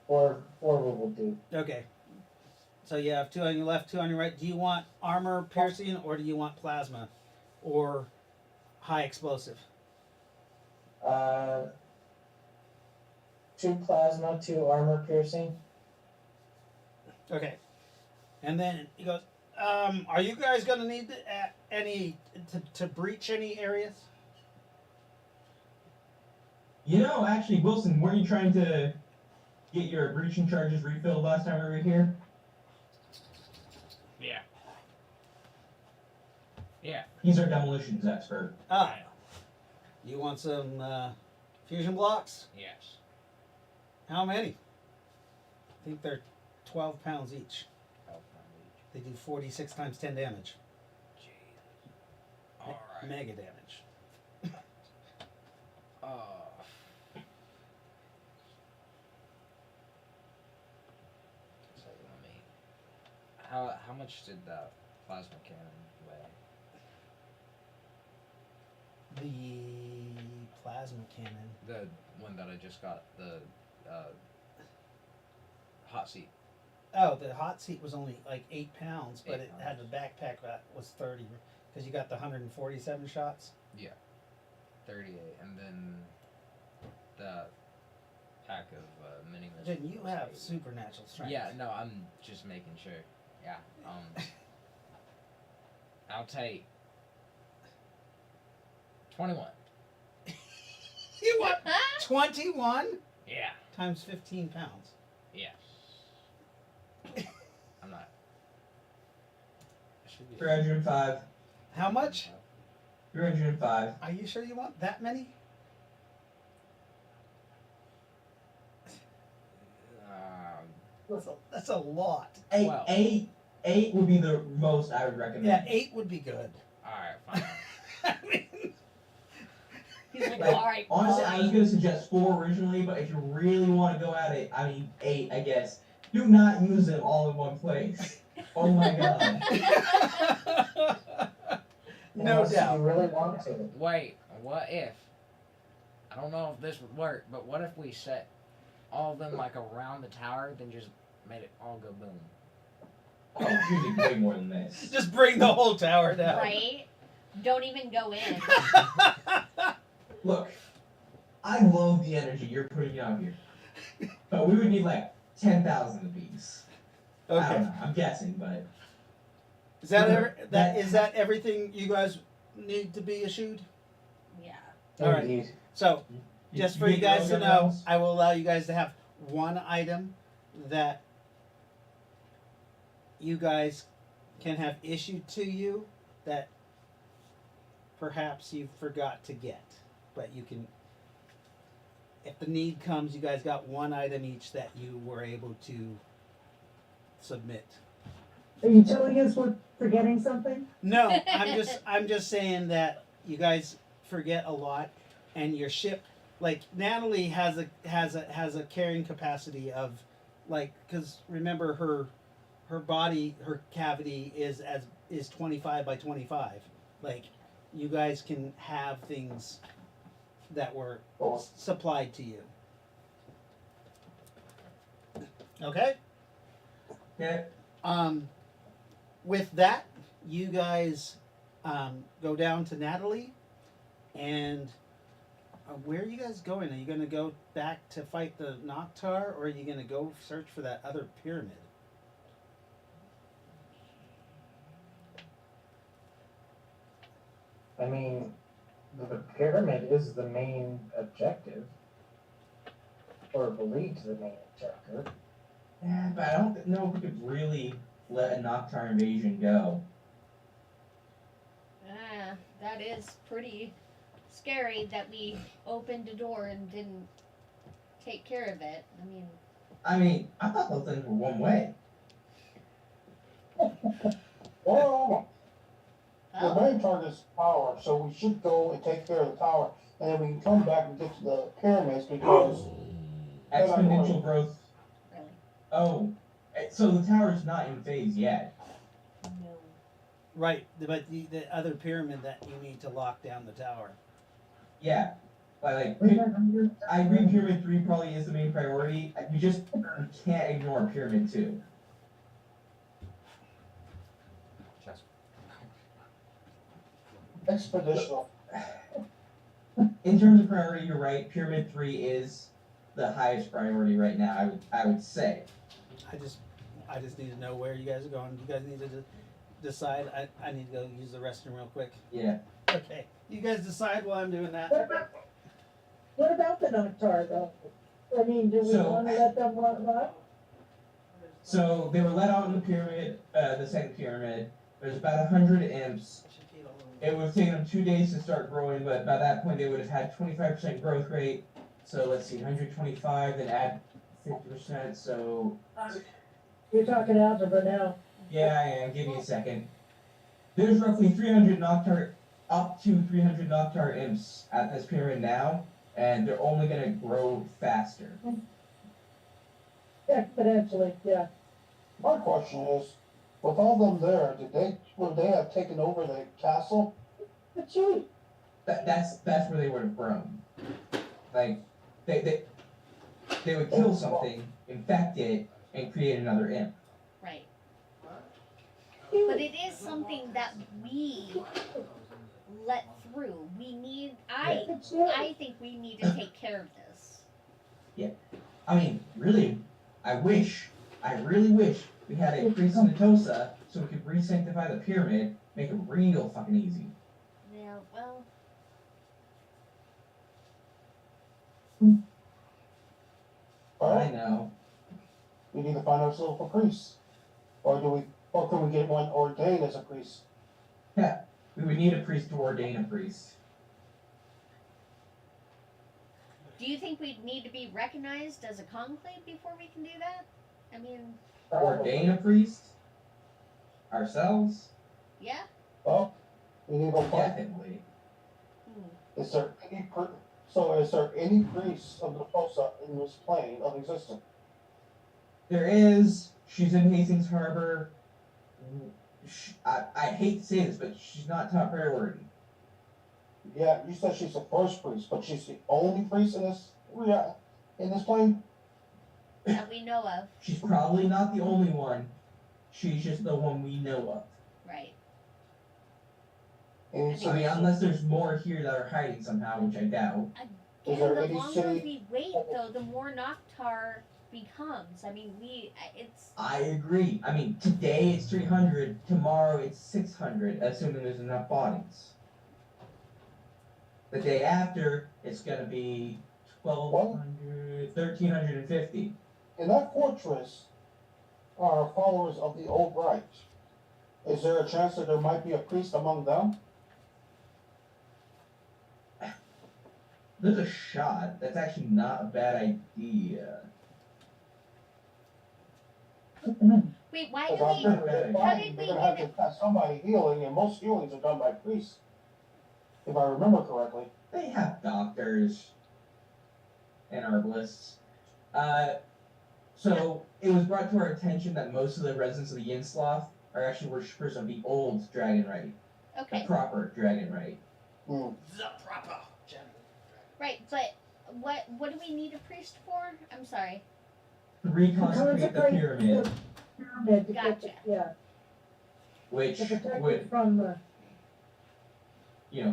Speaker 7: 4 will do.
Speaker 2: okay. So you have 2 on your left, 2 on your right. Do you want armor piercing or do you want plasma or high explosive?
Speaker 7: 2 plasma, 2 armor piercing.
Speaker 2: Okay. And then he goes, are you guys going to need to breach any areas?
Speaker 3: You know, actually, Wilson, weren't you trying to get your breaching charges refilled last time we were here?
Speaker 5: Yeah. Yeah.
Speaker 3: He's our demolitions expert.
Speaker 2: Ah. You want some fusion blocks?
Speaker 5: Yes.
Speaker 2: How many? I think they're 12 pounds each. They do 46 times 10 damage.
Speaker 5: Jesus. All right.
Speaker 2: Mega damage.
Speaker 5: So let me. How much did that plasma cannon weigh?
Speaker 2: The plasma cannon.
Speaker 5: The one that I just got, the hot seat.
Speaker 2: Oh, the hot seat was only like 8 pounds, but
Speaker 5: 8
Speaker 2: it had
Speaker 5: pounds.
Speaker 2: the backpack that was 30 because you got the 147 shots.
Speaker 5: 38, and then the pack of mini missiles.
Speaker 2: Then you
Speaker 5: was
Speaker 2: have
Speaker 5: 80.
Speaker 2: supernatural strength.
Speaker 5: Yeah, no, I'm just making sure. Yeah. I'll take 21.
Speaker 2: You want 21
Speaker 5: Yeah.
Speaker 2: times 15 pounds.
Speaker 5: Yes. I'm not. It should be
Speaker 3: 305.
Speaker 2: How much?
Speaker 3: 305.
Speaker 2: Are you sure you want that many? That's a lot.
Speaker 3: Eight,
Speaker 5: Well.
Speaker 3: eight would be the most I would recommend.
Speaker 2: Yeah, 8 would be good.
Speaker 5: Alright, fine.
Speaker 2: I mean,
Speaker 8: He's like,
Speaker 3: Like,
Speaker 8: alright,
Speaker 3: honestly, I was
Speaker 8: fine.
Speaker 3: gonna suggest 4 originally, but if you really want to go at it, I mean 8, I guess. Do not use them all in one place. Oh my god.
Speaker 2: no
Speaker 7: Unless
Speaker 2: doubt.
Speaker 7: You really want to.
Speaker 5: Wait, what if? I don't know if this would work, but what if we set all of them like around the tower, then just made it all go boom?
Speaker 3: Oh, you need way more than this.
Speaker 2: Just bring the whole tower down.
Speaker 6: Right? Don't even go in.
Speaker 3: Look, I love the energy you're putting out here. But we would need like 10,000 of these. I
Speaker 2: Okay.
Speaker 3: don't know, I'm guessing, but
Speaker 2: Is that everything you guys need to be issued?
Speaker 6: Yeah.
Speaker 2: All right.
Speaker 7: Indeed.
Speaker 2: So, just for you
Speaker 3: need
Speaker 2: guys to
Speaker 3: railgun
Speaker 2: know,
Speaker 3: rounds?
Speaker 2: I will allow you guys to have one item that you guys can have issued to you that perhaps you forgot to get. But you can, if the need comes, you guys got one item each that you were able to submit.
Speaker 1: Are you telling us we're forgetting something?
Speaker 2: No, I'm just saying that you guys forget a lot, and your ship, like Natalie has a carrying capacity of, like, because remember her body, her cavity is 25 by 25. Like, you guys can have things that were supplied to you. Okay.
Speaker 3: yeah.
Speaker 2: With that, you guys go down to Natalie, and where are you guys going? Are you going to go back to fight the Noctar, or are you going to go search for that other pyramid?
Speaker 7: I mean, the pyramid is the main objective. Or believed the main objective.
Speaker 3: Yeah, but I don't know if we could really let a Noctar invasion go.
Speaker 6: That is pretty scary that we opened a door and didn't take care of it.
Speaker 3: I mean, I thought those things were one way.
Speaker 4: Well, the
Speaker 6: Oh,
Speaker 4: main target is tower, so we should go and take care of the tower, and then we can come back and get to the pyramids because
Speaker 3: Exponential growth.
Speaker 6: really?
Speaker 3: Oh, so the tower's not in phase yet.
Speaker 6: No.
Speaker 2: Right, but the other pyramid that you need to lock down the tower.
Speaker 3: Yeah, but like, I agree. Pyramid 3 probably is the main priority. You can't ignore Pyramid 2.
Speaker 5: Just
Speaker 4: expeditional.
Speaker 3: In terms of priority, you're right. Pyramid 3 is the highest priority right now. I would say.
Speaker 2: I just need to know where you guys are going. You guys need to decide. I need to go use the restroom real quick.
Speaker 3: Yeah.
Speaker 2: Okay. You guys decide while I'm doing that.
Speaker 1: What about the Noctar though? I mean, do we
Speaker 3: So-
Speaker 1: wanna let them run?
Speaker 3: So they were let out in the pyramid, the second pyramid. There's about 100 imps. It would have taken them 2 days to start growing, but by that point they would have had 25% growth rate. So let's see, 125, then add 50%. So
Speaker 1: You're talking algebra now.
Speaker 3: yeah, I am. Give me a second. There's roughly 300 Noctar, up to 300 Noctar imps at this pyramid now, and they're only gonna grow faster.
Speaker 1: Exponentially, yeah.
Speaker 4: My question is, with all them there, would they have taken over the castle?
Speaker 1: But you,
Speaker 3: That's where they would have grown. Like they would kill something, infect it, and create another imp.
Speaker 6: Right. But it is something that we let through. We need. I think we need to take care of this.
Speaker 3: I mean, really, I really wish we had a priest in Natosa so we could re-sanctify the pyramid, make it real fucking easy.
Speaker 6: Yeah. Well.
Speaker 3: I know.
Speaker 4: We need to find ourselves a priest. Or can we get one ordained as a priest?
Speaker 3: We would need a priest to ordain a priest.
Speaker 6: Do you think we'd need to be recognized as a conclave before we can do that? I mean,
Speaker 3: Ordain a priest? Ourselves?
Speaker 6: yeah.
Speaker 4: Well, we need to go find.
Speaker 3: Definitely.
Speaker 4: Is there any priest of Natosa in this plane of existence?
Speaker 3: There is. She's in Hastings Harbor. I hate to say this, but she's not top priority.
Speaker 4: Yeah, you said she's the first priest, but she's the only priest in this plane?
Speaker 6: That we know of.
Speaker 3: She's probably not the only one. She's just the one we know of.
Speaker 6: Right.
Speaker 4: And
Speaker 3: I mean, unless there's more here that are hiding somehow, which I doubt.
Speaker 4: Is
Speaker 6: And
Speaker 4: there
Speaker 6: the
Speaker 4: any
Speaker 6: longer
Speaker 4: city-
Speaker 6: we wait, though, the more Noctar becomes. I mean, it's.
Speaker 3: I agree. I mean, today it's 300, tomorrow it's 600, assuming there's enough bodies. The day after, it's gonna be 1,200, 1,350.
Speaker 4: in that fortress are followers of the old rite. Is there a chance that there might be a priest among them?
Speaker 3: There's a shot. That's actually not a bad idea.
Speaker 6: Wait, why
Speaker 4: Because
Speaker 6: do
Speaker 4: I'm
Speaker 6: we?
Speaker 4: sure they're
Speaker 6: How
Speaker 4: dying,
Speaker 6: did
Speaker 4: they're
Speaker 6: we
Speaker 4: gonna have
Speaker 6: get
Speaker 4: to have somebody healing, and most healings are done by priests. If I remember correctly.
Speaker 3: They have doctors and herbalists. So it was brought to our attention that most of the residents of the Yinsloth are actually worshippers of the old dragon rite, the
Speaker 6: Okay,
Speaker 3: proper dragon rite.
Speaker 4: Hmm.
Speaker 2: The proper
Speaker 6: right, but what do we need a priest for? I'm sorry.
Speaker 3: To reconsecrate the
Speaker 1: Consecrate
Speaker 3: pyramid,
Speaker 1: the pyramid to get,
Speaker 6: Gotcha.
Speaker 1: yeah,
Speaker 3: which
Speaker 1: to protect
Speaker 3: would,
Speaker 1: it from the,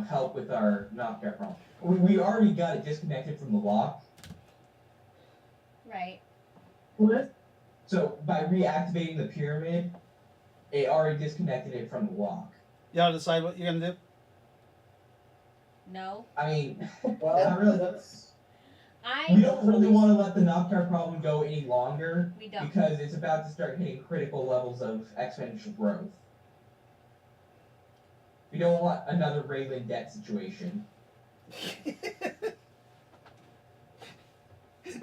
Speaker 3: help with our knockdown problem. We already got it disconnected from the lock,
Speaker 6: Right.
Speaker 1: what?
Speaker 3: so by reactivating the pyramid, it already disconnected it from the lock.
Speaker 2: Y'all decide what you're gonna do?
Speaker 6: No.
Speaker 3: I mean,
Speaker 4: Well,
Speaker 3: not really.
Speaker 6: I.
Speaker 3: We don't really want to let the knockdown problem go any longer
Speaker 6: We don't.
Speaker 3: because it's about to start hitting critical levels of exponential growth. We don't want another Raylan debt situation.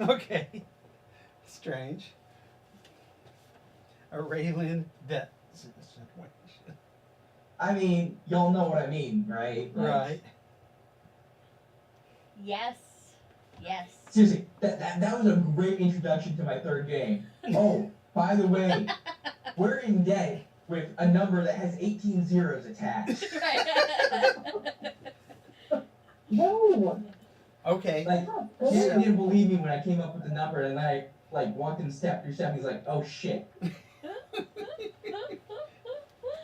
Speaker 2: Okay. Strange. A Raylan vet situation.
Speaker 3: I mean, y'all know what I mean, right? Like,
Speaker 2: Right.
Speaker 6: Yes. Yes.
Speaker 3: Seriously, that was a great introduction to my third game. Oh, by the way, we're in debt with a number that has 18 zeros attached.
Speaker 1: No.
Speaker 2: Okay.
Speaker 3: Like, Jared didn't believe me when I came up with the number, and then I like walked in step through step. And he's like, "Oh shit!"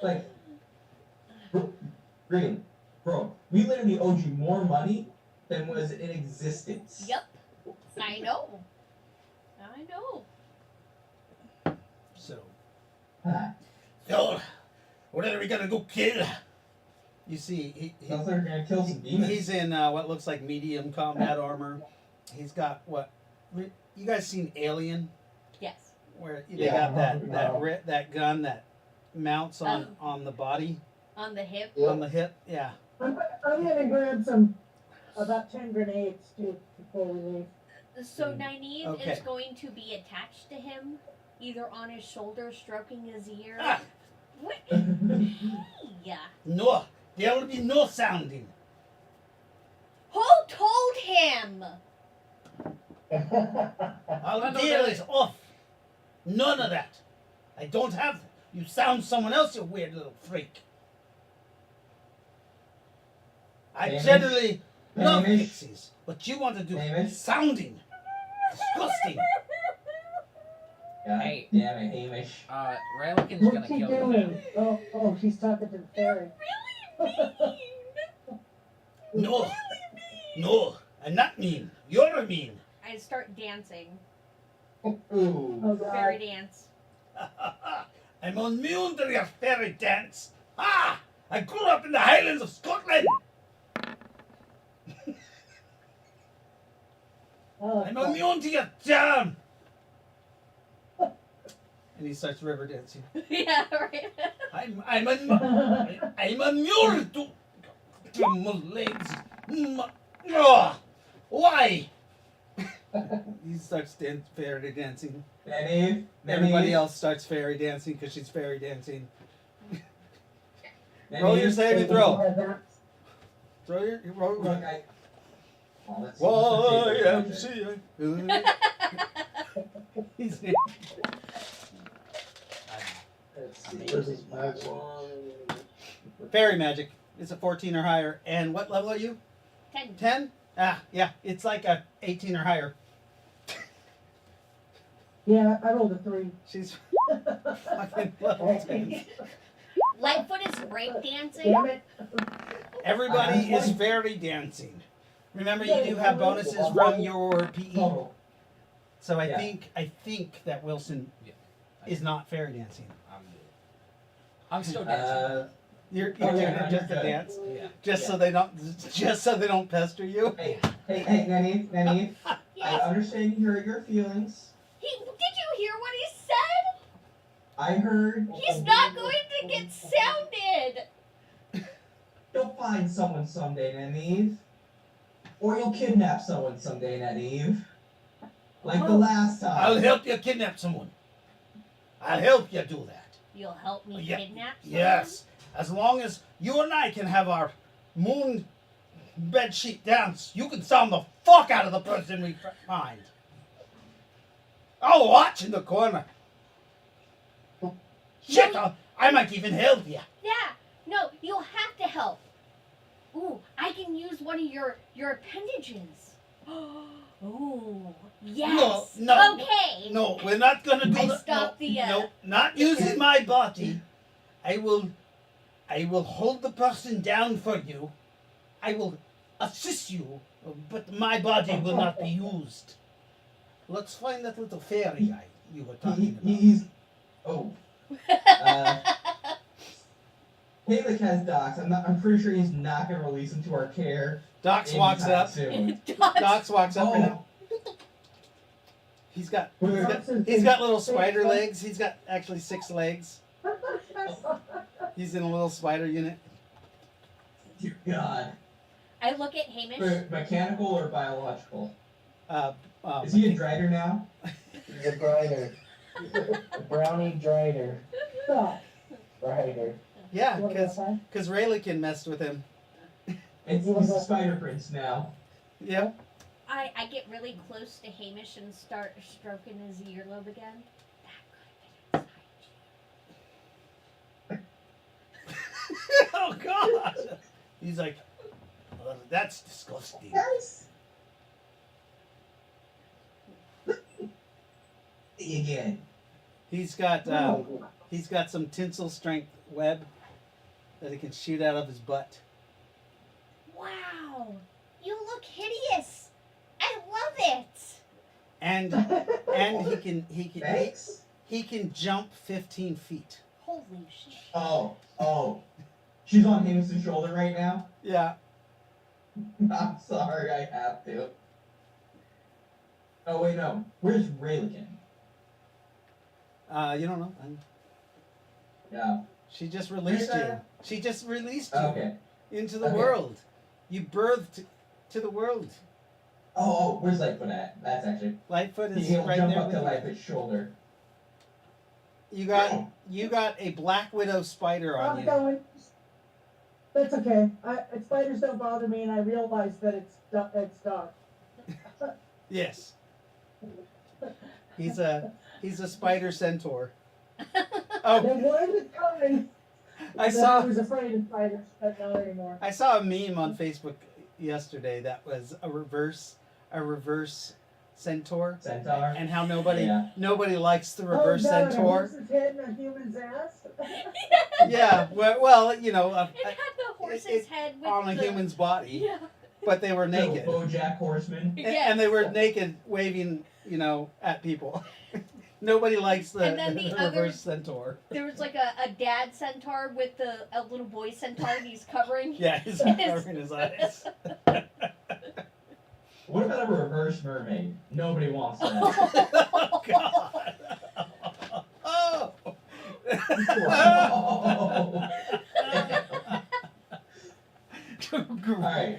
Speaker 3: Like, really, bro, we literally owed you more money than was in existence.
Speaker 6: Yep. I know. I know.
Speaker 2: So.
Speaker 3: Ah,
Speaker 2: So, what are we gonna go kill? You see,
Speaker 3: sounds like we're gonna kill some demons.
Speaker 2: he's in what looks like medium combat armor. He's got what? You guys seen Alien?
Speaker 6: Yes.
Speaker 2: Where they
Speaker 3: Yeah.
Speaker 2: got
Speaker 7: No.
Speaker 2: that gun that mounts on the body,
Speaker 6: On the hip.
Speaker 2: on the hip. Yeah.
Speaker 1: I'm gonna grab some, about 10 grenades too, before we leave.
Speaker 6: So Nynaeve
Speaker 2: Okay.
Speaker 6: is going to be attached to him, either on his shoulder, stroking his ear.
Speaker 2: Ah,
Speaker 6: What? Yeah.
Speaker 2: no, there will be no sounding.
Speaker 6: Who told him?
Speaker 2: Our deal is off. None of that. I don't have. You sound someone else, you weird little freak. I
Speaker 3: Hamish?
Speaker 2: generally love
Speaker 3: Hamish?
Speaker 2: pixies, but you want to do
Speaker 3: Hamish?
Speaker 2: sounding. Disgusting.
Speaker 3: God
Speaker 5: Hey.
Speaker 3: damn it, Hamish.
Speaker 5: Rayleighan's
Speaker 1: What's
Speaker 5: gonna
Speaker 1: he
Speaker 5: kill you.
Speaker 1: doing? Oh, she's talking to the fairy.
Speaker 2: No, no, I'm not mean. You're mean.
Speaker 6: I start dancing.
Speaker 3: Ooh.
Speaker 1: Oh
Speaker 6: Fairy
Speaker 1: god.
Speaker 6: dance.
Speaker 2: I'm immune to your fairy dance. Ah! I grew up in the Highlands of Scotland.
Speaker 1: Oh,
Speaker 2: I'm immune to your charm. And he starts river dancing.
Speaker 6: Yeah, right.
Speaker 2: I'm immune to my legs. Why? He starts fairy dancing.
Speaker 3: Nynaeve?
Speaker 2: Everybody
Speaker 3: Nynaeve?
Speaker 2: else starts fairy dancing because she's fairy dancing.
Speaker 3: Nynaeve?
Speaker 2: Roll your saving throw.
Speaker 1: Yeah, that's-
Speaker 2: Throw your roll.
Speaker 3: Look, I... Oh, that's
Speaker 2: YMCA. He's
Speaker 4: Where's his magic?
Speaker 2: fairy magic. It's a 14 or higher. And what level are you?
Speaker 6: 10.
Speaker 2: 10? Ah, yeah. It's like a 18 or higher.
Speaker 1: Yeah, I rolled a 3.
Speaker 2: She's fucking level 10.
Speaker 6: Lightfoot is break dancing.
Speaker 1: Damn it.
Speaker 2: Everybody is fairy dancing. Remember, you do have bonuses from your PE.
Speaker 3: Total.
Speaker 2: So
Speaker 3: Yeah.
Speaker 2: I think that Wilson is not fairy dancing.
Speaker 5: I'm still dancing.
Speaker 2: You're
Speaker 3: Oh,
Speaker 2: doing
Speaker 3: yeah,
Speaker 2: it just to
Speaker 3: you're good.
Speaker 2: dance,
Speaker 5: Yeah.
Speaker 2: just so they don't pester you.
Speaker 3: Hey, Nynaeve, I
Speaker 6: Yes.
Speaker 3: understand you hurt your feelings.
Speaker 6: Did you hear what he said?
Speaker 3: I heard
Speaker 6: He's not going to get sounded.
Speaker 3: you'll find someone someday, Nynaeve. Or you'll kidnap someone someday, Nynaeve. Like the last time.
Speaker 2: I'll help you kidnap someone. I'll help you do that.
Speaker 6: You'll help me
Speaker 2: Yeah,
Speaker 6: kidnap someone?
Speaker 2: Yes, as long as you and I can have our moon bedsheet dance, you can sound the fuck out of the person we find. I'll watch in the corner. Shit, I might even help you.
Speaker 6: Yeah. No, you'll have to help. Ooh, I can use one of your appendages. Ooh, yes.
Speaker 2: No.
Speaker 6: Okay.
Speaker 2: No, we're not gonna do
Speaker 6: I
Speaker 2: that.
Speaker 6: stopped
Speaker 2: no,
Speaker 6: the,
Speaker 2: no, not using my body. I will hold the person down for you. I will assist you, but my body will not be used. Let's find that little fairy guy you were talking about.
Speaker 3: He's. Oh. Halek has Docs. I'm pretty sure he's not gonna release him to our care.
Speaker 2: Docs walks
Speaker 3: anytime
Speaker 2: up.
Speaker 3: soon.
Speaker 2: Docs walks up and
Speaker 3: Oh.
Speaker 2: he's got
Speaker 1: Docs
Speaker 2: he's got little spider legs. He's got actually 6 legs.
Speaker 1: Oh.
Speaker 2: He's in a little spider unit.
Speaker 3: Dear God.
Speaker 6: I look at Hamish.
Speaker 3: Mechanical or biological? Is he a Drider now?
Speaker 7: He's a grider. A brownie drider.
Speaker 1: Stop.
Speaker 7: Grider.
Speaker 2: Yeah,
Speaker 1: What about that?
Speaker 2: because Raylikin messed with him.
Speaker 3: He's the Spider Prince now.
Speaker 2: Yep.
Speaker 6: I get really close to Hamish and start stroking his earlobe again. That could be
Speaker 2: Oh God. He's like, well, that's disgusting.
Speaker 3: Again.
Speaker 2: He's got some tensile strength web that he can shoot out of his butt.
Speaker 6: Wow! You look hideous! I love it!
Speaker 2: And
Speaker 3: Thanks.
Speaker 2: he can jump 15 feet.
Speaker 6: Holy shit.
Speaker 3: Oh. She's on Hamilton's shoulder right now?
Speaker 2: Yeah.
Speaker 3: I'm sorry, I have to. Oh, wait, no. Where's Raylikin?
Speaker 2: You don't know.
Speaker 3: Yeah.
Speaker 2: She just released you.
Speaker 3: that?
Speaker 2: She just released you
Speaker 3: Okay.
Speaker 2: into the
Speaker 3: Okay.
Speaker 2: world. You birthed to the world.
Speaker 3: Oh, where's Lightfoot at? That's actually.
Speaker 2: Lightfoot is
Speaker 3: He'll
Speaker 2: right
Speaker 3: jump
Speaker 2: there
Speaker 3: up to
Speaker 2: with you.
Speaker 3: Lightfoot's shoulder.
Speaker 2: You got a black widow spider on
Speaker 1: I'm
Speaker 2: you.
Speaker 1: going. That's okay. Spiders don't bother me, and I realize that it's dark.
Speaker 2: Yes. He's a spider centaur. Oh,
Speaker 1: There was a time
Speaker 2: I
Speaker 1: that
Speaker 2: saw
Speaker 1: I was afraid of spiders, but not anymore.
Speaker 2: I saw a meme on Facebook yesterday that was a reverse centaur,
Speaker 3: Centaur.
Speaker 2: and how nobody
Speaker 3: Yeah.
Speaker 2: likes the reverse
Speaker 1: oh, God,
Speaker 2: centaur.
Speaker 1: A horse's head and a human's ass.
Speaker 2: Yeah, well, you know,
Speaker 6: It had the horse's head with
Speaker 2: on a
Speaker 6: the...
Speaker 2: human's body,
Speaker 6: Yeah.
Speaker 2: but they were naked,
Speaker 3: So, BoJack Horseman.
Speaker 2: and they were naked, waving, at people. Nobody likes the,
Speaker 6: And then the other-
Speaker 2: reverse centaur.
Speaker 6: There was like a dad centaur with a little boy centaur and he's covering.
Speaker 2: Yeah, he's covering his eyes.
Speaker 3: What about a reverse mermaid? Nobody wants that.
Speaker 2: Oh God! Oh!
Speaker 3: Alright.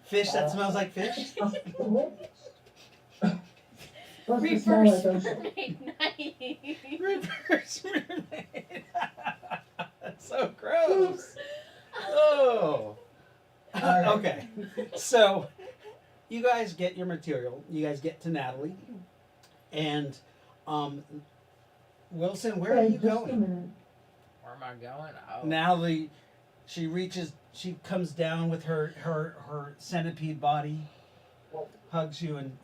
Speaker 2: Fish that smells like fish.
Speaker 1: Supposed to smell like
Speaker 6: Reverse
Speaker 1: those.
Speaker 6: mermaid night.
Speaker 2: Reverse mermaid. That's so gross. Oh.
Speaker 3: Alright.
Speaker 2: Okay. So, you guys get your material. You guys get to Natalie, and Wilson, where are
Speaker 1: Hey,
Speaker 2: you
Speaker 1: just a
Speaker 2: going?
Speaker 1: minute.
Speaker 5: Where am I going? Oh.
Speaker 2: Natalie, she comes down with her centipede body, hugs you and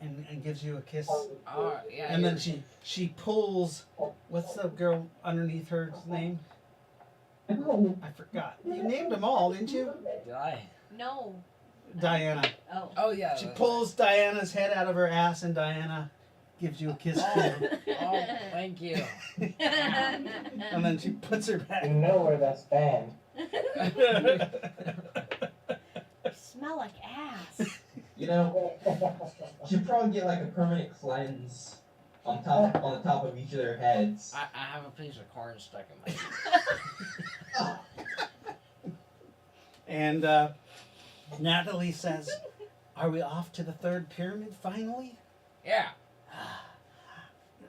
Speaker 2: gives you a kiss.
Speaker 5: Oh, yeah.
Speaker 2: And then she pulls, what's the girl underneath her name? I forgot. You named them all, didn't you?
Speaker 5: Did I?
Speaker 6: No.
Speaker 2: Diana.
Speaker 6: Oh.
Speaker 5: Oh, yeah.
Speaker 2: She pulls Diana's head out of her ass, and Diana gives you a kiss too.
Speaker 5: Oh, thank you.
Speaker 2: And then she puts her
Speaker 7: You
Speaker 2: back.
Speaker 7: know where that's banned.
Speaker 6: You smell like ass.
Speaker 3: You know, should probably get like a permanent cleanse on the top of each of their heads.
Speaker 5: I have a piece of corn stuck in my
Speaker 2: And Natalie says, "Are we off to the third pyramid finally?"
Speaker 5: Yeah.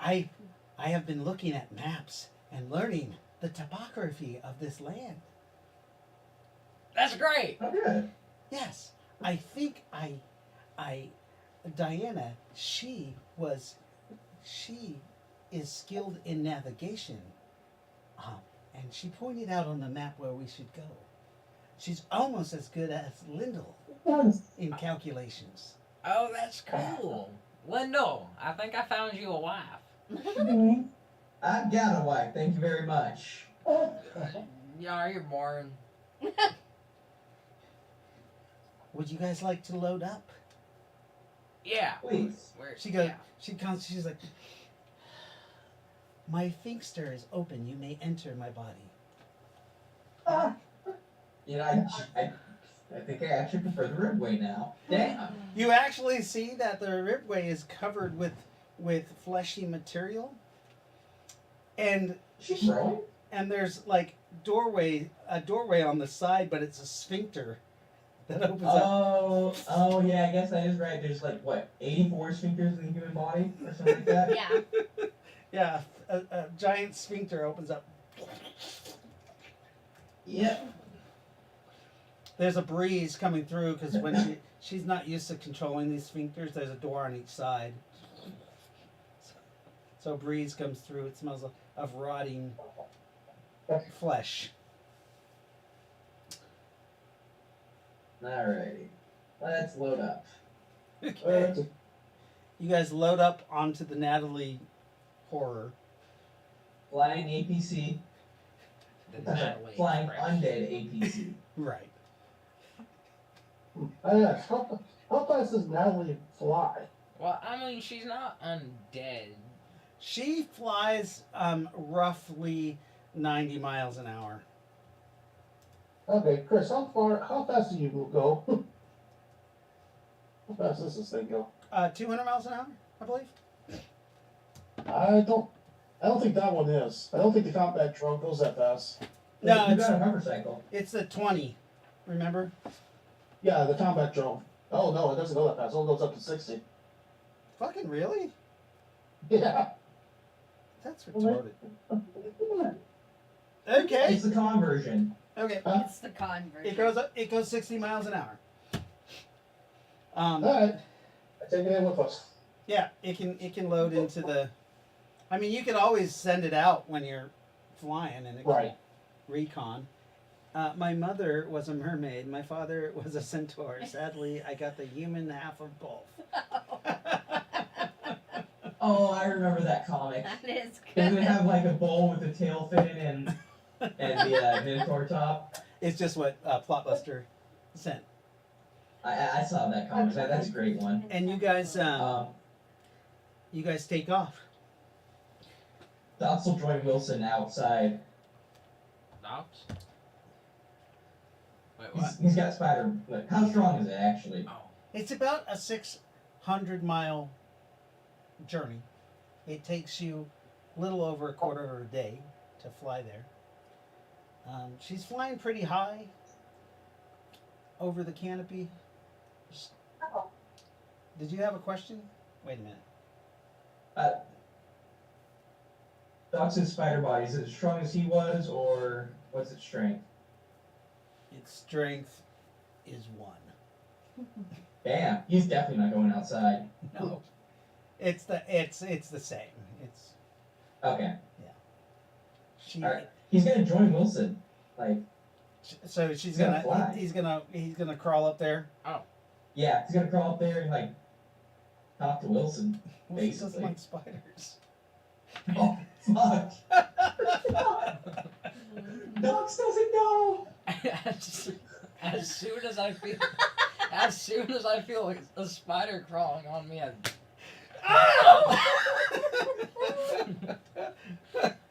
Speaker 2: I have been looking at maps and learning the topography of this land.
Speaker 5: That's great.
Speaker 3: Oh, good.
Speaker 2: Yes, I think Diana, she is skilled in navigation. And she pointed out on the map where we should go. She's almost as good as Lyndall in calculations.
Speaker 5: Oh, that's cool. Lyndall, I think I found you a wife.
Speaker 3: I've got a wife, thank you very much.
Speaker 5: Yeah, you're boring.
Speaker 2: Would you guys like to load up?
Speaker 5: Yeah.
Speaker 3: Please.
Speaker 5: Where,
Speaker 2: She goes.
Speaker 5: yeah.
Speaker 2: She's like, "My Finkster is open. You may enter my body."
Speaker 3: You know, I think I actually prefer the ribway now. Damn.
Speaker 2: You actually see that the ribway is covered with fleshy material, and
Speaker 3: She's growing?
Speaker 2: there's like a doorway on the side, but it's a sphincter that opens up.
Speaker 3: Oh yeah, I guess that is right. There's like what, 84 sphincters in the human body or something like that.
Speaker 6: Yeah.
Speaker 2: Yeah, a giant sphincter opens up.
Speaker 3: Yep.
Speaker 2: There's a breeze coming through because when she's not used to controlling these sphincters, there's a door on each side. So a breeze comes through. It smells of rotting flesh.
Speaker 3: Alrighty. Let's load up.
Speaker 2: Okay. You guys load up onto the Natalie horror.
Speaker 3: Flying APC.
Speaker 5: The Natalie
Speaker 3: Flying
Speaker 5: Express.
Speaker 3: undead APC.
Speaker 2: Right.
Speaker 4: Yeah, how fast does Natalie fly?
Speaker 5: Well, I mean, she's not undead.
Speaker 2: She flies roughly 90 miles an hour.
Speaker 4: Okay, Chris, how fast do you go? How fast does this thing go?
Speaker 2: 200 miles an hour, I believe.
Speaker 4: I don't think that one is. I don't think the combat drone goes that fast.
Speaker 2: No,
Speaker 3: you
Speaker 2: it's
Speaker 3: got a motorcycle.
Speaker 2: it's a 20. Remember?
Speaker 4: Yeah, the combat drone. Oh no, it doesn't go that fast. It only goes up to 60.
Speaker 2: Fucking really?
Speaker 4: Yeah.
Speaker 2: That's retarded. Okay.
Speaker 3: It's the conversion.
Speaker 2: Okay.
Speaker 6: It's the conversion.
Speaker 2: It goes up. It goes 60 miles an hour. Um,
Speaker 4: Alright. I take it in with us.
Speaker 2: yeah, it can load into the. I mean, you can always send it out when you're flying and it can
Speaker 4: Right.
Speaker 2: recon. My mother was a mermaid. My father was a centaur. Sadly, I got the human half of both.
Speaker 3: Oh, I remember that comic.
Speaker 6: That is
Speaker 3: Doesn't it
Speaker 6: good.
Speaker 3: have like a bowl with the tail fin and the minotaur top?
Speaker 2: It's just what Plotbuster sent.
Speaker 3: I saw that comic. That's a great one.
Speaker 2: And you guys take off.
Speaker 3: Dots will join Wilson outside.
Speaker 5: Docs? Wait, what?
Speaker 3: He's got spider. Like, how strong is it actually?
Speaker 5: Oh.
Speaker 2: It's about a 600-mile journey. It takes you a little over a quarter of a day to fly there. She's flying pretty high over the canopy. Did you have a question? Wait a minute.
Speaker 3: Dots' spider body, is it as strong as he was, or what's its strength?
Speaker 2: Its strength is 1.
Speaker 3: Damn, he's definitely not going outside.
Speaker 2: No, it's the same. It's
Speaker 3: Okay.
Speaker 2: she.
Speaker 3: Alright. He's gonna join Wilson. Like,
Speaker 2: So she's
Speaker 3: He's gonna
Speaker 2: gonna
Speaker 3: fly.
Speaker 2: he's gonna crawl up there.
Speaker 3: yeah, he's gonna crawl up there and like talk to Wilson.
Speaker 2: Well, she doesn't
Speaker 3: Basically.
Speaker 2: like spiders.
Speaker 3: Oh, fuck. Docs doesn't know.
Speaker 5: as soon as I feel like a spider crawling on me,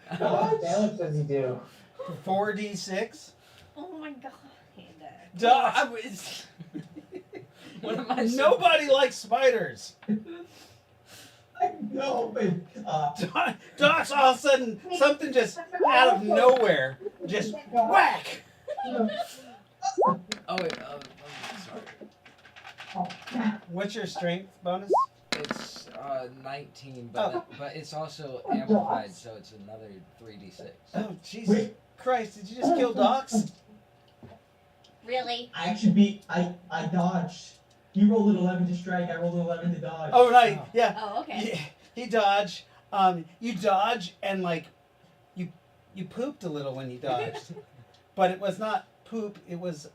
Speaker 7: How much damage does he do?
Speaker 2: 4d6.
Speaker 6: Oh my god.
Speaker 2: Docs.
Speaker 5: What am I?
Speaker 2: Nobody likes spiders.
Speaker 3: I know, but
Speaker 2: Docs, all of a sudden, something just out of nowhere, just whack.
Speaker 5: Oh wait, sorry.
Speaker 2: What's your strength bonus?
Speaker 5: It's 19, but it's also amplified, so it's another 3d6.
Speaker 2: Oh, Jesus Christ, did you just kill Docs?
Speaker 6: Really?
Speaker 3: I actually beat. I dodged. You rolled an 11 to strike. I rolled an 11 to dodge.
Speaker 2: Oh, right, yeah.
Speaker 6: Oh, okay.
Speaker 2: He dodged. You dodge and like, you pooped a little when you dodged, but it was not poop. It was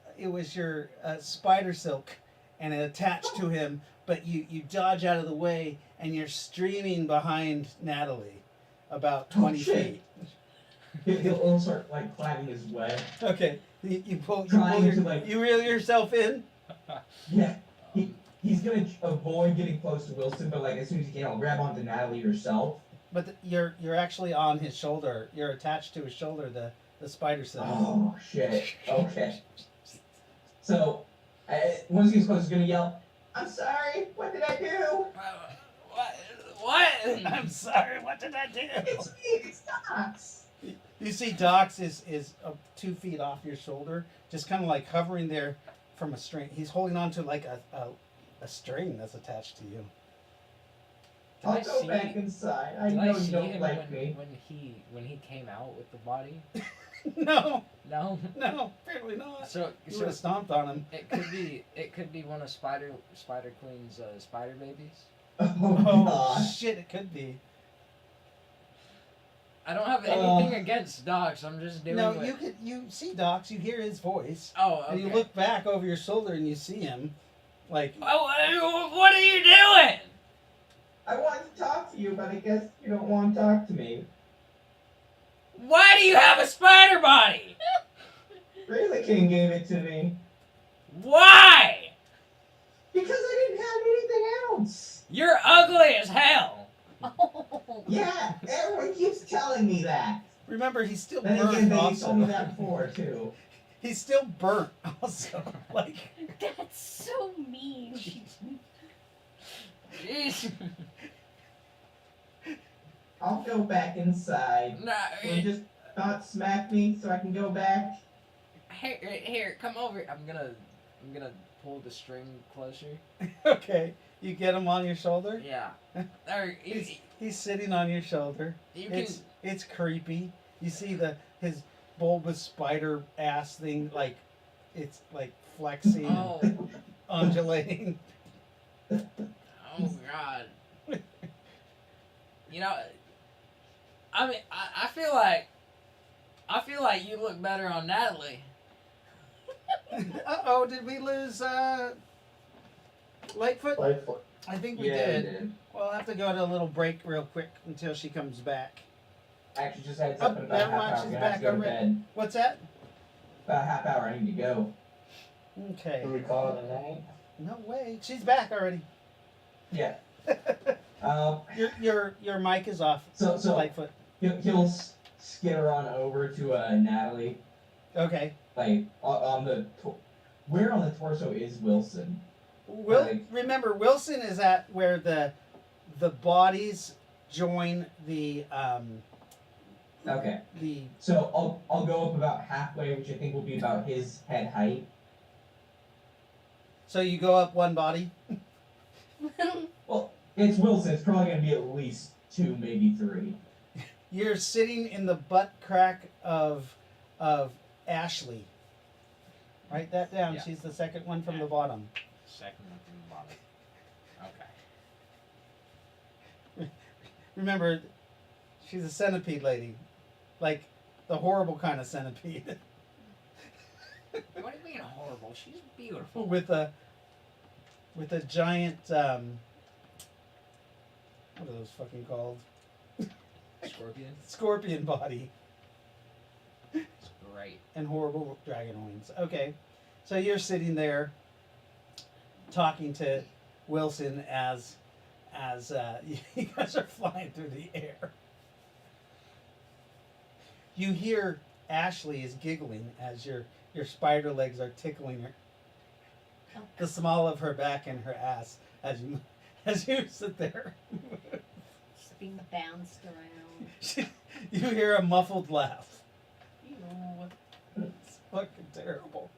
Speaker 2: your spider silk, and it attached to him. But you dodge out of the way, and you're streaming behind Natalie, about 20
Speaker 3: shit.
Speaker 2: feet.
Speaker 3: He'll start like climbing his way.
Speaker 2: Okay, you
Speaker 3: Trying to, like-
Speaker 2: you reel yourself in.
Speaker 3: Yeah. He's gonna avoid getting close to Wilson, but like as soon as he can, I'll grab onto Natalie herself.
Speaker 2: But you're actually on his shoulder. You're attached to his shoulder. The spider silk.
Speaker 3: Oh shit. Okay. So, once he gets close, he's gonna yell, "I'm sorry. What did I do?
Speaker 5: What?
Speaker 2: I'm sorry. What did I do?
Speaker 3: It's me. It's Docs."
Speaker 2: You see, Docs is 2 feet off your shoulder, just kind of like hovering there, from a string. He's holding on to like a string that's attached to you.
Speaker 5: Did
Speaker 3: I'll
Speaker 5: I
Speaker 3: go
Speaker 5: see-
Speaker 3: back inside. I
Speaker 5: Did
Speaker 3: know
Speaker 5: I see
Speaker 3: you don't
Speaker 5: him
Speaker 3: like me.
Speaker 5: when he came out with the body?
Speaker 2: No,
Speaker 5: No.
Speaker 2: no, apparently not.
Speaker 5: So
Speaker 2: You would have stomped on him.
Speaker 5: it could be one of Spider Queen's spider babies.
Speaker 3: Oh,
Speaker 2: Oh
Speaker 3: God.
Speaker 2: shit! It could be.
Speaker 5: I don't have anything against dogs. I'm just doing.
Speaker 2: No,
Speaker 5: what-
Speaker 2: you see Docs. You hear his voice,
Speaker 5: Oh, okay.
Speaker 2: and you look back over your shoulder and you see him, like.
Speaker 5: Oh, what are you doing?
Speaker 3: I wanted to talk to you, but I guess you don't want to talk to me.
Speaker 5: Why do you have a spider body?
Speaker 3: Razor King gave it to me.
Speaker 5: Why?
Speaker 3: Because I didn't have anything else.
Speaker 5: You're ugly as hell.
Speaker 6: Oh.
Speaker 3: Yeah, everyone keeps telling me that.
Speaker 2: Remember, he's still
Speaker 3: Then
Speaker 2: burnt.
Speaker 3: again, they
Speaker 2: Also,
Speaker 3: told me that before, too.
Speaker 2: he's still burnt. Also, like.
Speaker 6: That's so mean.
Speaker 5: Jeez.
Speaker 3: I'll go back inside.
Speaker 5: Nah,
Speaker 3: Will you just not smack me so I can go back?
Speaker 5: here, come over. I'm gonna pull the string closer.
Speaker 2: Okay, you get him on your shoulder.
Speaker 5: Yeah. There,
Speaker 2: He's sitting on your shoulder.
Speaker 5: you can.
Speaker 2: It's creepy. You see his bulbous spider ass thing, like it's like flexing,
Speaker 5: Oh,
Speaker 2: undulating.
Speaker 5: oh God. You know, I mean, I feel like you look better on Natalie.
Speaker 2: Uh-oh, did we lose Lightfoot?
Speaker 4: Lightfoot.
Speaker 2: I think we
Speaker 3: Yeah,
Speaker 2: did. Well, I'll have to go to a little break real quick until she comes back.
Speaker 3: Actually, just heads
Speaker 2: Oh,
Speaker 3: up in about
Speaker 2: never
Speaker 3: a half
Speaker 2: mind,
Speaker 3: hour.
Speaker 2: she's
Speaker 3: I'm gonna have
Speaker 2: back
Speaker 3: to go to
Speaker 2: already.
Speaker 3: bed.
Speaker 2: What's that?
Speaker 3: About a half hour, I need to go.
Speaker 2: Okay.
Speaker 7: Do we call it a night?
Speaker 2: No way. She's back already.
Speaker 3: Yeah.
Speaker 2: Your mic is off.
Speaker 3: So
Speaker 2: Lightfoot.
Speaker 3: he'll skitter on over to Natalie.
Speaker 2: Okay.
Speaker 3: Like on the where on the torso is Wilson?
Speaker 2: Remember, Wilson is at where the bodies join the
Speaker 3: Okay.
Speaker 2: the.
Speaker 3: So I'll go up about halfway, which I think will be about his head height.
Speaker 2: So you go up one body.
Speaker 3: Well, it's Wilson. It's probably gonna be at least 2, maybe 3.
Speaker 2: You're sitting in the butt crack of Ashley. Write that down.
Speaker 5: Yeah.
Speaker 2: She's the second one from the bottom.
Speaker 5: Second one from the bottom. Okay.
Speaker 2: Remember, she's a centipede lady, like the horrible kind of centipede
Speaker 5: What do you mean horrible? She's beautiful.
Speaker 2: with a giant what are those fucking called?
Speaker 5: Scorpion.
Speaker 2: Scorpion body
Speaker 5: It's great.
Speaker 2: and horrible dragon wings. Okay, so you're sitting there talking to Wilson as you guys are flying through the air. You hear Ashley is giggling as your spider legs are tickling her, the small of her back and her ass as you sit there.
Speaker 6: Just being bounced around.
Speaker 2: You hear a muffled laugh.
Speaker 6: Ew.
Speaker 2: It's fucking terrible.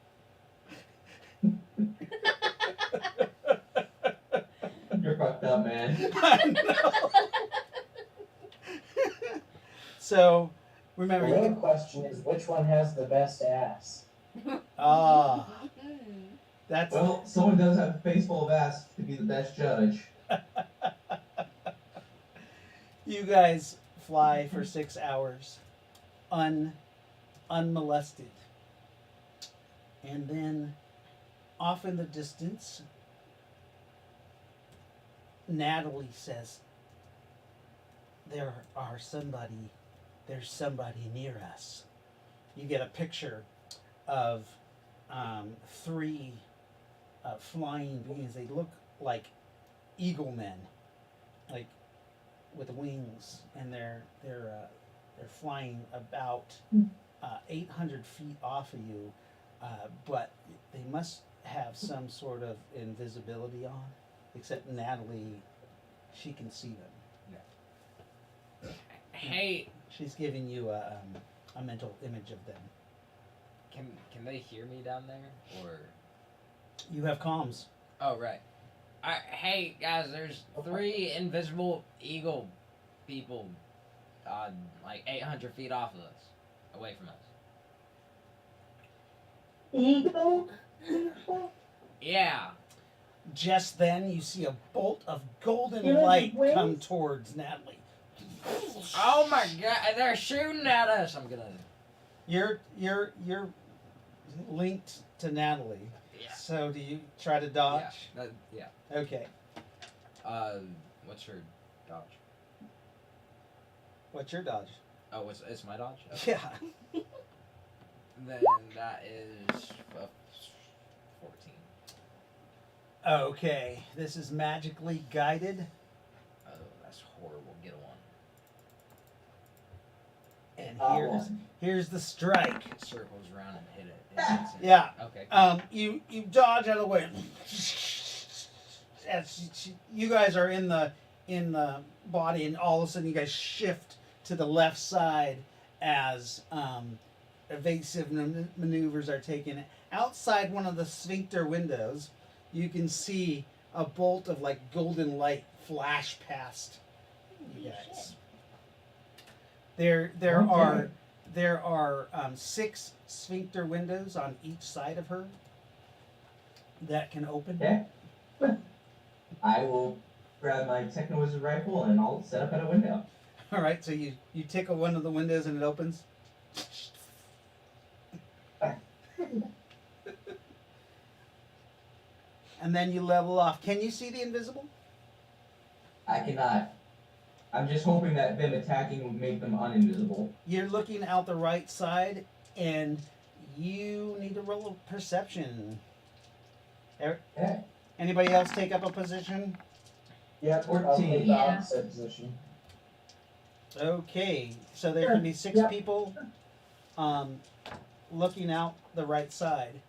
Speaker 3: You're fucked up, man.
Speaker 2: I know. So,
Speaker 7: The
Speaker 2: remember,
Speaker 7: real question is which one has the best ass?
Speaker 2: that's
Speaker 3: Well, someone does have a face full of ass to be the best judge.
Speaker 2: you guys fly for 6 hours, unmolested, and then off in the distance, Natalie says, there's somebody near us. You get a picture of 3 flying beings. They look like eagle men, like with wings, and they're flying about 800 feet off of you, but they must have some sort of invisibility on, except Natalie, she can see them.
Speaker 5: Hey,
Speaker 2: She's giving you a mental image of them.
Speaker 5: can they hear me down there, or
Speaker 2: You have comms.
Speaker 5: Oh right. Hey guys, there's 3 invisible eagle people, like 800 feet off of us, away from us.
Speaker 1: Eagle?
Speaker 5: Yeah.
Speaker 2: Just then, you see a bolt of golden
Speaker 1: You have
Speaker 2: light
Speaker 1: wings?
Speaker 2: come towards Natalie.
Speaker 5: Oh my god, they're shooting at us. I'm gonna.
Speaker 2: You're linked to Natalie.
Speaker 5: Yeah.
Speaker 2: So do you try to dodge?
Speaker 5: Yeah.
Speaker 2: Okay.
Speaker 5: What's her dodge?
Speaker 2: What's your dodge?
Speaker 5: Oh, it's my dodge. Okay.
Speaker 2: Yeah.
Speaker 5: Then that is 14.
Speaker 2: Okay. This is magically guided.
Speaker 5: Oh, that's horrible. Get a 1.
Speaker 2: And here's the strike.
Speaker 5: It circles around and hit it. It hits it.
Speaker 2: Yeah.
Speaker 5: Okay.
Speaker 2: You dodge out of the way. As you guys are in the body, and all of a sudden you guys shift to the left side as evasive maneuvers are taken. Outside one of the sphincter windows, you can see a bolt of like golden light flash past you
Speaker 6: Holy
Speaker 2: guys.
Speaker 6: shit.
Speaker 2: There are 6 sphincter windows on each side of her that can open.
Speaker 3: Okay. I will grab my Techno Wizard rifle and I'll set up at a window.
Speaker 2: All right, so you tickle one of the windows and it opens. And then you level off. Can you see the invisible?
Speaker 3: I cannot. I'm just hoping that them attacking would make them uninvisible.
Speaker 2: You're looking out the right side, and you need to roll a perception.
Speaker 3: Okay.
Speaker 2: Anybody else take up a position?
Speaker 7: Yep, I'll
Speaker 3: 14.
Speaker 7: take the
Speaker 6: Yeah.
Speaker 7: opposite position.
Speaker 2: Okay, so there can be 6
Speaker 1: Yeah.
Speaker 2: people looking out the right side.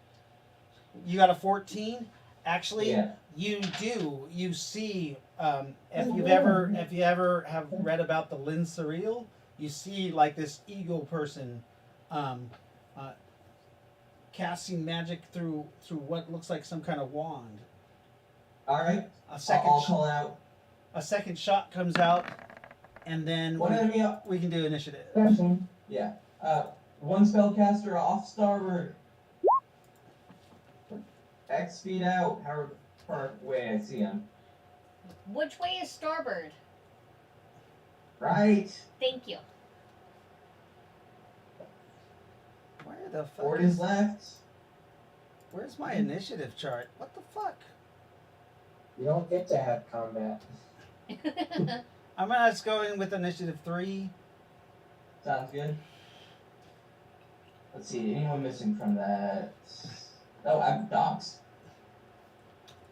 Speaker 2: You got a 14? Actually,
Speaker 3: Yeah.
Speaker 2: you do. You see, if you ever have read about the Lin Surreal, you see like this eagle person casting magic through what looks like some kind of wand.
Speaker 3: Alright.
Speaker 2: A
Speaker 3: I'll
Speaker 2: second
Speaker 3: call out.
Speaker 2: a second shot comes out, and then
Speaker 3: One enemy up.
Speaker 2: we can do initiative.
Speaker 3: Yeah. One spellcaster off starboard. X speed out. However far away I see him.
Speaker 6: Which way is starboard?
Speaker 3: Right.
Speaker 6: Thank you.
Speaker 2: Where the fuck
Speaker 3: Ford is left.
Speaker 2: Where's my initiative chart? What the fuck?
Speaker 7: You don't get to have combat.
Speaker 2: I'm gonna just go in with initiative 3.
Speaker 3: Sounds good. Let's see. Anyone missing from that? Oh, I'm dogs.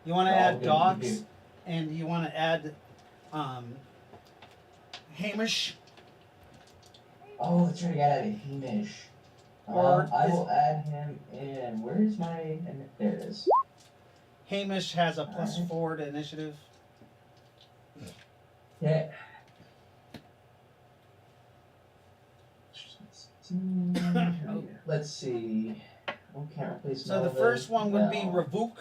Speaker 2: You want to
Speaker 3: Oh,
Speaker 2: add
Speaker 3: good,
Speaker 2: dogs,
Speaker 3: good.
Speaker 2: and you want to add Hamish.
Speaker 3: Oh, let's try to get out of Hamish.
Speaker 2: Or
Speaker 3: I
Speaker 2: is-
Speaker 3: will add him in. Where's my? And there it is.
Speaker 2: Hamish has a plus
Speaker 3: Alright.
Speaker 2: 4 to initiative.
Speaker 3: Yeah. Let's see. Oh, can't replace
Speaker 2: So the
Speaker 3: Melvin.
Speaker 2: first one would be
Speaker 3: No.
Speaker 2: Ravuk,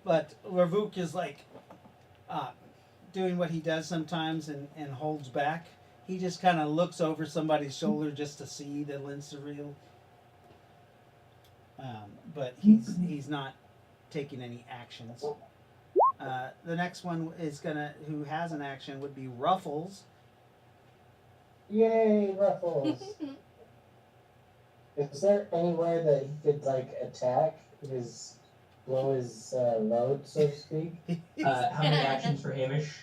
Speaker 2: but Ravuk is like doing what he does sometimes and holds back. He just kind of looks over somebody's shoulder just to see the Lin Surreal. But he's not taking any actions. The next one is who has an action would be Ruffles.
Speaker 7: Yay, Ruffles! Is there anywhere that he could like attack blow his load, so to speak?
Speaker 3: How many actions for Hamish?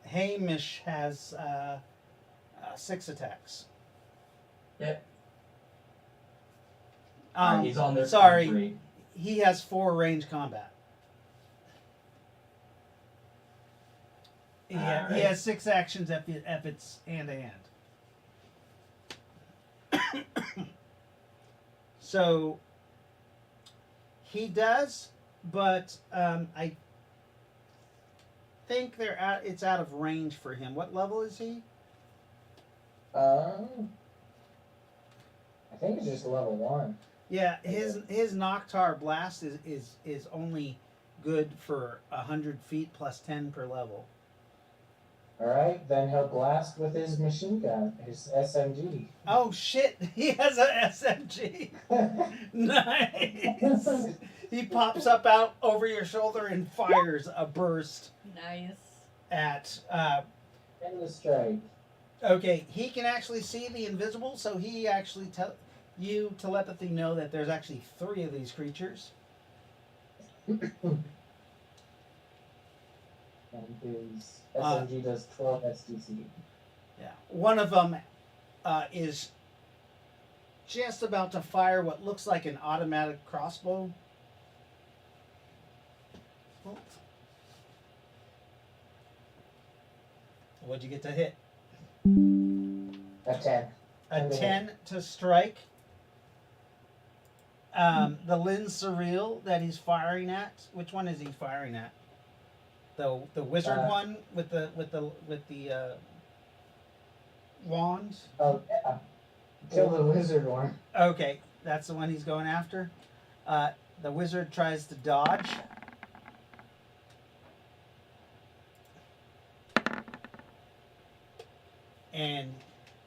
Speaker 2: Hamish has 6 attacks.
Speaker 3: Yep. He's on there.
Speaker 2: sorry.
Speaker 3: 3.
Speaker 2: He has 4 range combat. He
Speaker 3: Alright.
Speaker 2: has 6 actions if it's hand to hand. So he does, but I think it's out of range for him. What level is he?
Speaker 7: I think it's just level 1.
Speaker 2: Yeah, his Noctar blast is only good for 100 feet plus 10 per level.
Speaker 7: Alright, then he'll blast with his machine gun, his SMG.
Speaker 2: Oh shit, he has a SMG. Nice. He pops up out over your shoulder and fires a burst
Speaker 8: Nice.
Speaker 2: at.
Speaker 7: And the strike.
Speaker 2: Okay, he can actually see the invisible, so he actually you telepathy know that there's actually 3 of these creatures.
Speaker 7: And his SMG does 12 SDC.
Speaker 2: Yeah, one of them is just about to fire what looks like an automatic crossbow. Oh. What'd you get to hit?
Speaker 7: A 10.
Speaker 2: A 10 to strike. The Lin Surreal that he's firing at. Which one is he firing at? The wizard one with the wand.
Speaker 7: Oh, yeah. Kill the wizard one.
Speaker 2: Okay, that's the one he's going after. The wizard tries to dodge. And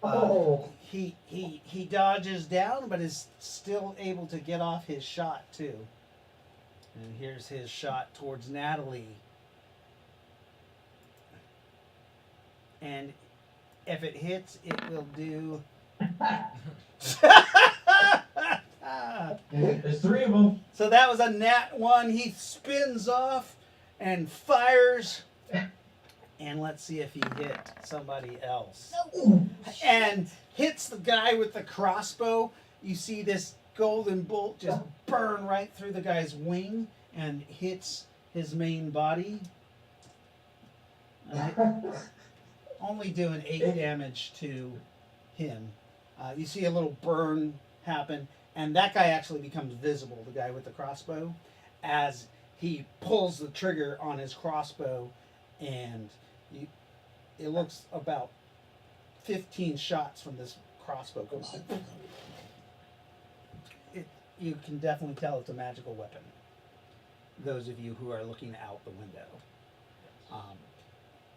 Speaker 2: he dodges down, but is still able to get off his shot too. And here's his shot towards Natalie. And if it hits, it will do.
Speaker 3: There's 3 of them.
Speaker 2: So that was a nat 1. He spins off and fires. And let's see if he hit somebody else. And hits the guy with the crossbow. You see this golden bolt just burn right through the guy's wing and hits his main body. Only doing 8 damage to him. You see a little burn happen, and that guy actually becomes visible, the guy with the crossbow, as he pulls the trigger on his crossbow, and it looks about 15 shots from this crossbow goes. You can definitely tell it's a magical weapon. Those of you who are looking out the window.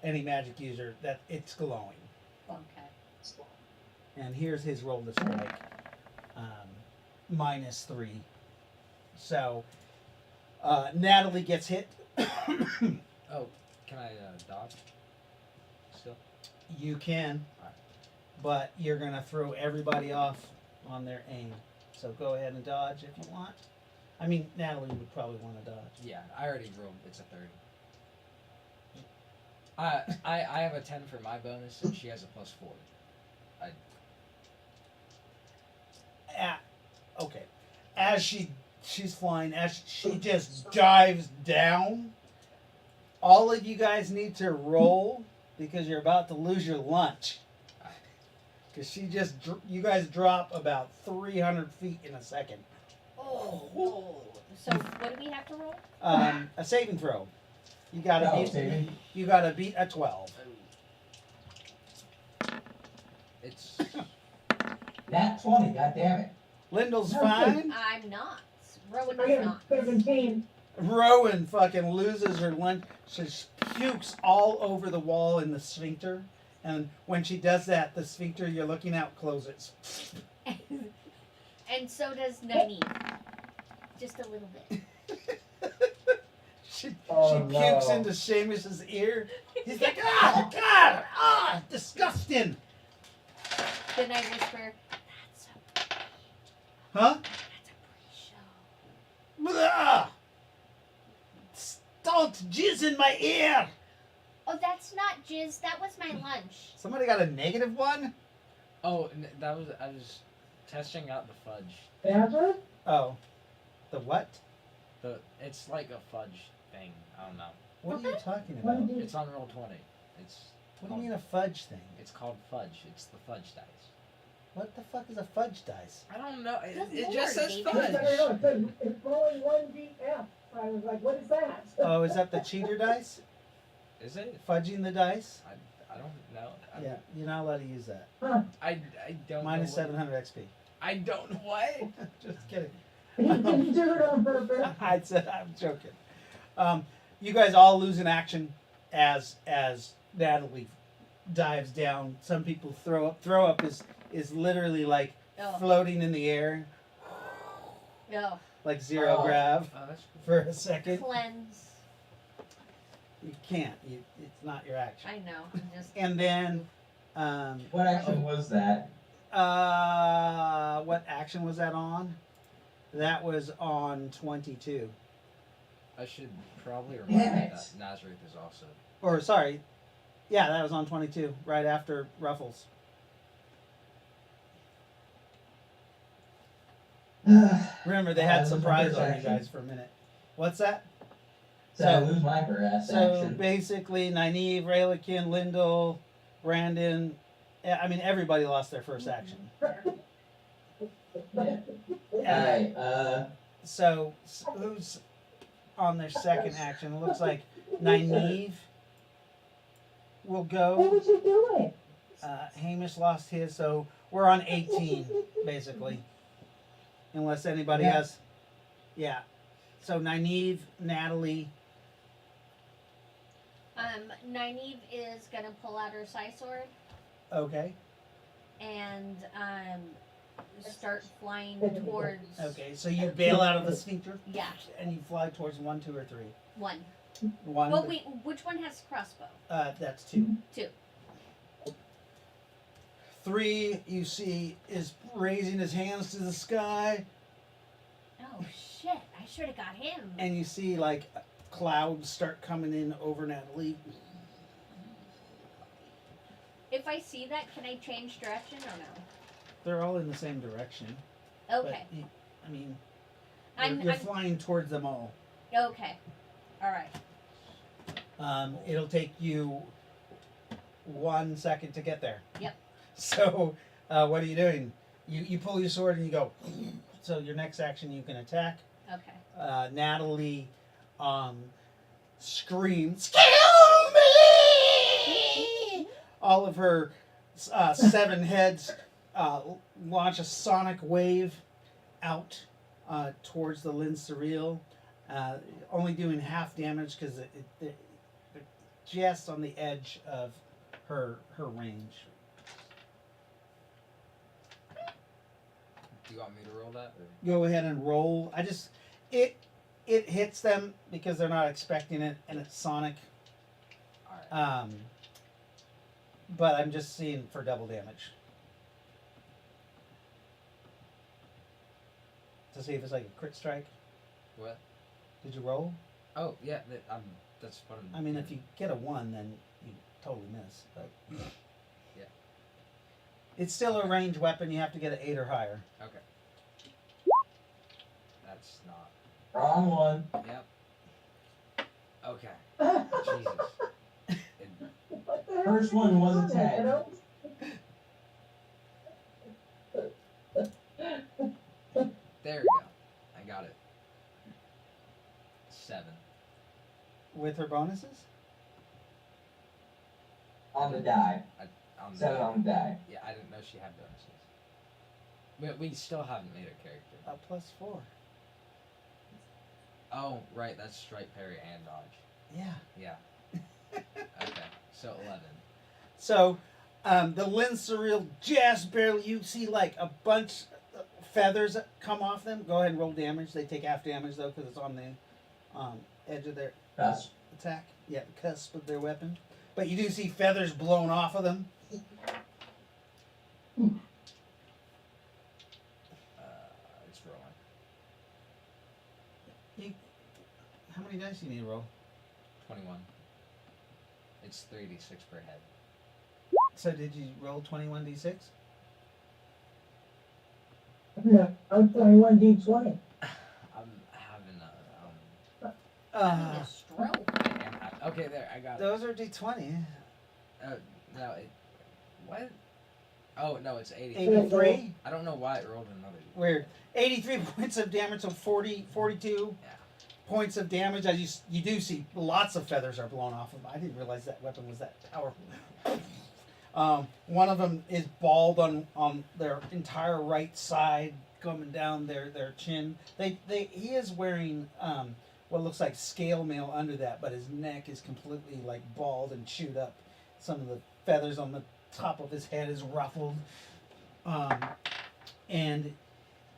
Speaker 2: Any magic user, that it's glowing.
Speaker 6: Okay.
Speaker 2: And here's his roll to strike. -3. So, Natalie gets hit.
Speaker 5: Oh, can I dodge? Still?
Speaker 2: You can, but you're going to throw everybody off on their aim. So go ahead and dodge if you want. I mean, Natalie would probably want to dodge.
Speaker 5: Yeah, I already rolled. It's a 30. I have a 10 for my bonus, and she has a +4.
Speaker 2: Okay. As she's flying, as she just dives down, all of you guys need to roll because you're about to lose your lunch. Because you guys drop about 300 feet in a second.
Speaker 6: Oh, no. So what do we have to roll?
Speaker 2: A saving throw. You gotta beat a 12.
Speaker 5: It's
Speaker 3: Nat 20, goddammit.
Speaker 2: Lyndall's fine.
Speaker 6: I'm not. Rowan
Speaker 1: I
Speaker 6: is
Speaker 1: got
Speaker 6: not.
Speaker 1: 17.
Speaker 2: Rowan fucking loses her lunch. She pukes all over the wall in the sphincter. And when she does that, the sphincter you're looking at closes.
Speaker 6: And so does Nani. Just a little bit.
Speaker 2: She
Speaker 7: Oh,
Speaker 2: pukes
Speaker 7: no.
Speaker 2: into Seamus's ear. He's like, oh, God! Ah, disgusting!
Speaker 6: Then I whisper, that's a
Speaker 2: Huh?
Speaker 6: pre-show.
Speaker 2: Blah! Don't jizz in my ear!
Speaker 6: Oh, that's not jizz. That was my lunch.
Speaker 2: Somebody got a -1?
Speaker 5: I was testing out the fudge.
Speaker 1: Badger?
Speaker 2: Oh. The what?
Speaker 5: It's like a fudge thing. I don't know.
Speaker 2: What are you talking
Speaker 1: What
Speaker 2: about?
Speaker 1: did you-
Speaker 5: It's on roll 20.
Speaker 2: What do you mean a fudge thing?
Speaker 5: It's called fudge. It's the fudge dice.
Speaker 2: What the fuck is a fudge dice?
Speaker 5: I don't know.
Speaker 6: Good
Speaker 5: It
Speaker 6: lord,
Speaker 5: just says
Speaker 6: David.
Speaker 1: Yes, I
Speaker 5: fudge.
Speaker 1: know. It said it's rolling 1d8. I was like, what is that?
Speaker 2: Oh, is that the cheater dice?
Speaker 5: Is it?
Speaker 2: Fudging the dice?
Speaker 5: I don't know.
Speaker 2: Yeah, you're not allowed to use that.
Speaker 5: I don't
Speaker 2: Minus
Speaker 5: know what-
Speaker 2: 700 XP.
Speaker 5: I don't what?
Speaker 2: Just kidding.
Speaker 1: He didn't do it on purpose.
Speaker 2: I said I'm joking. You guys all lose an action as Natalie dives down. Some people throw up. Throw up is literally like
Speaker 6: Oh.
Speaker 2: floating in the air,
Speaker 6: No.
Speaker 2: like zero
Speaker 3: Oh.
Speaker 2: grav
Speaker 5: Oh, that's cool.
Speaker 2: for a second.
Speaker 6: Cleanse.
Speaker 2: You can't. It's not your action.
Speaker 6: I know. I'm just.
Speaker 2: And then,
Speaker 3: What action was that?
Speaker 2: what action was that on? That was on 22.
Speaker 5: I should probably
Speaker 3: Damn
Speaker 5: remind you
Speaker 3: it.
Speaker 5: that Nazareth is also.
Speaker 2: Or sorry, yeah, that was on 22, right after Ruffles. Remember, they had
Speaker 3: lose my
Speaker 2: surprise
Speaker 3: first
Speaker 2: on you
Speaker 3: action.
Speaker 2: guys for a minute. What's that?
Speaker 3: So I lose my harass
Speaker 2: So
Speaker 3: action.
Speaker 2: basically, Nynaeve, Raylakin, Lyndall, Brandon, I mean, everybody lost their first action.
Speaker 3: Yeah.
Speaker 2: And
Speaker 3: Alright,
Speaker 2: so who's on their second action? It looks like Nynaeve will
Speaker 1: What
Speaker 2: go.
Speaker 1: was you doing?
Speaker 2: Hamish lost his, so we're on 18, basically. Unless anybody
Speaker 3: Yeah.
Speaker 2: has. Yeah. So Nynaeve, Natalie.
Speaker 6: Nynaeve is gonna pull out her Psy sword
Speaker 2: Okay.
Speaker 6: and start flying towards.
Speaker 2: Okay, so you bail out of the sphincter
Speaker 6: Yeah,
Speaker 2: and you fly towards 1, 2, or 3.
Speaker 6: one.
Speaker 2: One.
Speaker 6: Well, wait, which one has crossbow?
Speaker 2: That's 2.
Speaker 6: 2.
Speaker 2: 3, you see, is raising his hands to the sky,
Speaker 6: Oh shit! I should have got him.
Speaker 2: and you see like clouds start coming in over Natalie.
Speaker 6: If I see that, can I change direction or no?
Speaker 2: They're all in the same direction.
Speaker 6: Okay.
Speaker 2: But, I mean,
Speaker 6: I'm-
Speaker 2: you're
Speaker 6: I'm-
Speaker 2: flying towards them all.
Speaker 6: Okay. All right.
Speaker 2: It'll take you 1 second to get there.
Speaker 6: Yep.
Speaker 2: So, what are you doing? You pull your sword and you go. So your next action, you can attack.
Speaker 6: Okay.
Speaker 2: Natalie screams, "Kill me!" All of her 7 heads launch a sonic wave out towards the Lin Surreal, only doing half damage because they're just on the edge of her range.
Speaker 5: Do you want me to roll that? Or?
Speaker 2: Go ahead and roll. It hits them because they're not expecting it, and it's sonic.
Speaker 5: Alright.
Speaker 2: But I'm just seeing for double damage to see if it's like a crit strike.
Speaker 5: What?
Speaker 2: Did you roll?
Speaker 5: Oh, yeah, that's what I'm.
Speaker 2: I mean, if you get a 1, then you totally miss. But
Speaker 5: Yeah.
Speaker 2: it's still a ranged weapon. You have to get an 8 or higher.
Speaker 5: Okay. That's not.
Speaker 3: wrong one.
Speaker 5: Yep. Okay. Jesus.
Speaker 1: What the hell
Speaker 3: First
Speaker 1: are you
Speaker 3: one was a
Speaker 1: doing,
Speaker 3: 10.
Speaker 1: kiddo?
Speaker 5: There we go. I got it. 7.
Speaker 2: With her bonuses?
Speaker 3: On the die.
Speaker 5: On the
Speaker 3: 7 on the die.
Speaker 5: Yeah, I didn't know she had bonuses. We still haven't made her character.
Speaker 2: +4.
Speaker 5: Oh, right, that's strike, parry, and dodge.
Speaker 2: Yeah.
Speaker 5: Yeah. Okay, so 11.
Speaker 2: So, the Lin Surreal just barely, you see like a bunch of feathers come off them. Go ahead and roll damage. They take half damage though because it's on the edge of their
Speaker 3: That's
Speaker 2: attack. Yeah, the cusp of their weapon. But you do see feathers blown off of them.
Speaker 5: It's rolling.
Speaker 2: How many dice do you need to roll?
Speaker 5: 21. It's 3d6 per head.
Speaker 2: So did you roll 21d6?
Speaker 1: No, I'm 21d20.
Speaker 5: I'm having a
Speaker 2: Uh,
Speaker 6: A stroke.
Speaker 5: I am having, okay, there, I got it.
Speaker 2: those are d20.
Speaker 5: No, it. What? Oh, no, it's 80.
Speaker 2: 83?
Speaker 5: I don't know why it rolled another.
Speaker 2: Weird. 83 points of damage, so 42
Speaker 5: Yeah.
Speaker 2: points of damage. As you do see, lots of feathers are blown off of them. I didn't realize that weapon was that powerful. One of them is bald on their entire right side, coming down their chin. He is wearing what looks like scale mail under that, but his neck is completely like bald and chewed up. Some of the feathers on the top of his head is ruffled. And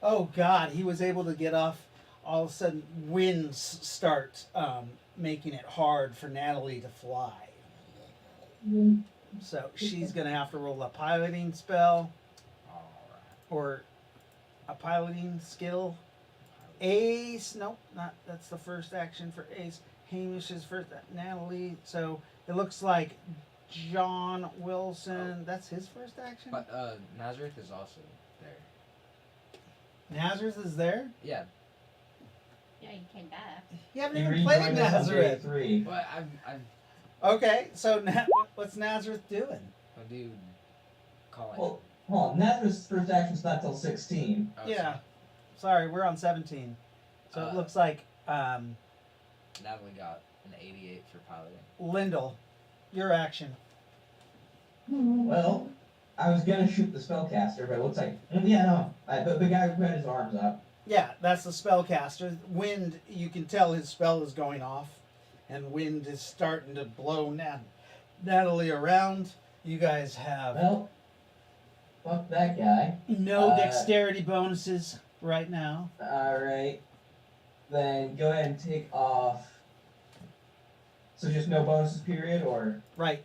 Speaker 2: oh God, he was able to get off. All of a sudden, winds start making it hard for Natalie to fly. So she's gonna have to roll a piloting spell
Speaker 5: Alright.
Speaker 2: or a piloting skill. Ace, nope, not that's the first action for Ace. Hamish is first. Natalie. So it looks like John Wilson. That's his first action.
Speaker 5: But Nazareth is also there.
Speaker 2: Nazareth is there.
Speaker 5: Yeah,
Speaker 6: Yeah, you came back.
Speaker 2: You haven't
Speaker 3: He
Speaker 2: even played
Speaker 3: rejoined us on day
Speaker 2: Nazareth.
Speaker 3: 3.
Speaker 5: but I'm
Speaker 2: Okay, so what's Nazareth doing?
Speaker 5: a dude calling.
Speaker 3: Well, hold on. Nazareth's first action's not till 16.
Speaker 5: Oh,
Speaker 2: Yeah. Sorry, we're on 17. So it looks like
Speaker 5: Natalie got an 88 for piloting.
Speaker 2: Lyndall, your action.
Speaker 3: Well, I was gonna shoot the spellcaster, but it looks like yeah, no. The guy who had his arms up.
Speaker 2: Yeah, that's the spellcaster. Wind, you can tell his spell is going off, and wind is starting to blow Natalie around. You guys have
Speaker 3: Well, fuck that guy.
Speaker 2: no dexterity bonuses right now.
Speaker 3: All right. Then go ahead and take off. So just no bonuses, period, or
Speaker 2: Right,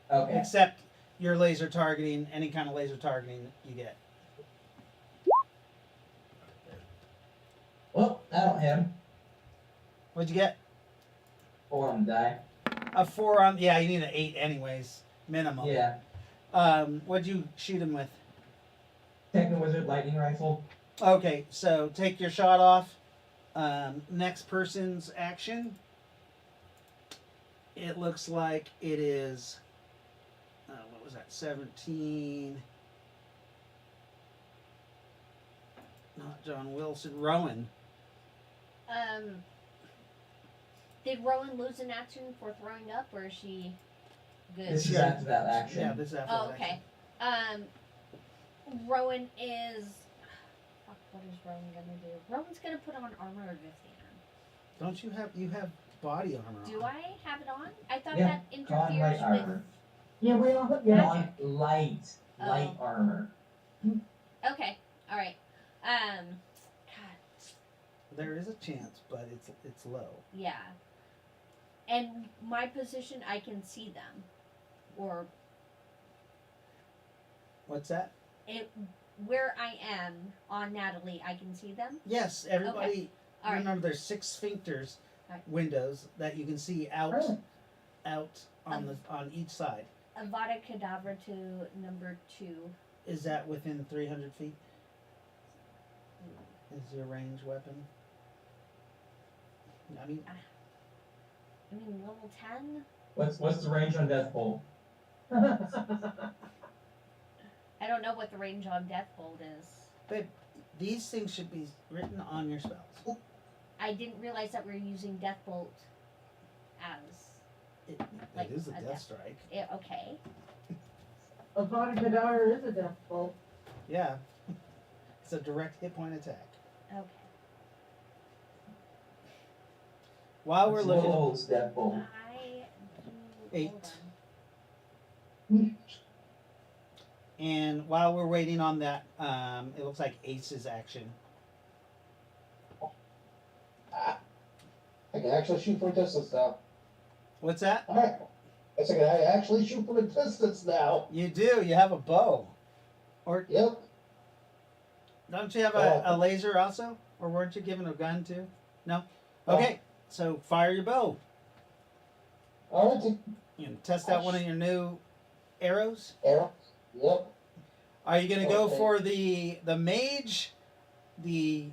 Speaker 3: okay.
Speaker 2: except your laser targeting, any kind of laser targeting you get.
Speaker 3: Well, that'll hit him.
Speaker 2: What'd you get?
Speaker 3: 4 on the die.
Speaker 2: A 4 on, yeah, you need an 8 anyways, minimum.
Speaker 3: Yeah.
Speaker 2: What'd you shoot him with?
Speaker 3: Techno Wizard lightning rifle.
Speaker 2: Okay, so take your shot off. Next person's action. It looks like it is. What was that? 17. Not John Wilson. Rowan.
Speaker 6: Did Rowan lose an action for throwing up, or is she good?
Speaker 3: This is
Speaker 2: Yeah.
Speaker 3: after that action.
Speaker 2: Yeah, this is after
Speaker 6: Oh,
Speaker 2: that
Speaker 6: okay.
Speaker 2: action.
Speaker 6: Rowan is. Fuck, what is Rowan gonna do? Rowan's gonna put on armor of Vithian.
Speaker 2: Don't you have body armor on?
Speaker 6: Do I have it on? I thought
Speaker 3: Yeah,
Speaker 6: that
Speaker 3: Con light
Speaker 6: interferes
Speaker 3: armor.
Speaker 6: with.
Speaker 1: Yeah, we all, yeah.
Speaker 3: On light
Speaker 6: Oh.
Speaker 3: armor.
Speaker 6: Okay, all right. God,
Speaker 2: There is a chance, but it's low.
Speaker 6: yeah. And my position, I can see them, or
Speaker 2: What's that?
Speaker 6: it where I am on Natalie, I can see them.
Speaker 2: Yes, everybody.
Speaker 6: All right.
Speaker 2: Remember, there's 6 sphincters
Speaker 6: Alright.
Speaker 2: windows that you can see out on each side.
Speaker 6: Avada Kedavra to number 2.
Speaker 2: Is that within 300 feet? Is your range weapon? I mean,
Speaker 6: I mean, level 10?
Speaker 3: What's the range on Death Bolt?
Speaker 6: I don't know what the range on Deathbolt is.
Speaker 2: these things should be written on your spells.
Speaker 6: I didn't realize that we were using Deathbolt as.
Speaker 2: It
Speaker 6: Like
Speaker 2: is a
Speaker 6: a
Speaker 2: death
Speaker 6: death-
Speaker 2: strike.
Speaker 6: Okay.
Speaker 1: Avada Kedavra is a death bolt.
Speaker 2: Yeah. It's a direct hit point attack.
Speaker 6: Okay.
Speaker 2: While we're
Speaker 3: What's
Speaker 2: looking,
Speaker 3: Lowell's Death Bolt?
Speaker 6: I do.
Speaker 2: 8.
Speaker 6: Hold on.
Speaker 2: And while we're waiting on that, it looks like Ace's action.
Speaker 4: I can actually shoot from a distance now.
Speaker 2: What's that?
Speaker 4: Alright. I said I actually shoot from a distance now.
Speaker 2: You do. You have a bow.
Speaker 4: Yep.
Speaker 2: Don't you have a laser also? Or weren't you given a gun too? No? Okay. So fire your bow.
Speaker 4: Alright.
Speaker 2: You can test out one of your new arrows.
Speaker 4: Arrow. Yep.
Speaker 2: Are you gonna go
Speaker 4: Okay.
Speaker 2: for the mage, the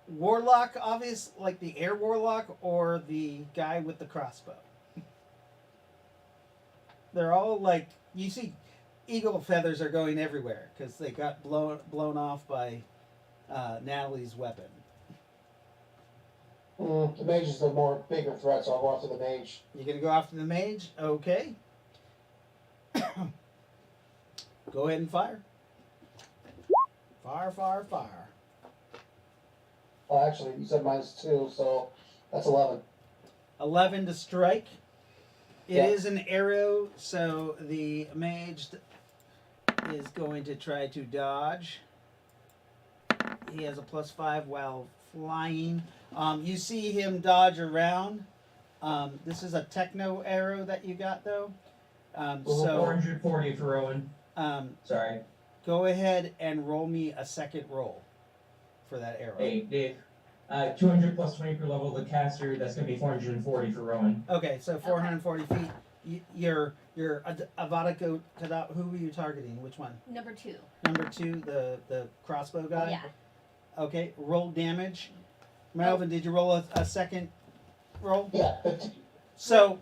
Speaker 2: warlock, obvious, like the air warlock, or the guy with the crossbow? They're all like, you see, eagle feathers are going everywhere because they got blown off by Natalie's weapon.
Speaker 4: The mage is the more bigger threat, so I'll go after the mage.
Speaker 2: You're gonna go after the mage, okay? Go ahead and fire. Fire, fire, fire.
Speaker 4: Oh, actually, you said -2, so that's 11.
Speaker 2: 11 to strike. It
Speaker 4: Yeah.
Speaker 2: is an arrow, so the mage is going to try to dodge. He has a +5 while flying. You see him dodge around. This is a techno arrow that you got, though. So
Speaker 3: 440 for Rowan. Sorry.
Speaker 2: go ahead and roll me a second roll for that arrow.
Speaker 3: Hey, Dave. 200 plus 20 per level of the caster. That's gonna be 440 for Rowan.
Speaker 2: Okay, so 440 feet. Your Avada Kedavra. Who were you targeting? Which one?
Speaker 6: Number 2.
Speaker 2: Number 2, the crossbow guy.
Speaker 6: Yeah.
Speaker 2: Okay, roll damage. Melvin, did you roll a second roll?
Speaker 4: Yeah, 15.
Speaker 2: So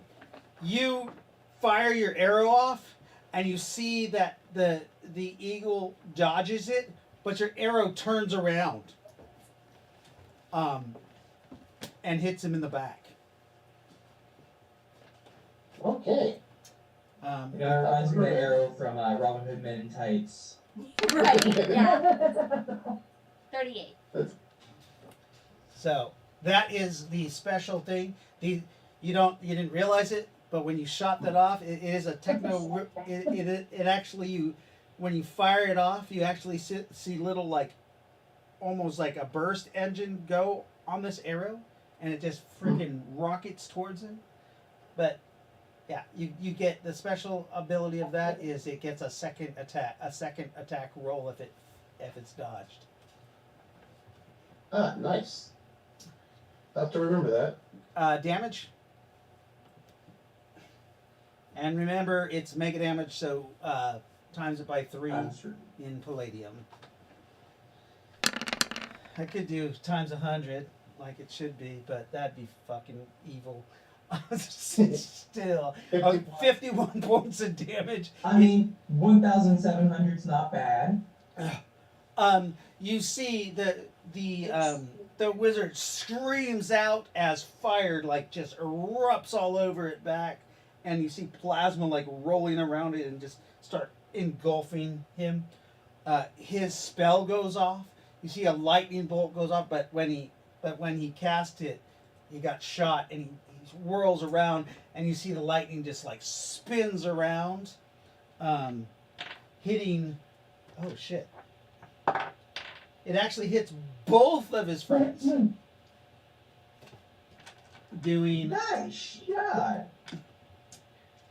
Speaker 2: you fire your arrow off, and you see that the eagle dodges it, but your arrow turns around, and hits him in the back.
Speaker 4: Okay.
Speaker 3: It reminds me of the arrow from Robin Hood Men in Tights.
Speaker 6: Right. Yeah. 38.
Speaker 2: So that is the special thing. You didn't realize it, but when you shot that off, it is a techno. It actually when you fire it off, you actually see little almost like a burst engine go on this arrow, and it just freaking rockets towards him. But yeah, you get the special ability of that is it gets a second attack roll if it's dodged.
Speaker 4: Ah, nice. I have to remember that.
Speaker 2: Damage. And remember, it's mega damage, so times it by 3
Speaker 3: I'm sure.
Speaker 2: in palladium. I could do times 100, like it should be, but that'd be fucking evil. Still, 51 points of damage.
Speaker 3: I mean, 1,700's not bad.
Speaker 2: You see the wizard screams out as fire just erupts all over it back, and you see plasma rolling around it and just start engulfing him. His spell goes off. You see a lightning bolt goes off, but when he cast it, he got shot and he whirls around, and you see the lightning just spins around, hitting. Oh shit! It actually hits both of his friends. Doing.
Speaker 3: Nice shot.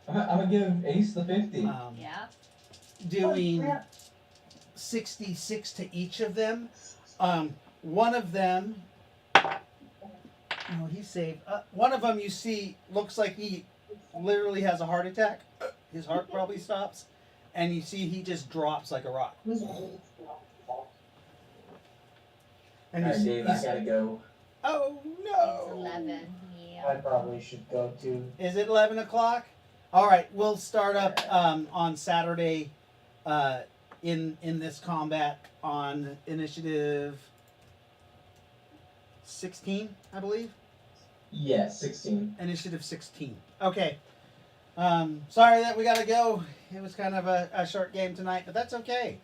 Speaker 3: I'm gonna give Ace the 50.
Speaker 6: Yeah.
Speaker 2: Doing 66 to each of them. One of them. No, he saved. One of them you see looks like he literally has a heart attack. His heart probably stops, and you see he just drops like a rock. And
Speaker 3: Alright,
Speaker 2: you
Speaker 3: Dave, I gotta go.
Speaker 2: oh
Speaker 6: It's
Speaker 2: no!
Speaker 6: 11.
Speaker 7: I
Speaker 6: Yeah.
Speaker 7: probably should go too.
Speaker 2: Is it 11 o'clock? All right, we'll start up on Saturday in this combat on initiative 16, I believe.
Speaker 3: Yeah, 16.
Speaker 2: Initiative 16. Okay. Sorry that we gotta go. It was kind of a short game tonight, but that's okay.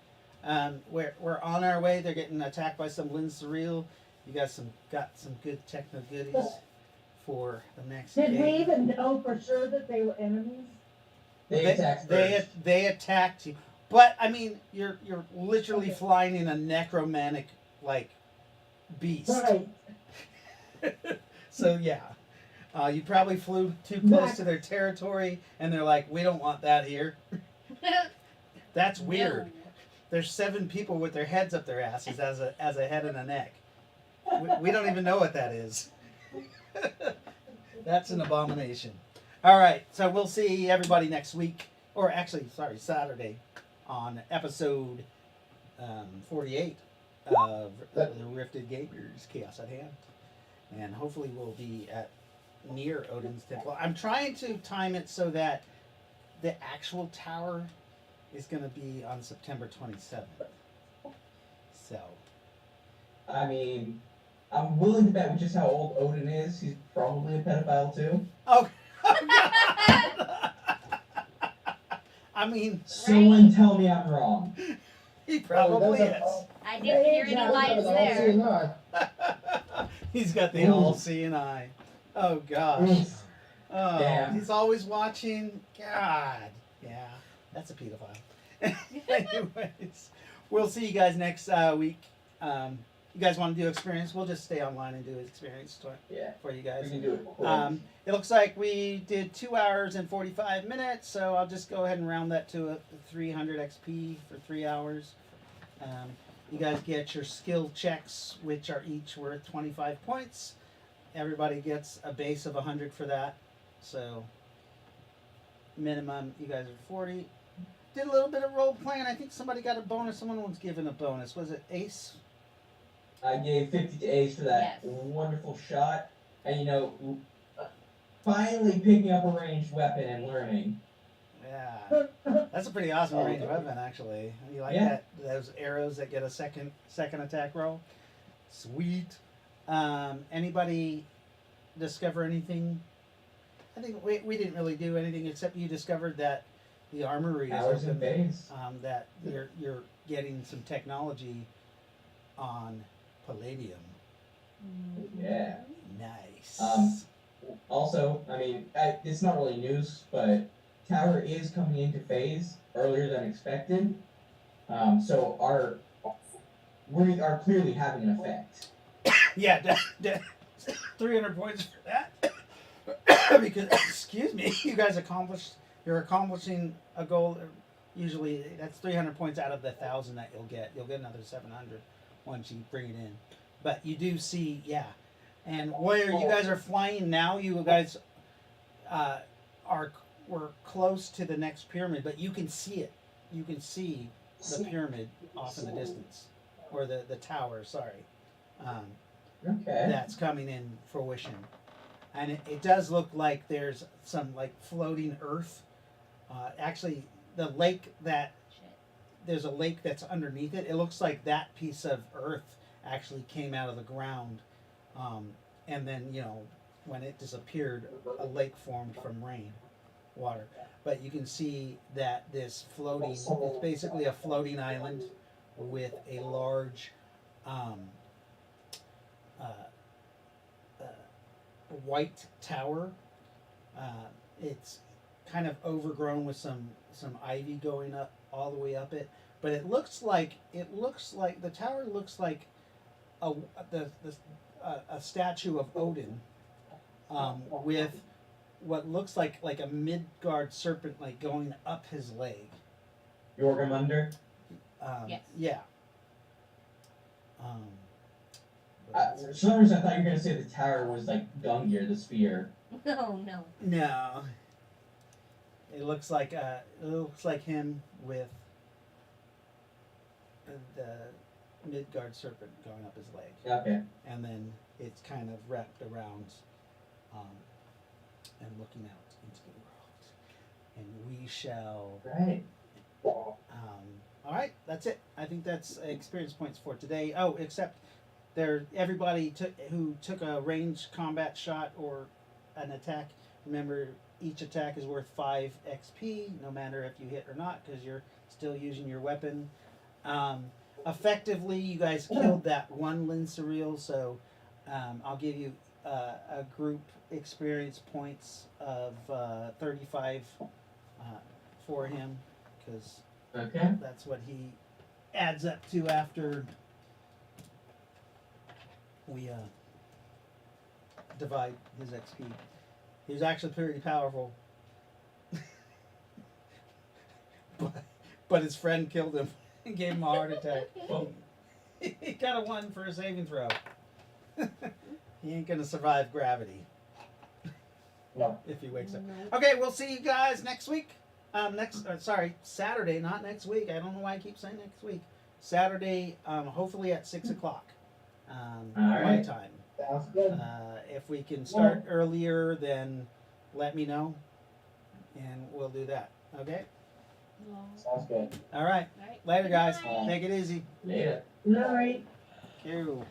Speaker 2: We're on our way. They're getting attacked by some Lynn Surreal. You guys got some good techno goodies for the next
Speaker 1: Did
Speaker 2: game.
Speaker 1: we even know for sure that they were enemies?
Speaker 3: They attacked first.
Speaker 2: They attacked you, but I mean, you're literally flying in a necromantic beast.
Speaker 1: Right.
Speaker 2: So yeah, you probably flew too close to their territory, and they're like, "We don't want that here." That's weird.
Speaker 6: No.
Speaker 2: There's 7 people with their heads up their asses as a head and a neck. We don't even know what that is. That's an abomination. All right, so we'll see everybody next week, or actually, sorry, Saturday, on episode 48 of the Rifted Gamers Chaos at Hand, and hopefully we'll be near Odin's Temple. I'm trying to time it so that the actual tower is going to be on September 27th. So.
Speaker 3: I mean, I'm willing to bet with just how old Odin is, he's probably a pedophile too.
Speaker 2: Oh, God. I mean,
Speaker 3: Someone tell me I'm wrong.
Speaker 2: he probably is.
Speaker 6: I didn't hear any lights there.
Speaker 2: He's got the all-seeing eye. Oh gosh.
Speaker 3: Oof.
Speaker 2: Oh,
Speaker 3: Damn.
Speaker 2: he's always watching. God. Yeah, that's a pedophile. Anyways, we'll see you guys next week. You guys want to do experience? We'll just stay online and do experience
Speaker 3: Yeah.
Speaker 2: for you
Speaker 3: We
Speaker 2: guys.
Speaker 3: can do it quick.
Speaker 2: It looks like we did 2 hours and 45 minutes, so I'll just go ahead and round that to a 300 XP for 3 hours. You guys get your skill checks, which are each worth 25 points. Everybody gets a base of 100 for that. So, minimum, you guys are 40. Did a little bit of role playing. I think somebody got a bonus. Someone was given a bonus. Was it Ace?
Speaker 3: I gave 50 to Ace for that
Speaker 6: Yes.
Speaker 3: wonderful shot. And, you know, finally picking up a ranged weapon and learning.
Speaker 2: Yeah. That's a pretty awesome ranged weapon, actually. You like
Speaker 3: Yeah.
Speaker 2: that? Those arrows that get a second attack roll? Sweet. Anybody discover anything? I think we didn't really do anything except you discovered that the armory is
Speaker 3: Hours and
Speaker 2: open.
Speaker 3: days.
Speaker 2: That you're getting some technology on palladium.
Speaker 3: Yeah.
Speaker 2: Nice.
Speaker 3: Also, I mean, it's not really news, but Tower is coming into phase earlier than expected. So we are clearly having an effect.
Speaker 2: Yeah, 300 points for that. Because, excuse me, you're accomplishing a goal. Usually, that's 300 points out of the 1,000 that you'll get. You'll get another 700 once you bring it in. But you do see, yeah. And where you guys are flying now, you guys we're close to the next pyramid, but you can see it. You can see the pyramid off in the distance, or the tower. Sorry.
Speaker 3: Okay.
Speaker 2: That's coming in fruition, and it does look like there's some like floating earth. Actually, the lake there's a lake that's underneath it. It looks like that piece of earth actually came out of the ground, and then when it disappeared, a lake formed from rain water. But you can see that this floating, it's basically a floating island with a large white tower. It's kind of overgrown with some ivy going up all the way up it, but it looks like the tower looks like a statue of Odin, with what looks like a Midgard serpent like going up his leg.
Speaker 3: Jormungandr.
Speaker 6: Yes.
Speaker 2: Yeah.
Speaker 3: For some reason, I thought you were going to say the tower was like Gungnir, the spear.
Speaker 6: No, no.
Speaker 2: No. It looks like him with the Midgard serpent going up his leg,
Speaker 3: Okay.
Speaker 2: and then it's kind of wrapped around, and looking out into the world. And we shall.
Speaker 3: Right.
Speaker 2: All right, that's it. I think that's experience points for today. Oh, except everybody who took a ranged combat shot or an attack. Remember, each attack is worth 5 XP, no matter if you hit or not, because you're still using your weapon. Effectively, you guys killed that one Linsuriel, so I'll give you a group experience points of 35 for him, because
Speaker 3: Okay.
Speaker 2: that's what he adds up to after we divide his XP. He was actually pretty powerful, but his friend killed him and gave him a heart attack.
Speaker 3: Well,
Speaker 2: He got a 1 for a saving throw. He ain't gonna survive gravity
Speaker 7: No.
Speaker 2: if he wakes up. Okay, we'll see you guys next week. Saturday, not next week. I don't know why I keep saying next week. Saturday, hopefully at 6 o'clock, my
Speaker 3: right.
Speaker 2: time.
Speaker 4: Sounds good.
Speaker 2: If we can start earlier, then let me know, and we'll do that. Okay.
Speaker 7: Sounds good.
Speaker 2: All right.
Speaker 6: Alright.
Speaker 2: Later, guys.
Speaker 6: Good night.
Speaker 2: Take it easy.
Speaker 3: Later.
Speaker 1: Night.
Speaker 2: Thank you.